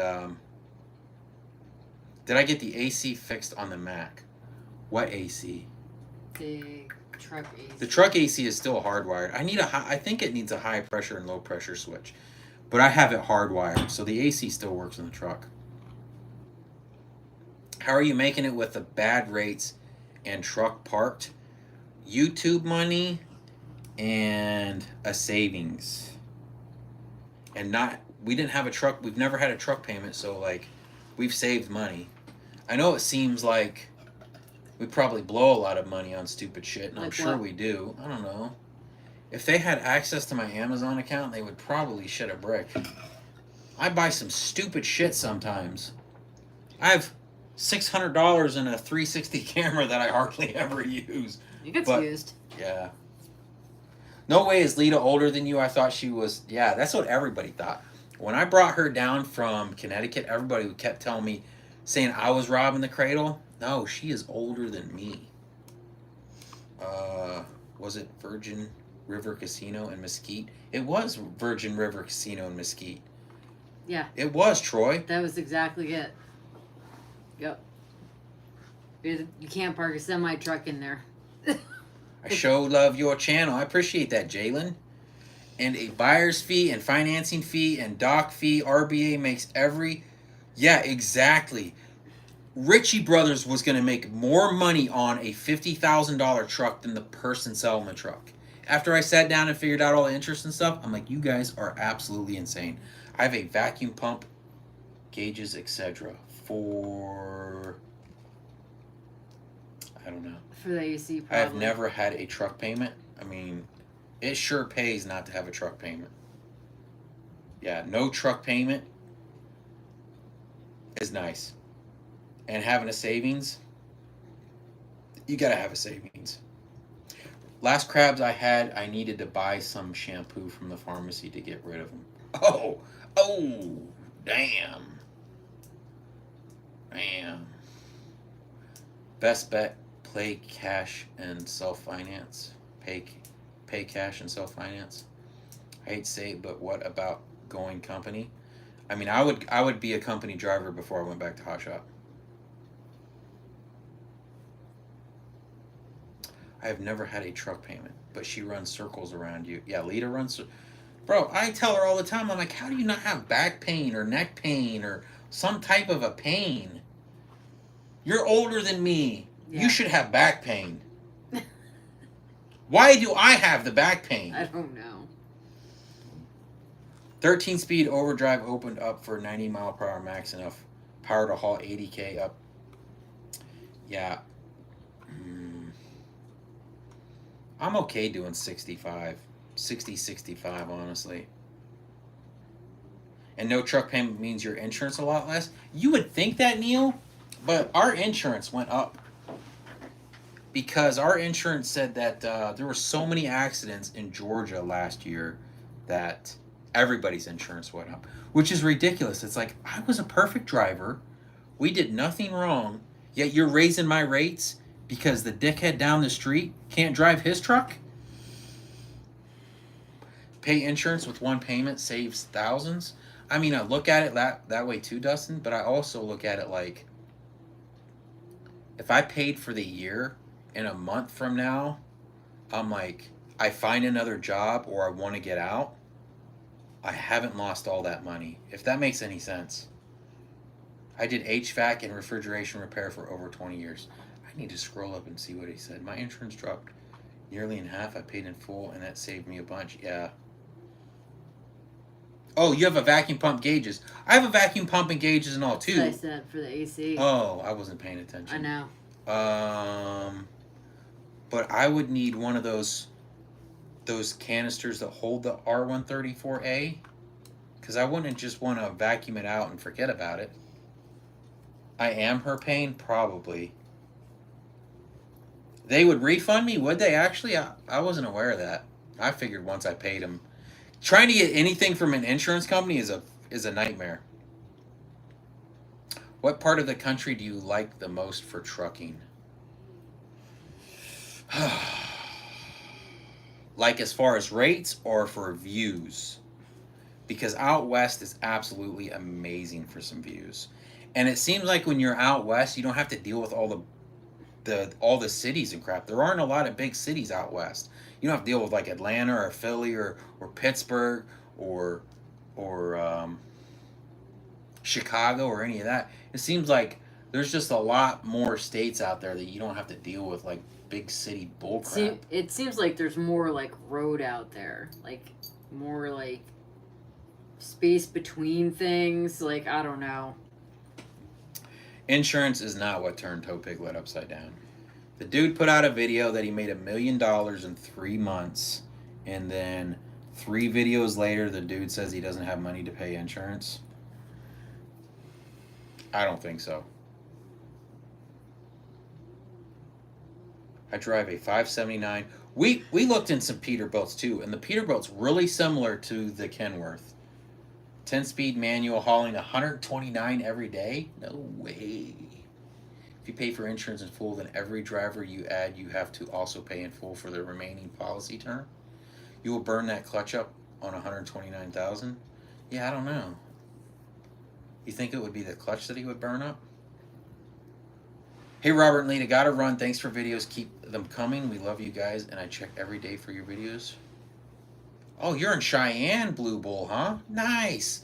did I get the AC fixed on the Mac? What AC? The truck AC. The truck AC is still hardwired. I think it needs a high pressure and low pressure switch, but I have it hardwired, so the AC still works in the truck. How are you making it with the bad rates and truck parked? YouTube money and a savings. And we didn't have a truck. We've never had a truck payment, so like we've saved money. I know it seems like we probably blow a lot of money on stupid shit, and I'm sure we do. I don't know. If they had access to my Amazon account, they would probably shit a brick. I buy some stupid shit sometimes. I have $600 in a 360 camera that I hardly ever use. It gets used. Yeah. No way is Lita older than you. I thought she was. Yeah, that's what everybody thought. When I brought her down from Connecticut, everybody kept telling me, saying I was robbing the cradle. No, she is older than me. Was it Virgin River Casino in Mesquite? It was Virgin River Casino in Mesquite. Yeah. It was, Troy. That was exactly it. Yep. You can't park a semi truck in there. I sure love your channel. I appreciate that, Jalen. And a buyer's fee and financing fee and dock fee, RBA makes every... Yeah, exactly. Ritchie Brothers was going to make more money on a $50,000 truck than the person selling the truck. After I sat down and figured out all the interest and stuff, I'm like, you guys are absolutely insane. I have a vacuum pump, gauges, etc. for... I don't know. For the AC, probably. I've never had a truck payment. I mean, it sure pays not to have a truck payment. Yeah, no truck payment is nice. And having a savings, you gotta have a savings. Last crabs I had, I needed to buy some shampoo from the pharmacy to get rid of them. Oh, damn. Best bet, play cash and self-finance. Pay cash and self-finance. I hate to say it, but what about going company? I mean, I would be a company driver before I went back to Hot Shop. I have never had a truck payment, but she runs circles around you. Yeah, Lita runs... Bro, I tell her all the time, I'm like, how do you not have back pain or neck pain or some type of a pain? You're older than me. Yeah. You should have back pain. Why do I have the back pain? I don't know. 13-speed overdrive opened up for 90 mile per hour max, enough power to haul 80K up. Yeah. I'm okay doing 65, honestly. And no truck payment means your insurance a lot less. You would think that, Neil, but our insurance went up. Because our insurance said that there were so many accidents in Georgia last year that everybody's insurance went up. Which is ridiculous. It's like, I was a perfect driver. We did nothing wrong. Yet you're raising my rates because the dickhead down the street can't drive his truck? Pay insurance with one payment saves thousands. I mean, I look at it that way too, Dustin, but I also look at it like, if I paid for the year, in a month from now, I'm like, I find another job or I want to get out, I haven't lost all that money, if that makes any sense. I did HVAC and refrigeration repair for over 20 years. I need to scroll up and see what he said. My insurance dropped nearly in half. I paid in full, and that saved me a bunch. Yeah. Oh, you have a vacuum pump gauges. I have a vacuum pump and gauges and all, too. That's what I said for the AC. Oh, I wasn't paying attention. I know. But I would need one of those canisters that hold the R134A, because I wouldn't just want to vacuum it out and forget about it. I am her pain? Probably. They would refund me? Would they actually? I wasn't aware of that. I figured once I paid them. Trying to get anything from an insurance company is a nightmare. What part of the country do you like the most for trucking? Like as far as rates or for views? Because out west is absolutely amazing for some views. And it seems like when you're out west, you don't have to deal with all the cities and crap. There aren't a lot of big cities out west. You don't have to deal with like Atlanta or Philly or Pittsburgh or Chicago or any of that. It seems like there's just a lot more states out there that you don't have to deal with like big city bullcrap. It seems like there's more like road out there, like more like space between things. Like, I don't know. Insurance is not what turned Toe Piglet upside down. The dude put out a video that he made $1 million in 3 months, and then 3 videos later, the dude says he doesn't have money to pay insurance. I don't think so. I drive a 579. We looked in some Peterbilts too, and the Peterbilt's really similar to the Kenworth. 10-speed manual hauling 129 every day? No way. If you pay for insurance in full, then every driver you add, you have to also pay in full for the remaining policy term. You will burn that clutch up on 129,000? Yeah, I don't know. You think it would be the clutch that he would burn up? Hey, Robert and Lita, gotta run. Thanks for videos. Keep them coming. We love you guys, and I check every day for your videos. Oh, you're in Cheyenne, Blue Bull, huh? Nice.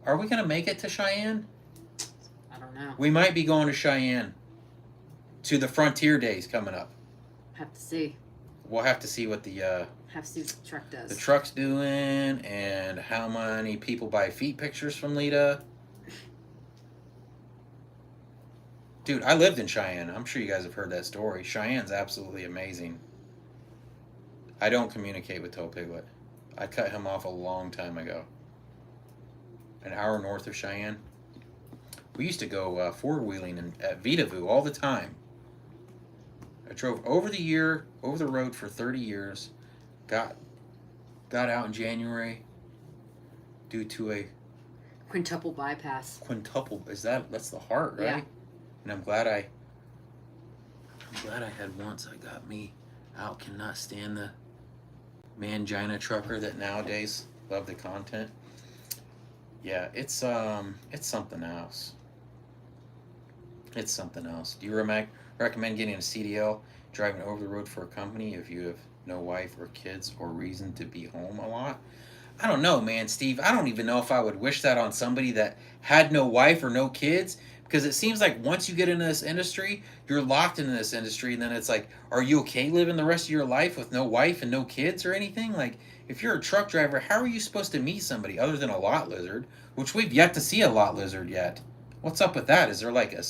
Are we gonna make it to Cheyenne? I don't know. We might be going to Cheyenne. To the Frontier Days coming up. Have to see. We'll have to see what the Have to see what the truck does. the truck's doing and how many people buy feet pictures from Lita. Dude, I lived in Cheyenne. I'm sure you guys have heard that story. Cheyenne's absolutely amazing. I don't communicate with Toe Piglet. I cut him off a long time ago. An hour north of Cheyenne. We used to go four-wheeling at Vita all the time. I drove over the road for 30 years. Got out in January due to a Quintuple bypass. quintuple. That's the heart, right? Yeah. And I'm glad I had once. I got me out. Cannot stand the mangina trucker that nowadays love the content. Yeah, it's something else. It's something else. Do you recommend getting a CDL, driving over the road for a company if you have no wife or kids or reason to be home a lot? I don't know, man, Steve. I don't even know if I would wish that on somebody that had no wife or no kids, because it seems like once you get into this industry, you're locked into this industry, and then it's like, are you okay living the rest of your life with no wife and no kids or anything? Like, if you're a truck driver, how are you supposed to meet somebody other than a lot lizard, which we've yet to see a lot lizard yet? What's up with that? Is there like a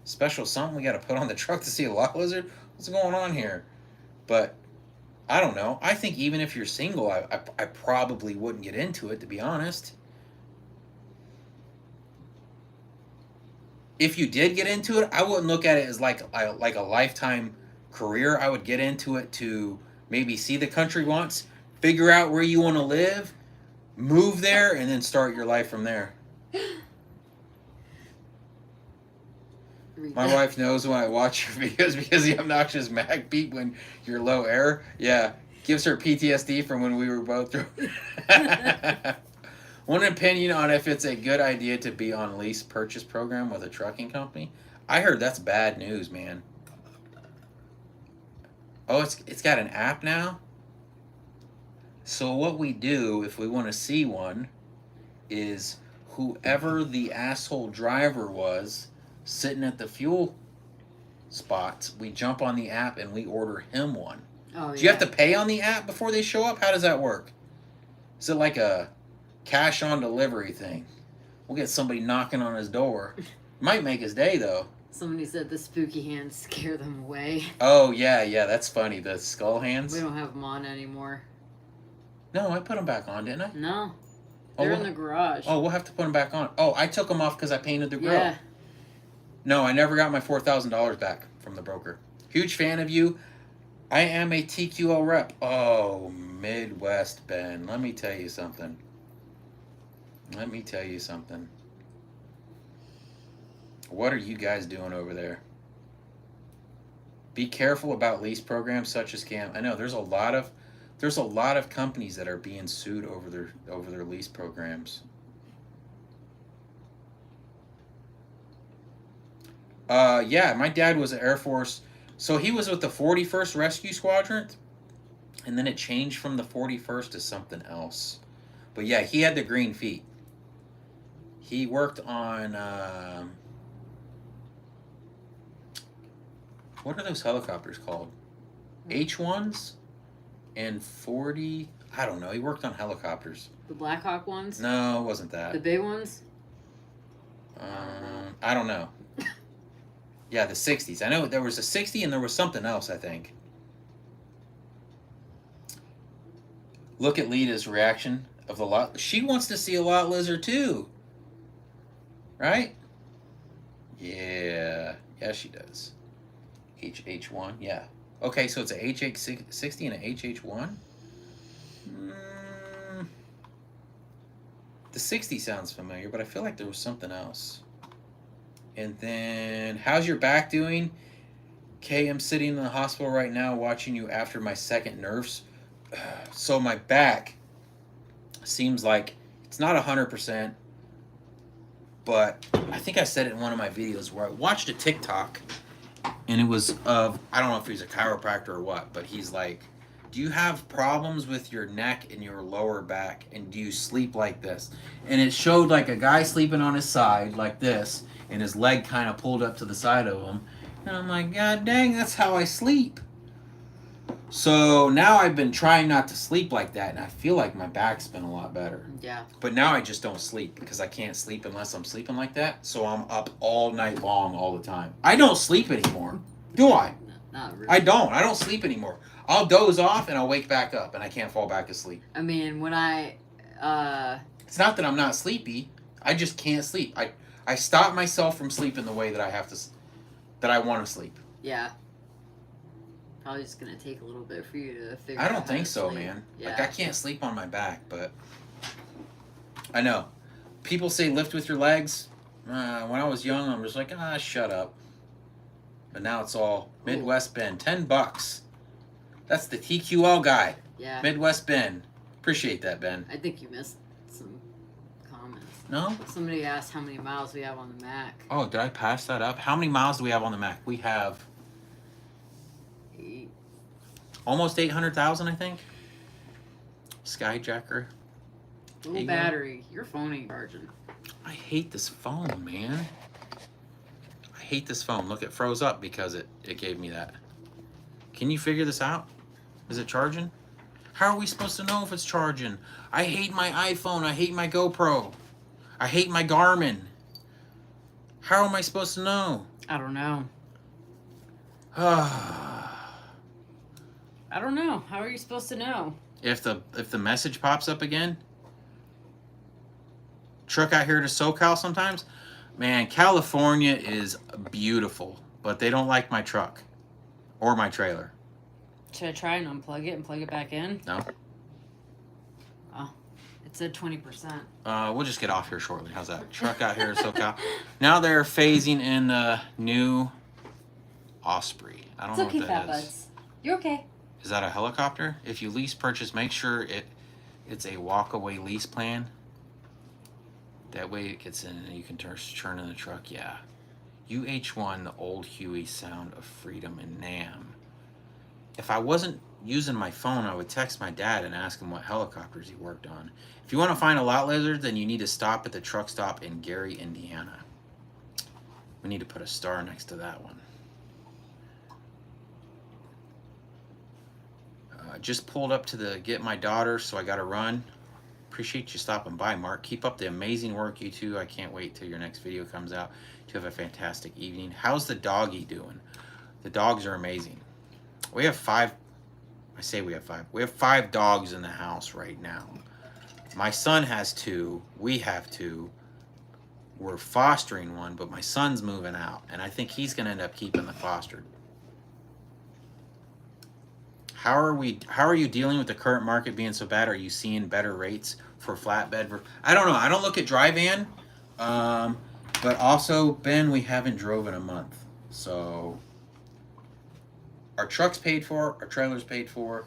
special something we got to put on the truck to see a lot lizard? What's going on here? But I don't know. I think even if you're single, I probably wouldn't get into it, to be honest. If you did get into it, I wouldn't look at it as like a lifetime career. I would get into it to maybe see the country once, figure out where you want to live, move there, and then start your life from there. My wife knows when I watch your videos because the obnoxious mag beat when you're low air. Yeah, gives her PTSD from when we were both through. One opinion on if it's a good idea to be on lease purchase program with a trucking company. I heard that's bad news, man. Oh, it's got an app now? So what we do if we want to see one is whoever the asshole driver was sitting at the fuel spots, we jump on the app and we order him one. Oh, Do you have to pay on the app before they show up? How does that work? Is it like a cash on delivery thing? We'll get somebody knocking on his door. Might make his day though. Somebody said the spooky hands scare them away. Oh yeah, that's funny. The skull hands. We don't have them on anymore. No, I put them back on, didn't I? No. They're in the garage. Oh, we'll have to put them back on. Oh, I took them off because I painted the grill. Yeah. No, I never got my $4,000 back from the broker. Huge fan of you. I am a TQL rep. Oh, Midwest Ben. Let me tell you something. What are you guys doing over there? Be careful about lease programs such as Cam. I know there's a lot of companies that are being sued over their lease programs. Yeah, my dad was an Air Force, so he was with the 41st Rescue Squadron, and then it changed from the 41st to something else. But yeah, he had the green feet. He worked on, what are those helicopters called? H-1s and 40, I don't know, he worked on helicopters. The Black Hawk ones? No, it wasn't that. The big ones? I don't know. Yeah, the 60s. I know there was a 60 and there was something else, I think. Look at Lita's reaction of the lot. She wants to see a lot lizard too. Right? Yeah. Yeah, she does. HH1, yeah. Okay, so it's a HH60 and a HH1? The 60 sounds familiar, but I feel like there was something else. And then, how's your back doing? Okay, I'm sitting in the hospital right now watching you after my second nerves. So my back seems like it's not 100%. But I think I said it in one of my videos where I watched a TikTok, and it was of, I don't know if he's a chiropractor or what, but he's like, do you have problems with your neck and your lower back, and do you sleep like this? And it showed like a guy sleeping on his side like this, and his leg kind of pulled up to the side of him. And I'm like, God dang, that's how I sleep. So now I've been trying not to sleep like that, and I feel like my back's been a lot better. Yeah. But now I just don't sleep because I can't sleep unless I'm sleeping like that. So I'm up all night long all the time. I don't sleep anymore. Do I? Not really. I don't sleep anymore. I'll doze off and I'll wake back up and I can't fall back asleep. I mean, when It's not that I'm not sleepy. I just can't sleep. I stop myself from sleeping the way that I have to, that I want to sleep. Yeah. Probably just gonna take a little bit for you to figure out. I don't think so, sleep. man. Yeah. Like, I can't sleep on my back, but I know. People say lift with your legs. When I was young, I'm just like, shut up. But now it's all Midwest Ben. $10. That's the TQL guy. Yeah. Midwest Ben. Appreciate that, Ben. I think you missed some comments. No? Somebody asked how many miles we have on the Mac. Oh, did I pass that up? How many miles do we have on the Mac? We have 8. almost 800,000, I think. Skyjacker. Low battery. Your phone ain't charging. I hate this phone, man. I hate this phone. Look, it froze up because it gave me that. Can you figure this out? Is it charging? How are we supposed to know if it's charging? I hate my iPhone. I hate my GoPro. I hate my Garmin. How am I supposed to know? I don't know. I don't know. How are you supposed to know? If the message pops up again. Truck out here to SoCal sometimes. Man, California is beautiful, but they don't like my truck or my trailer. Should I try and unplug it and plug it back in? No. Oh, it said 20%. We'll just get off here shortly. How's that? Truck out here to SoCal. Now they're phasing in the new Osprey. I don't know It's okay, what Fat that is. Buds. You're okay. Is that a helicopter? If you lease purchase, make sure it's a walk-away lease plan. That way it gets in and you can turn in the truck. Yeah. UH-1, the old Huey sound of freedom in Nam. If I wasn't using my phone, I would text my dad and ask him what helicopters he worked on. If you want to find a lot lizard, then you need to stop at the truck stop in Gary, Indiana. We need to put a star next to that one. Just pulled up to get my daughter, so I got to run. Appreciate you stopping by, Mark. Keep up the amazing work, you two. I can't wait till your next video comes out. You have a fantastic evening. How's the doggy doing? The dogs are amazing. We have 5. I say we have 5. We have 5 dogs in the house right now. My son has 2. We have 2. We're fostering one, but my son's moving out, and I think he's going to end up keeping the fostered. How are you dealing with the current market being so bad? Are you seeing better rates for flatbed? I don't know. I don't look at dry van. But also, Ben, we haven't drove in a month. So our truck's paid for, our trailer's paid for.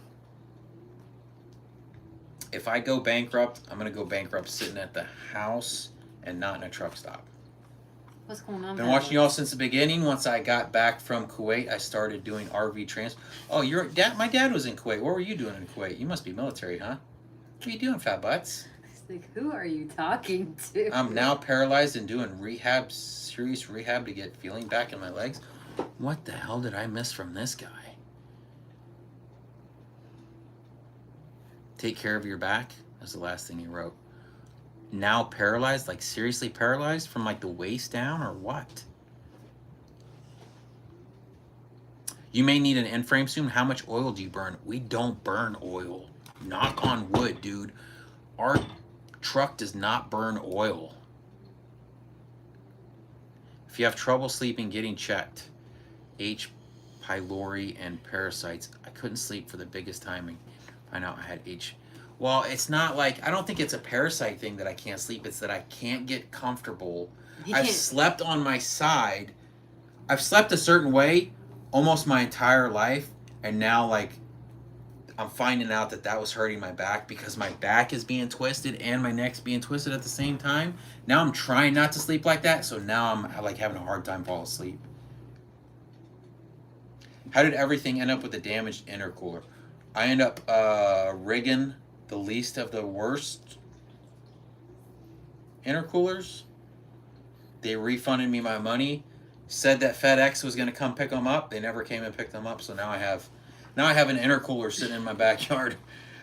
If I go bankrupt, I'm going to go bankrupt sitting at the house and not in a truck stop. What's going on? Been watching y'all since the beginning. Once I got back from Kuwait, I started doing RV trans. Oh, your dad? My dad was in Kuwait. What were you doing in Kuwait? You must be military, huh? What are you doing, fat butts? Like, who are you talking to? I'm now paralyzed and doing serious rehab to get feeling back in my legs. What the hell did I miss from this guy? Take care of your back. That's the last thing he wrote. Now paralyzed, like seriously paralyzed from like the waist down or what? You may need an end frame soon. How much oil do you burn? We don't burn oil. Knock on wood, dude. Our truck does not burn oil. If you have trouble sleeping, getting checked. H. pylori and parasites. I couldn't sleep for the biggest time. Find out I had H. Well, it's not like, I don't think it's a parasite thing that I can't sleep. It's that I can't get comfortable. I've slept on my side. I've slept a certain way almost my entire life. And now, like, I'm finding out that was hurting my back because my back is being twisted and my neck's being twisted at the same time. Now I'm trying not to sleep like that, so now I'm like having a hard time falling asleep. How did everything end up with the damaged intercooler? I end up rigging the least of the worst intercoolers. They refunded me my money, said that FedEx was going to come pick them up. They never came and picked them up, so now I have an intercooler sitting in my backyard,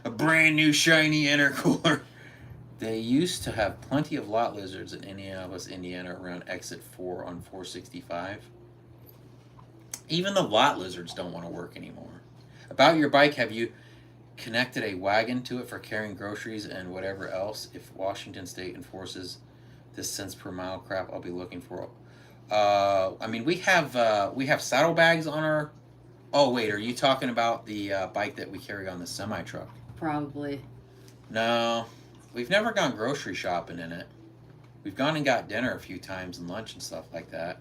a brand new shiny intercooler. They used to have plenty of lot lizards in Indianapolis, Indiana, around exit 4 on 465. Even the lot lizards don't want to work anymore. About your bike, have you connected a wagon to it for carrying groceries and whatever else? If Washington State enforces this cents per mile crap, I'll be looking for. I mean, we have saddlebags on our. Oh wait, are you talking about the bike that we carry on the semi truck? Probably. No, we've never gone grocery shopping in it. We've gone and got dinner a few times and lunch and stuff like that.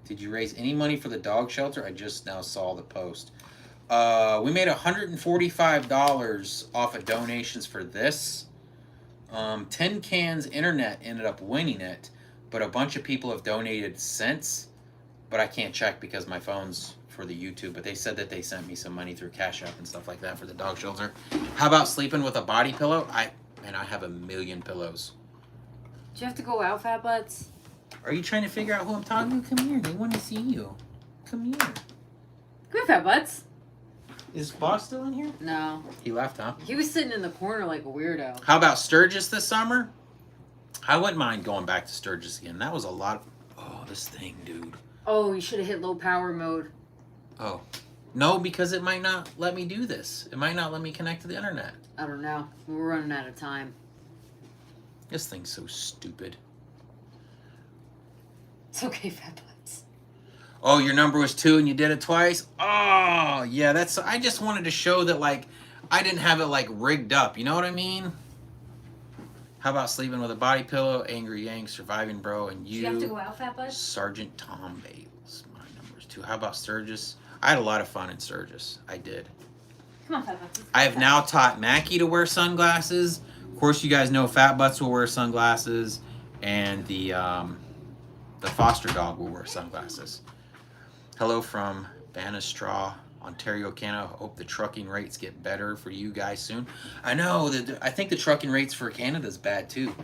Did you raise any money for the dog shelter? I just now saw the post. We made $145 off of donations for this. 10 Cans Internet ended up winning it, but a bunch of people have donated since. But I can't check because my phone's for the YouTube. But they said that they sent me some money through Cash App and stuff like that for the dog shelter. How about sleeping with a body pillow? I have a million pillows. Do you have to go out, Fat Butts? Are you trying to figure out who I'm talking to? Come here. They want to see you. Come here. Come here, Fat Butts. Is Boss still in here? No. He left, huh? He was sitting in the corner like a weirdo. How about Sturgis this summer? I wouldn't mind going back to Sturgis again. That was a lot. Oh, this thing, dude. Oh, you should have hit low power mode. Oh. No, because it might not let me do this. It might not let me connect to the internet. I don't know. We're running out of time. This thing's so stupid. It's okay, Fat Butts. Oh, your number was 2 and you did it twice? Oh, yeah, that's... I just wanted to show that, like, I didn't have it, like, rigged up. You know what I mean? How about sleeping with a body pillow, Angry Yank, Surviving Bro, and you? Do you have to go out, Fat Butts? Sergeant Tom Bales. My number is 2. How about Sturgis? I had a lot of fun in Sturgis. I did. Come on, Fat Butts. I have now taught Mackie to wear sunglasses. Of course, you guys know Fat Butts will wear sunglasses, and the foster dog will wear sunglasses. Hello from Bannistraw, Ontario, Canada. Hope the trucking rates get better for you guys soon. I know that I think the trucking rates for Canada's bad too.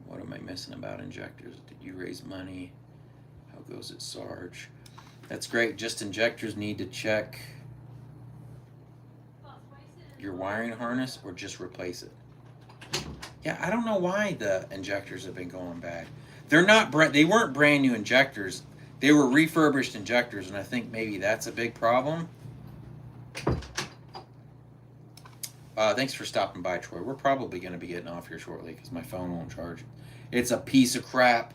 What am I missing about injectors? Did you raise money? How goes it, Sarge? That's great. Just injectors need to check your wiring harness or just replace it. Yeah, I don't know why the injectors have been going bad. They weren't brand new injectors. They were refurbished injectors, and I think maybe that's a big problem. Thanks for stopping by, Troy. We're probably going to be getting off here shortly because my phone won't charge. It's a piece of crap.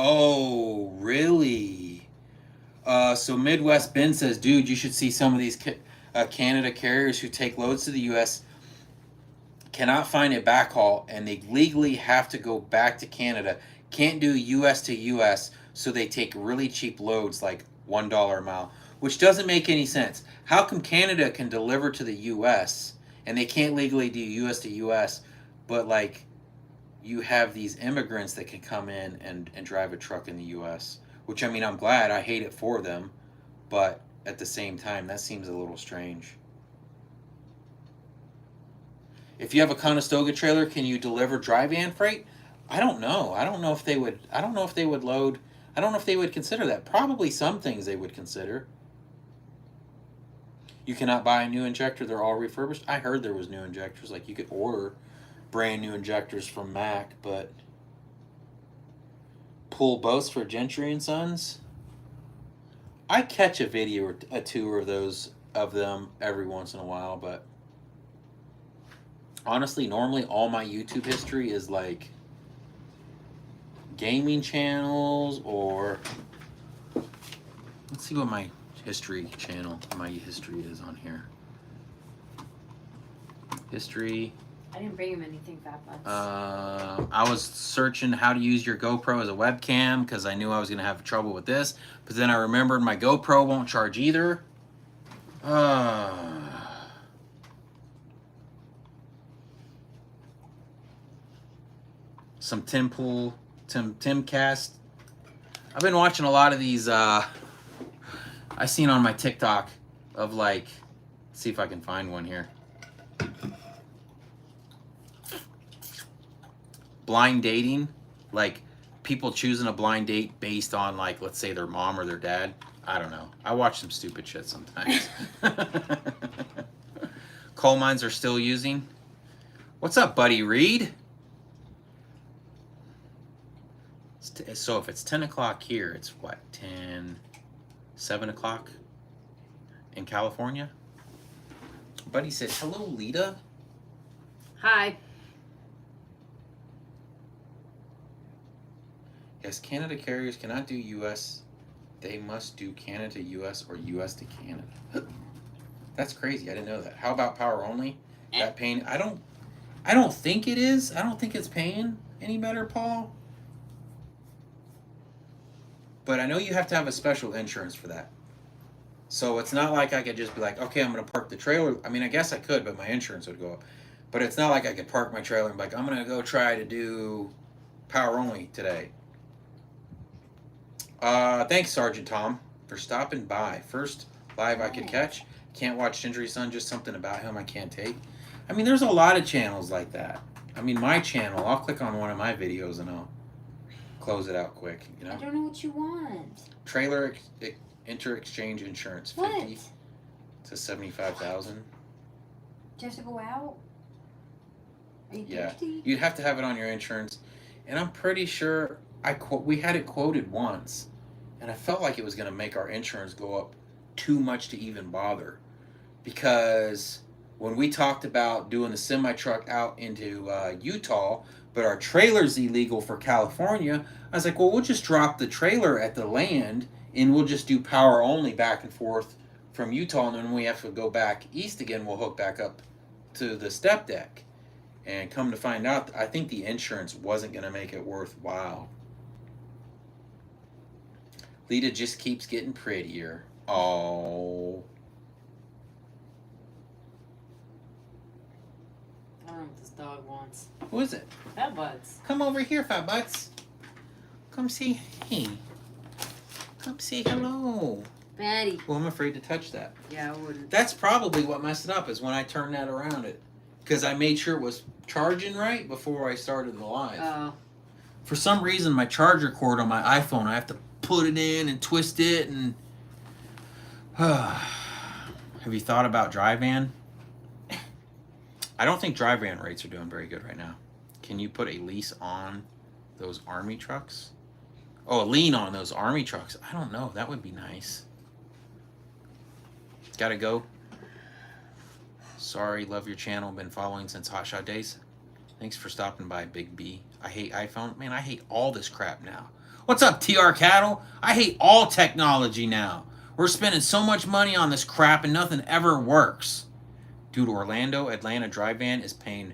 Oh, really? So Midwest Ben says, dude, you should see some of these Canada carriers who take loads to the U.S. cannot find a backhaul, and they legally have to go back to Canada. Can't do U.S. to U.S., so they take really cheap loads like $1 a mile, which doesn't make any sense. How come Canada can deliver to the U.S. and they can't legally do U.S. to U.S., but like you have these immigrants that can come in and drive a truck in the U.S., which, I mean, I'm glad. I hate it for them, but at the same time, that seems a little strange. If you have a Conestoga trailer, can you deliver dry van freight? I don't know. I don't know if they would load. I don't know if they would consider that. Probably some things they would consider. You cannot buy a new injector. They're all refurbished. I heard there was new injectors. Like, you could order brand new injectors from Mac, but pull boats for Gentry and Sons. I catch a video or a two of them every once in a while, but honestly, normally all my YouTube history is like gaming channels, or let's see what my history channel. My history is on here. History. I didn't bring him anything, Fat Butts. I was searching how to use your GoPro as a webcam because I knew I was going to have trouble with this. But then I remembered my GoPro won't charge either. Some Timcast. I've been watching a lot of these. I seen on my TikTok of like, let's see if I can find one here. Blind dating, like people choosing a blind date based on like, let's say their mom or their dad. I don't know. I watch some stupid shit sometimes. Coal mines are still using. What's up, Buddy Reed? So if it's 10 o'clock here, it's what, 7 o'clock in California? Buddy said, hello, Lita. Hi. Yes, Canada carriers cannot do U.S. They must do Canada to U.S. or U.S. to Canada. That's crazy. I didn't know that. How about power only? That paying? I don't think it is. I don't think it's paying any better, Paul. But I know you have to have a special insurance for that. So it's not like I could just be like, okay, I'm going to park the trailer. I mean, I guess I could, but my insurance would go up. But it's not like I could park my trailer and be like, I'm going to go try to do power only today. Thanks, Sergeant Tom, for stopping by. First live I could catch. Can't watch Gingery's Son, just something about him I can't take. I mean, there's a lot of channels like that. I mean, my channel, I'll click on one of my videos and I'll close it out quick, you know? I don't know what you want. Trailer inter-exchange insurance, 50 to 75,000. Do you have to go out? Are you thirsty? You'd have to have it on your insurance. And I'm pretty sure we had it quoted once, and I felt like it was going to make our insurance go up too much to even bother. Because when we talked about doing the semi-truck out into Utah, but our trailer's illegal for California, I was like, well, we'll just drop the trailer at the land, and we'll just do power only back and forth from Utah, and then when we have to go back east again, we'll hook back up to the step deck. And come to find out, I think the insurance wasn't going to make it worthwhile. Lita just keeps getting prettier. Oh. I don't know what this dog wants. Who is it? Fat Butts. Come over here, Fat Butts. Come say hey. Come say hello. Fatty. Well, I'm afraid to touch that. Yeah, I wouldn't. That's probably what messed it up, is when I turned that around it. Because I made sure it was charging right before I started the live. Oh. For some reason, my charger cord on my iPhone, I have to put it in and twist it and... Have you thought about dry van? I don't think dry van rates are doing very good right now. Can you put a lease on those army trucks? Oh, a lien on those army trucks. I don't know. That would be nice. Gotta go. Sorry, love your channel. Been following since Hot Shot days. Thanks for stopping by, Big B. I hate iPhone. Man, I hate all this crap now. What's up, TR Cattle? I hate all technology now. We're spending so much money on this crap and nothing ever works. Dude, Orlando, Atlanta dry van is paying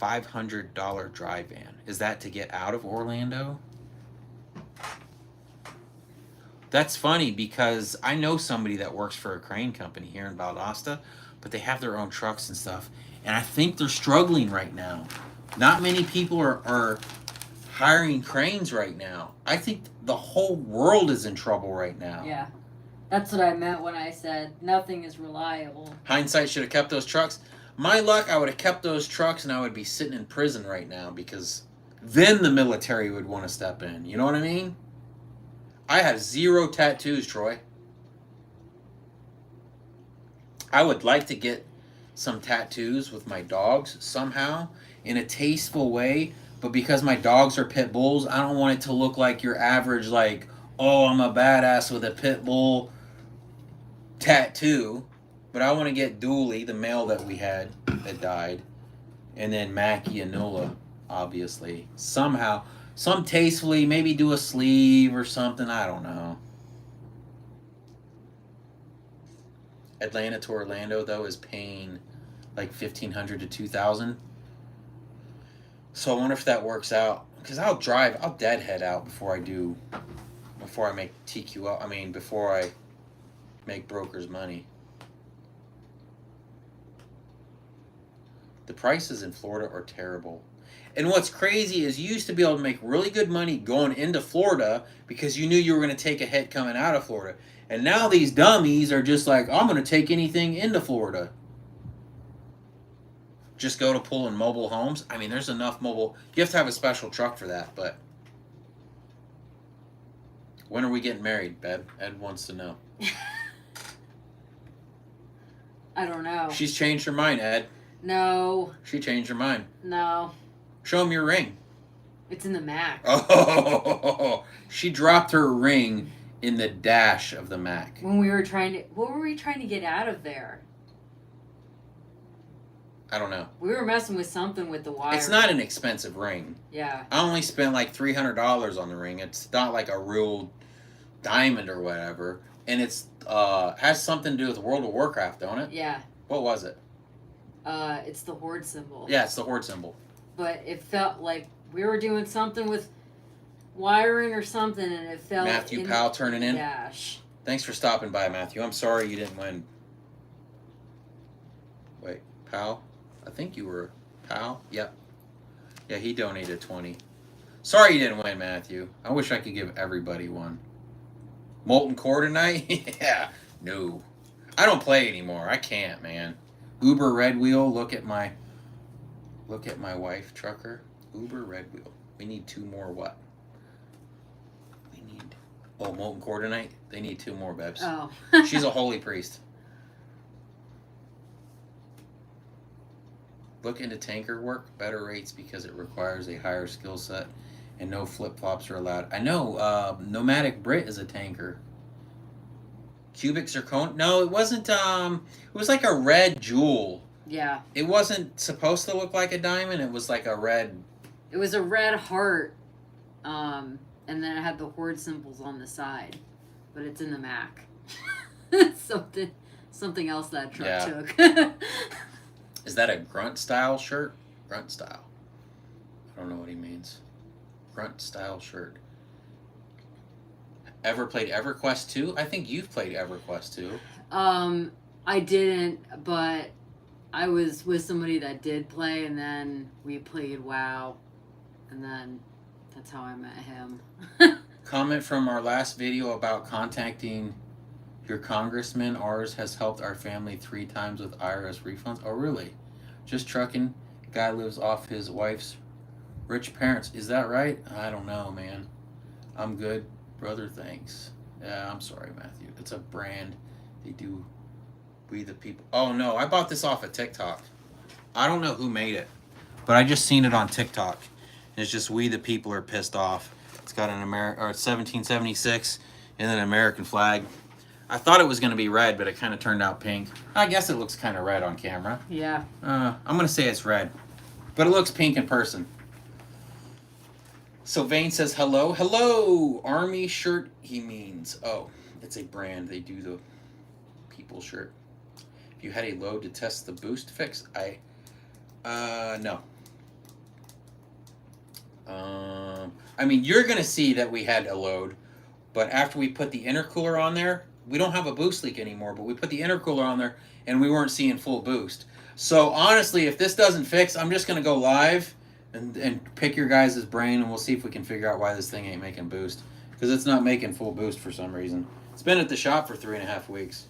$500 dry van. Is that to get out of Orlando? That's funny because I know somebody that works for a crane company here in Valdosta, but they have their own trucks and stuff. And I think they're struggling right now. Not many people are hiring cranes right now. I think the whole world is in trouble right now. Yeah. That's what I meant when I said nothing is reliable. Hindsight, should have kept those trucks. My luck, I would have kept those trucks and I would be sitting in prison right now because then the military would want to step in. You know what I mean? I have 0 tattoos, Troy. I would like to get some tattoos with my dogs somehow in a tasteful way, but because my dogs are pit bulls, I don't want it to look like your average, like, oh, I'm a badass with a pit bull tattoo. But I want to get Dooley, the male that we had that died, and then Mackie and Nola, obviously. Somehow, some tastefully, maybe do a sleeve or something, I don't know. Atlanta to Orlando though is paying like $1,500 to $2,000. So I wonder if that works out. Because I'll deadhead out before I make TQL. I mean, before I make brokers money. The prices in Florida are terrible. And what's crazy is you used to be able to make really good money going into Florida because you knew you were going to take a hit coming out of Florida. And now these dummies are just like, I'm going to take anything into Florida. Just go to pulling mobile homes. I mean, there's enough mobile. You have to have a special truck for that, but when are we getting married, Beb? Ed wants to know. I don't know. She's changed her mind, Ed. No. She changed her mind. No. Show him your ring. It's in the Mac. Oh, she dropped her ring in the dash of the Mac. When we were trying to, what were we trying to get out of there? I don't know. We were messing with something with the wire. It's not an expensive ring. Yeah. I only spent like $300 on the ring. It's not like a real diamond or whatever. And it's has something to do with World of Warcraft, don't it? Yeah. What was it? It's the horde symbol. Yeah, it's the horde symbol. But it felt like we were doing something with wiring or something, and it felt Matthew Powell turning in. Dash. Thanks for stopping by, Matthew. I'm sorry you didn't win. Wait, Powell? I think you were Powell. Yep. Yeah, he donated 20. Sorry you didn't win, Matthew. I wish I could give everybody one. Molten Core tonight? Yeah. No. I don't play anymore. I can't, man. Uber Red Wheel. Look at my wife, trucker. Uber Red Wheel. We need 2 more what? We need... Oh, Molten Core tonight? They need 2 more, Bebs. Oh. She's a holy priest. Look into tanker work. Better rates because it requires a higher skill set and no flip-flops are allowed. I know Nomadic Brit is a tanker. Cubic zircon? No, it wasn't. It was like a red jewel. Yeah. It wasn't supposed to look like a diamond. It was like a red. It was a red heart, and then it had the horde symbols on the side, but it's in the Mac. something else that truck took. Is that a grunt style shirt? Grunt style. I don't know what he means. Grunt style shirt. Ever played EverQuest 2? I think you've played EverQuest 2. I didn't, but I was with somebody that did play, and then we played WoW, and then that's how I met him. Comment from our last video about contacting your congressman. Ours has helped our family 3 times with IRS refunds. Oh, really? Just trucking. Guy lives off his wife's rich parents. Is that right? I don't know, man. I'm good. Brother, thanks. Yeah, I'm sorry, Matthew. It's a brand. They do We the People. Oh, no. I bought this off of TikTok. I don't know who made it, but I just seen it on TikTok. And it's just We the People are pissed off. It's got an 1776 and then an American flag. I thought it was going to be red, but it kind of turned out pink. I guess it looks kind of red on camera. Yeah. I'm going to say it's red, but it looks pink in person. Sylvain says, hello. Hello! Army shirt, he means. Oh, it's a brand. They do the people shirt. If you had a load to test the boost fix, no. I mean, you're going to see that we had a load, but after we put the intercooler on there, we don't have a boost leak anymore, but we put the intercooler on there and we weren't seeing full boost. So honestly, if this doesn't fix, I'm just going to go live and pick your guys' brain, and we'll see if we can figure out why this thing ain't making boost. Because it's not making full boost for some reason. It's been at the shop for 3.5 weeks.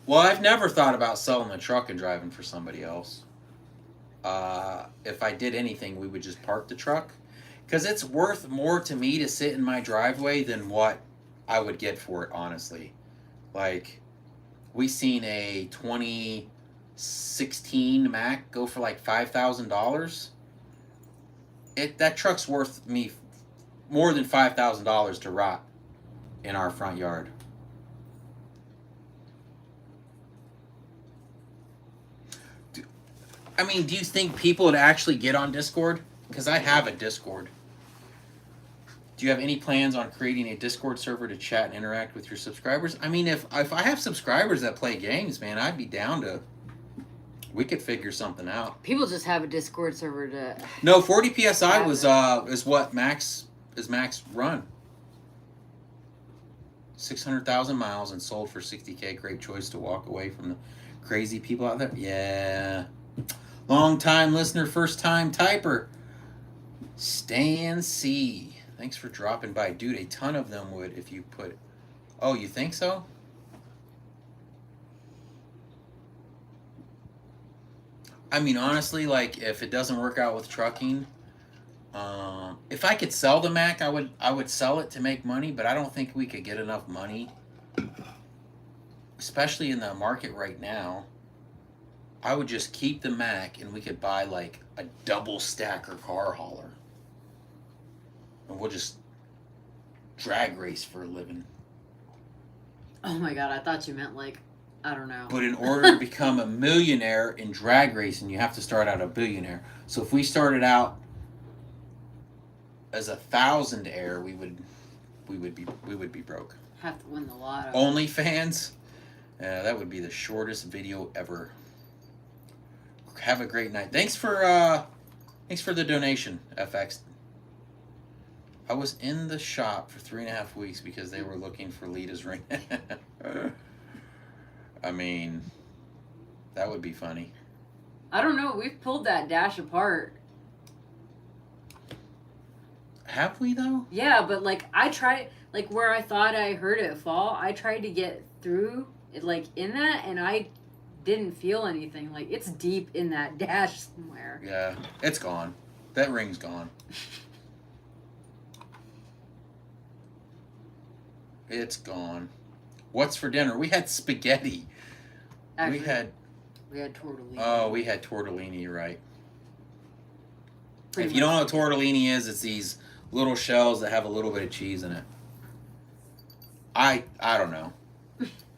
Well, I've never thought about selling the truck and driving for somebody else. If I did anything, we would just park the truck. Because it's worth more to me to sit in my driveway than what I would get for it, honestly. Like, we seen a 2016 Mac go for like $5,000. That truck's worth me more than $5,000 to rot in our front yard. I mean, do you think people would actually get on Discord? Because I have a Discord. Do you have any plans on creating a Discord server to chat and interact with your subscribers? I mean, if I have subscribers that play games, man, I'd be down to. We could figure something out. People just have a Discord server to. No, 40 psi was is what Max run. 600,000 miles and sold for $60K. Great choice to walk away from the crazy people out there. Yeah. Long time listener, first time typer. Stan C. Thanks for dropping by. Dude, a ton of them would if you put... Oh, you think so? I mean, honestly, like, if it doesn't work out with trucking... if I could sell the Mac, I would sell it to make money, but I don't think we could get enough money, especially in the market right now. I would just keep the Mac and we could buy like a double stacker car hauler, and we'll just drag race for a living. Oh my god, I thought you meant like, I don't know. But in order to become a millionaire in drag racing, you have to start out a billionaire. So if we started out as 1,000-aire, we would be broke. Have to win the lotto. OnlyFans, that would be the shortest video ever. Have a great night. Thanks for the donation, FX. I was in the shop for 3.5 weeks because they were looking for Lita's ring. I mean, that would be funny. I don't know. We've pulled that dash apart. Have we though? Yeah, but like I tried, like where I thought I heard it fall, I tried to get through it, like in that, and I didn't feel anything. Like it's deep in that dash somewhere. Yeah, it's gone. That ring's gone. It's gone. What's for dinner? We had spaghetti. Actually, we had tortellini. Oh, we had tortellini. You're right. Pretty if you don't know much. what tortellini is, it's these little shells that have a little bit of cheese in it. I don't know.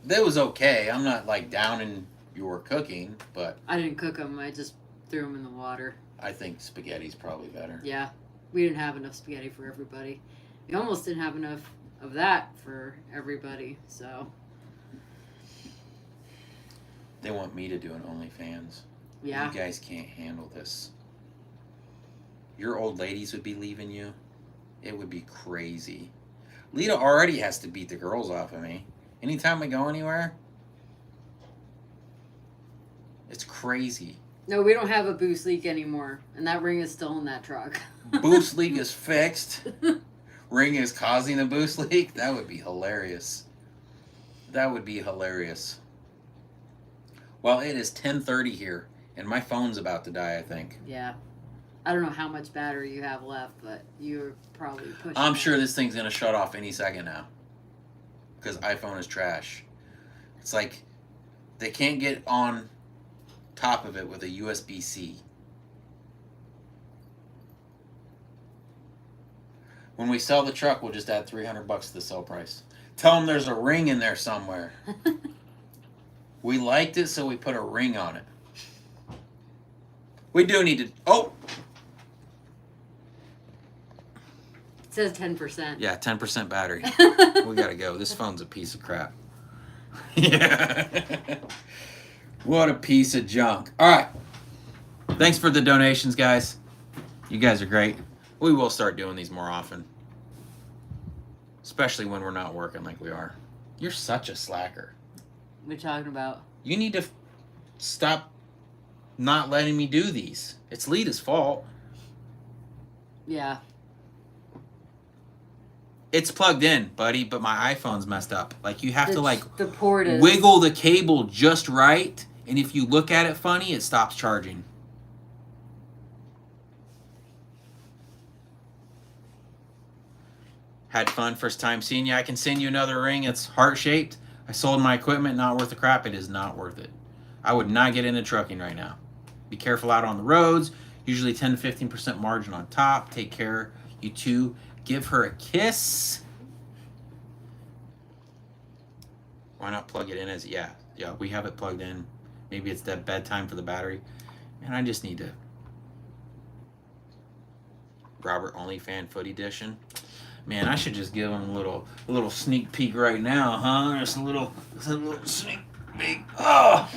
That was okay. I'm not like down in your cooking, but I didn't cook them. I just threw them in the water. I think spaghetti's probably better. Yeah, we didn't have enough spaghetti for everybody. We almost didn't have enough of that for everybody. So they want me to do an OnlyFans. yeah, You guys can't handle this. Your old ladies would be leaving you. It would be crazy. Lita already has to beat the girls off of me. Anytime I go anywhere, it's crazy. no, we don't have a boost leak anymore, and that ring is still in that truck. Boost leak is fixed. Ring is causing a boost leak. That would be hilarious. That would be hilarious. Well, it is 10:30 here, and my phone's about to die, I think. Yeah. I don't know how much battery you have left, but you're probably pushing. I'm sure this thing's going to shut off any second now. Because iPhone is trash. It's like they can't get on top of it with a USB-C. When we sell the truck, we'll just add $300 to the sell price. Tell them there's a ring in there somewhere. We liked it, so we put a ring on it. We do need to... Oh! It says 10%. Yeah, 10% battery. We gotta go. This phone's a piece of crap. Yeah. What a piece of junk. All right. Thanks for the donations, guys. You guys are great. We will start doing these more often. Especially when we're not working like we are. You're such a slacker. What are you talking about? You need to stop not letting me do these. It's Lita's fault. Yeah. It's plugged in, buddy, but my iPhone's messed up. Like, you have to, like, the port is... wiggle the cable just right, and if you look at it funny, it stops charging. Had fun first time seeing you. I can send you another ring. It's heart-shaped. I sold my equipment. Not worth the crap. It is not worth it. I would not get into trucking right now. Be careful out on the roads. Usually 10 to 15% margin on top. Take care. You too. Give her a kiss. Why not plug it in as... Yeah, we have it plugged in. Maybe it's that bedtime for the battery. Man, I just need to... Robert OnlyFan Foot Edition. Man, I should just give them a little sneak peek right now, huh? Just a little sneak peek. Oh,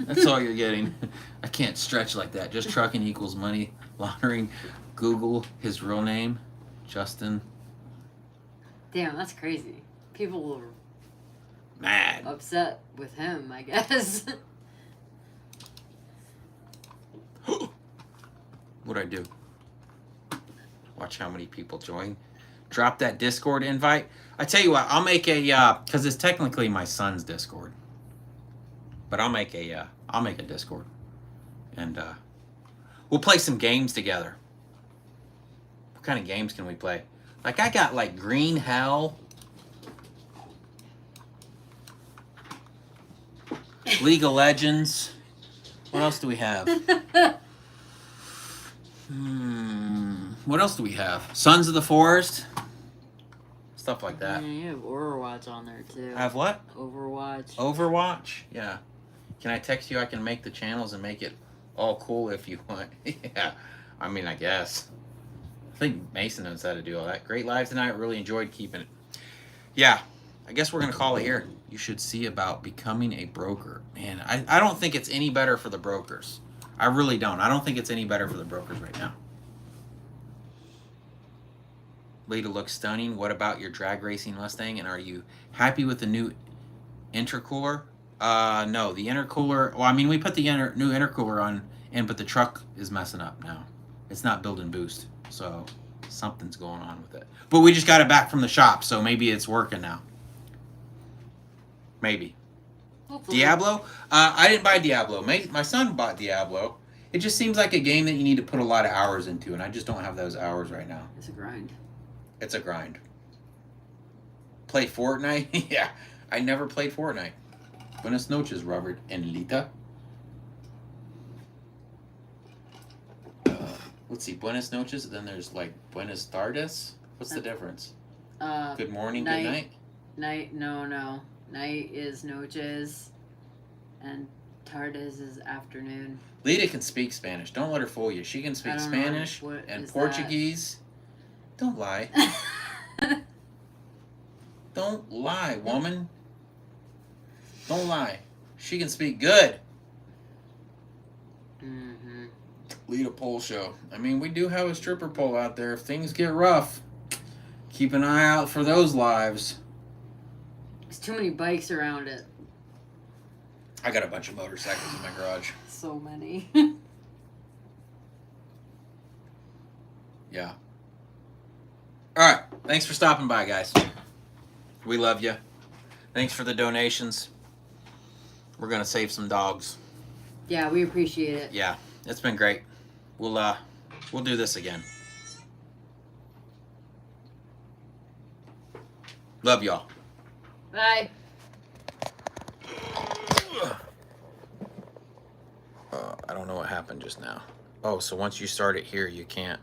that's all you're getting. I can't stretch like that. Just trucking equals money laundering. Google his real name, Justin. Damn, that's crazy. People were Mad. upset with him, I guess. What'd I do? Watch how many people join. Drop that Discord invite. I tell you what, I'll make a because it's technically my son's Discord, but I'll make a Discord, and we'll play some games together. What kind of games can we play? Like I got like Green Hell, League of Legends. What else do we have? What else do we have? Sons of the Forest. Stuff like that. Yeah, you have Overwatch on there too. I have what? Overwatch. Overwatch? Yeah. Can I text you? I can make the channels and make it all cool if you want. Yeah. I mean, I guess. I think Mason knows how to do all that. Great live tonight. Really enjoyed keeping it. Yeah. I guess we're going to call it here. You should see about becoming a broker. Man, I don't think it's any better for the brokers. I really don't. I don't think it's any better for the brokers right now. Lita looks stunning. What about your drag racing Mustang? And are you happy with the new intercooler? No, the intercooler. Well, I mean, we put the new intercooler on in, but the truck is messing up now. It's not build and boost, so something's going on with it. But we just got it back from the shop, so maybe it's working now. Maybe. Hopefully. Diablo? I didn't buy Diablo. My son bought Diablo. It just seems like a game that you need to put a lot of hours into, and I just don't have those hours right now. It's a grind. It's a grind. Play Fortnite? Yeah, I never played Fortnite. Buenas noches, Robert and Lita. Let's see, Buenas noches, then there's like Buenas tardes. What's the difference? Good morning, night, good night? Night, no. Night is noches, and tardes is afternoon. Lita can speak Spanish. Don't let her fool you. She can speak Spanish and Portuguese. That? Don't lie. Don't lie, woman. Don't lie. She can speak good. Mm-hmm. Lead a pole show. I mean, we do have a stripper pole out there. If things get rough, keep an eye out for those lives. There's too many bikes around it. I got a bunch of motorcycles in my garage. So many. Yeah. All right. Thanks for stopping by, guys. We love you. Thanks for the donations. We're going to save some dogs. Yeah, we appreciate it. Yeah, it's been great. We'll do this again. Love y'all. Bye. I don't know what happened just now. Oh, so once you start it here, you can't.